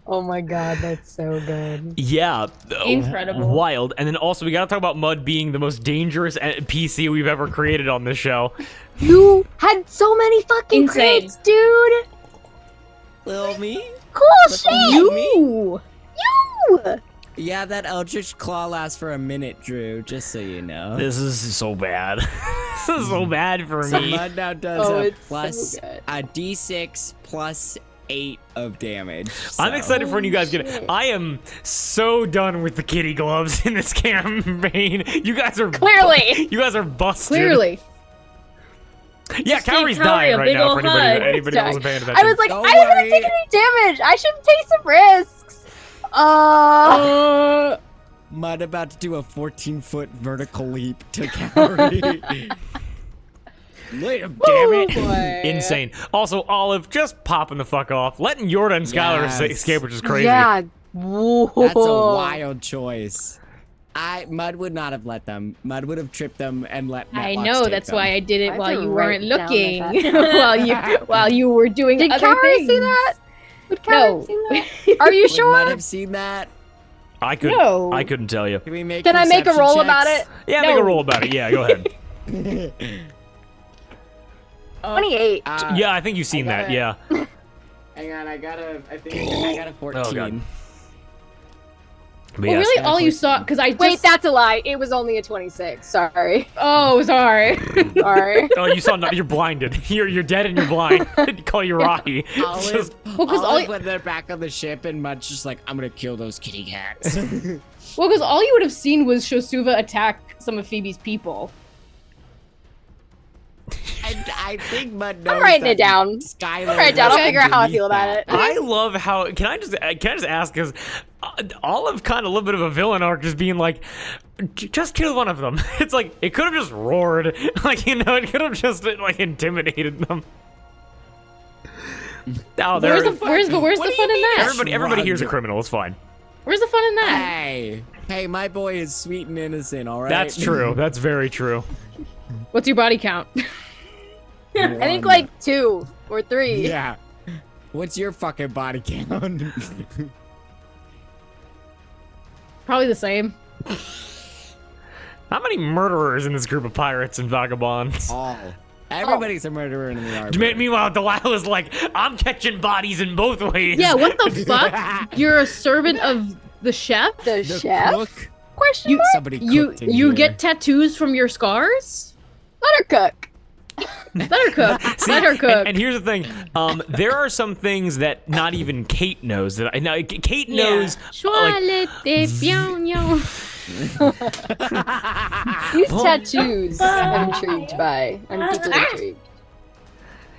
[SPEAKER 5] Oh my god, that's so good.
[SPEAKER 1] Yeah.
[SPEAKER 3] Incredible.
[SPEAKER 1] Wild. And then also, we gotta talk about Mud being the most dangerous PC we've ever created on this show.
[SPEAKER 5] You had so many fucking
[SPEAKER 3] Insane.
[SPEAKER 5] crits, dude.
[SPEAKER 4] Little me?
[SPEAKER 5] Cool shit.
[SPEAKER 2] You.
[SPEAKER 4] Yeah, that Eldritch Claw lasts for a minute, Drew, just so you know.
[SPEAKER 1] This is so bad. This is so bad for
[SPEAKER 4] So
[SPEAKER 1] me.
[SPEAKER 4] Mud now does
[SPEAKER 5] Oh,
[SPEAKER 4] a
[SPEAKER 5] it's
[SPEAKER 4] plus
[SPEAKER 5] so good.
[SPEAKER 4] a d6 plus 8 of damage.
[SPEAKER 1] I'm
[SPEAKER 4] so-
[SPEAKER 1] excited for when you guys get it. I am so done with the kitty gloves in this campaign. You guys are
[SPEAKER 5] Clearly.
[SPEAKER 1] You guys are busted.
[SPEAKER 2] Clearly.
[SPEAKER 1] Yeah,
[SPEAKER 3] Just give
[SPEAKER 1] Cowrie's
[SPEAKER 3] Cowrie
[SPEAKER 1] dying
[SPEAKER 3] a
[SPEAKER 1] right
[SPEAKER 3] big
[SPEAKER 1] now.
[SPEAKER 3] ol'
[SPEAKER 1] For anybody
[SPEAKER 3] hug.
[SPEAKER 1] who wasn't paying attention.
[SPEAKER 5] I was like,
[SPEAKER 4] Don't
[SPEAKER 5] I haven't
[SPEAKER 4] worry.
[SPEAKER 5] taken any damage. I should take some risks.
[SPEAKER 4] Mud about to do a 14-foot vertical leap to Cowrie. Damn it.
[SPEAKER 5] Boy.
[SPEAKER 1] Insane. Also, Olive just popping the fuck off, letting Yorda and Skylar
[SPEAKER 4] Yes.
[SPEAKER 1] escape, which is crazy.
[SPEAKER 5] Yeah. Whoa.
[SPEAKER 4] That's a wild choice. Mud would not have let them. Mud would have tripped them and let
[SPEAKER 2] I
[SPEAKER 4] Matlock
[SPEAKER 2] know.
[SPEAKER 4] take
[SPEAKER 2] That's
[SPEAKER 4] them.
[SPEAKER 2] why I did it
[SPEAKER 5] I
[SPEAKER 2] while
[SPEAKER 5] have to
[SPEAKER 2] you
[SPEAKER 5] write
[SPEAKER 2] weren't
[SPEAKER 5] down
[SPEAKER 2] looking.
[SPEAKER 5] that.
[SPEAKER 2] while you were doing
[SPEAKER 5] Did
[SPEAKER 2] other
[SPEAKER 5] Cowrie
[SPEAKER 2] things.
[SPEAKER 5] see that? Would
[SPEAKER 2] No.
[SPEAKER 5] Cowrie see that? Are you
[SPEAKER 4] Would
[SPEAKER 5] sure?
[SPEAKER 4] Mud have seen that?
[SPEAKER 1] I couldn't.
[SPEAKER 2] No.
[SPEAKER 1] I couldn't tell you.
[SPEAKER 4] Can we make
[SPEAKER 5] Can I make a
[SPEAKER 4] perception
[SPEAKER 5] roll about
[SPEAKER 4] checks?
[SPEAKER 5] it?
[SPEAKER 1] Yeah, make a
[SPEAKER 2] No.
[SPEAKER 1] roll about it. Yeah, go ahead.
[SPEAKER 5] 28.
[SPEAKER 1] Yeah, I think you've seen
[SPEAKER 4] I
[SPEAKER 1] that.
[SPEAKER 4] got it.
[SPEAKER 1] Yeah.
[SPEAKER 4] Hang on, I got a 14.
[SPEAKER 1] Oh, God. But
[SPEAKER 2] Well,
[SPEAKER 1] yes.
[SPEAKER 2] really, all you saw, because I just...
[SPEAKER 5] Wait, that's a lie. It was only a 26. Sorry.
[SPEAKER 2] Oh, sorry.
[SPEAKER 5] Sorry.
[SPEAKER 1] Oh, you saw nothing. You're blinded. You're dead and you're blind. They call you Rocky.
[SPEAKER 4] Olive,
[SPEAKER 1] Just-
[SPEAKER 2] Well, 'cause all
[SPEAKER 4] Olive
[SPEAKER 2] you-
[SPEAKER 4] when they're back on the ship and Mud's just like, I'm gonna kill those kitty cats.
[SPEAKER 2] Well, because all you would have seen was Shosuva attack some of Phoebe's people.
[SPEAKER 4] I think Mud knows
[SPEAKER 5] I'm writing
[SPEAKER 4] that
[SPEAKER 5] it down.
[SPEAKER 4] Skylar
[SPEAKER 5] I'm writing it down. I'll
[SPEAKER 4] was
[SPEAKER 5] figure out how I
[SPEAKER 4] underneath
[SPEAKER 5] feel about
[SPEAKER 4] that.
[SPEAKER 5] it.
[SPEAKER 1] I love how. Can I just ask? Because Olive kind of a little bit of a villain arc, just being like, just kill one of them. It's like it could have just roared, like it could have just like intimidated them. Oh,
[SPEAKER 2] Where's
[SPEAKER 1] there.
[SPEAKER 2] the fun in that?
[SPEAKER 1] Everybody here's a criminal. It's fine.
[SPEAKER 2] Where's the fun in that?
[SPEAKER 4] Hey, my boy is sweet and innocent, all right?
[SPEAKER 1] That's true. That's very true.
[SPEAKER 2] What's your body count?
[SPEAKER 5] I think like 2 or 3.
[SPEAKER 4] Yeah. What's your fucking body count?
[SPEAKER 2] Probably the same.
[SPEAKER 1] How many murderers in this group of pirates and vagabonds?
[SPEAKER 4] All. Everybody's a murderer in the arbor.
[SPEAKER 1] Meanwhile, Delilah's like, I'm catching bodies in both ways.
[SPEAKER 2] Yeah, what the fuck? You're a servant of the chef?
[SPEAKER 5] The
[SPEAKER 4] The
[SPEAKER 5] chef?
[SPEAKER 4] cook?
[SPEAKER 5] Question
[SPEAKER 2] You-
[SPEAKER 5] mark?
[SPEAKER 4] Somebody
[SPEAKER 2] You
[SPEAKER 4] cooked in
[SPEAKER 2] you
[SPEAKER 4] here.
[SPEAKER 2] get tattoos from your scars?
[SPEAKER 5] Let her cook.
[SPEAKER 2] Let her cook.
[SPEAKER 1] See,
[SPEAKER 2] Let her cook.
[SPEAKER 1] And here's the thing: there are some things that not even Kate knows. That I know. Kate
[SPEAKER 3] Yeah.
[SPEAKER 1] knows. Like,
[SPEAKER 5] These tattoos I'm intrigued by. I'm deeply intrigued.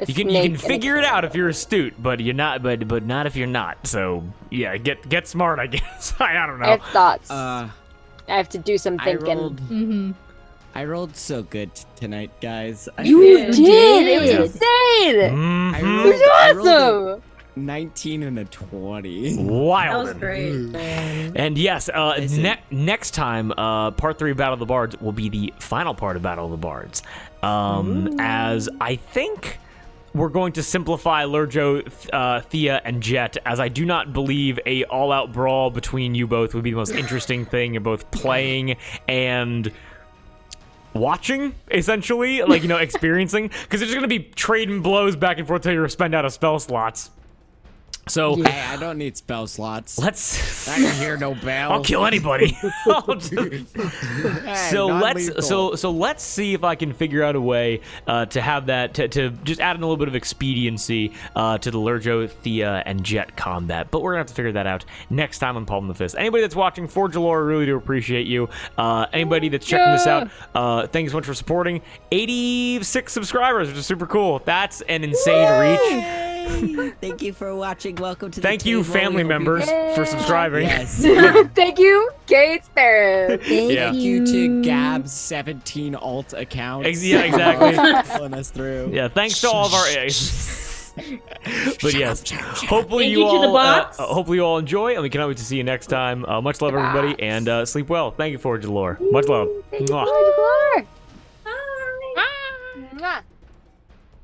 [SPEAKER 5] A
[SPEAKER 1] you
[SPEAKER 5] snake
[SPEAKER 1] can
[SPEAKER 5] and a
[SPEAKER 1] figure it
[SPEAKER 5] cat.
[SPEAKER 1] out if you're astute, but you're not. But not if you're not. So yeah, get smart. I guess. I don't
[SPEAKER 5] I
[SPEAKER 1] know.
[SPEAKER 5] have thoughts. I have to do some thinking.
[SPEAKER 4] I rolled so good tonight, guys.
[SPEAKER 5] You
[SPEAKER 3] did.
[SPEAKER 5] did. It was
[SPEAKER 3] Yeah.
[SPEAKER 5] insane.
[SPEAKER 1] Mhm.
[SPEAKER 4] I
[SPEAKER 5] It was
[SPEAKER 4] rolled
[SPEAKER 5] awesome.
[SPEAKER 4] a 19 and a 20.
[SPEAKER 1] Wild.
[SPEAKER 3] That was great.
[SPEAKER 1] And yes,
[SPEAKER 4] Listen.
[SPEAKER 1] next time, part 3 of Battle of the Bards will be the final part of Battle of the Bards. As I think we're going to simplify Lurjo, Thea, and Jet, as I do not believe a all-out brawl between you both would be the most interesting thing. You're both playing and watching, essentially, like, experiencing, because they're just going to be trading blows back and forth till you spend out of spell slots. So
[SPEAKER 4] Hey, I don't need spell slots.
[SPEAKER 1] let's.
[SPEAKER 4] I can hear no bell.
[SPEAKER 1] I'll kill anybody.
[SPEAKER 4] Hey,
[SPEAKER 1] So
[SPEAKER 4] non-lethal.
[SPEAKER 1] let's see if I can figure out a way to have that to just add in a little bit of expediency to the Lurjo, Thea, and Jet combat. But we're gonna have to figure that out next time on Palm the Fist. Anybody that's watching for Jalora, really do appreciate you. Anybody that's checking this out, thank you so much for supporting. 86 subscribers, which is super cool. That's an insane reach.
[SPEAKER 4] Hey, thank you for watching. Welcome to the
[SPEAKER 1] Thank you,
[SPEAKER 4] table.
[SPEAKER 1] family
[SPEAKER 4] We hope you-
[SPEAKER 1] members, for subscribing.
[SPEAKER 4] Yes.
[SPEAKER 5] Thank you, Kate Sparrow.
[SPEAKER 1] Yeah.
[SPEAKER 4] Thank you to Gab's 17 alt accounts.
[SPEAKER 1] Yeah, exactly.
[SPEAKER 4] Pulling us through.
[SPEAKER 1] Yeah, thanks to all of our. But yes, hopefully
[SPEAKER 3] Thank
[SPEAKER 1] you
[SPEAKER 3] you to the
[SPEAKER 1] all
[SPEAKER 3] bots.
[SPEAKER 1] hopefully you all enjoy, and we cannot wait to see you next time. Much love, everybody, and sleep well. Thank you for Jalore. Much love. Mwah.
[SPEAKER 5] Bye. Bye.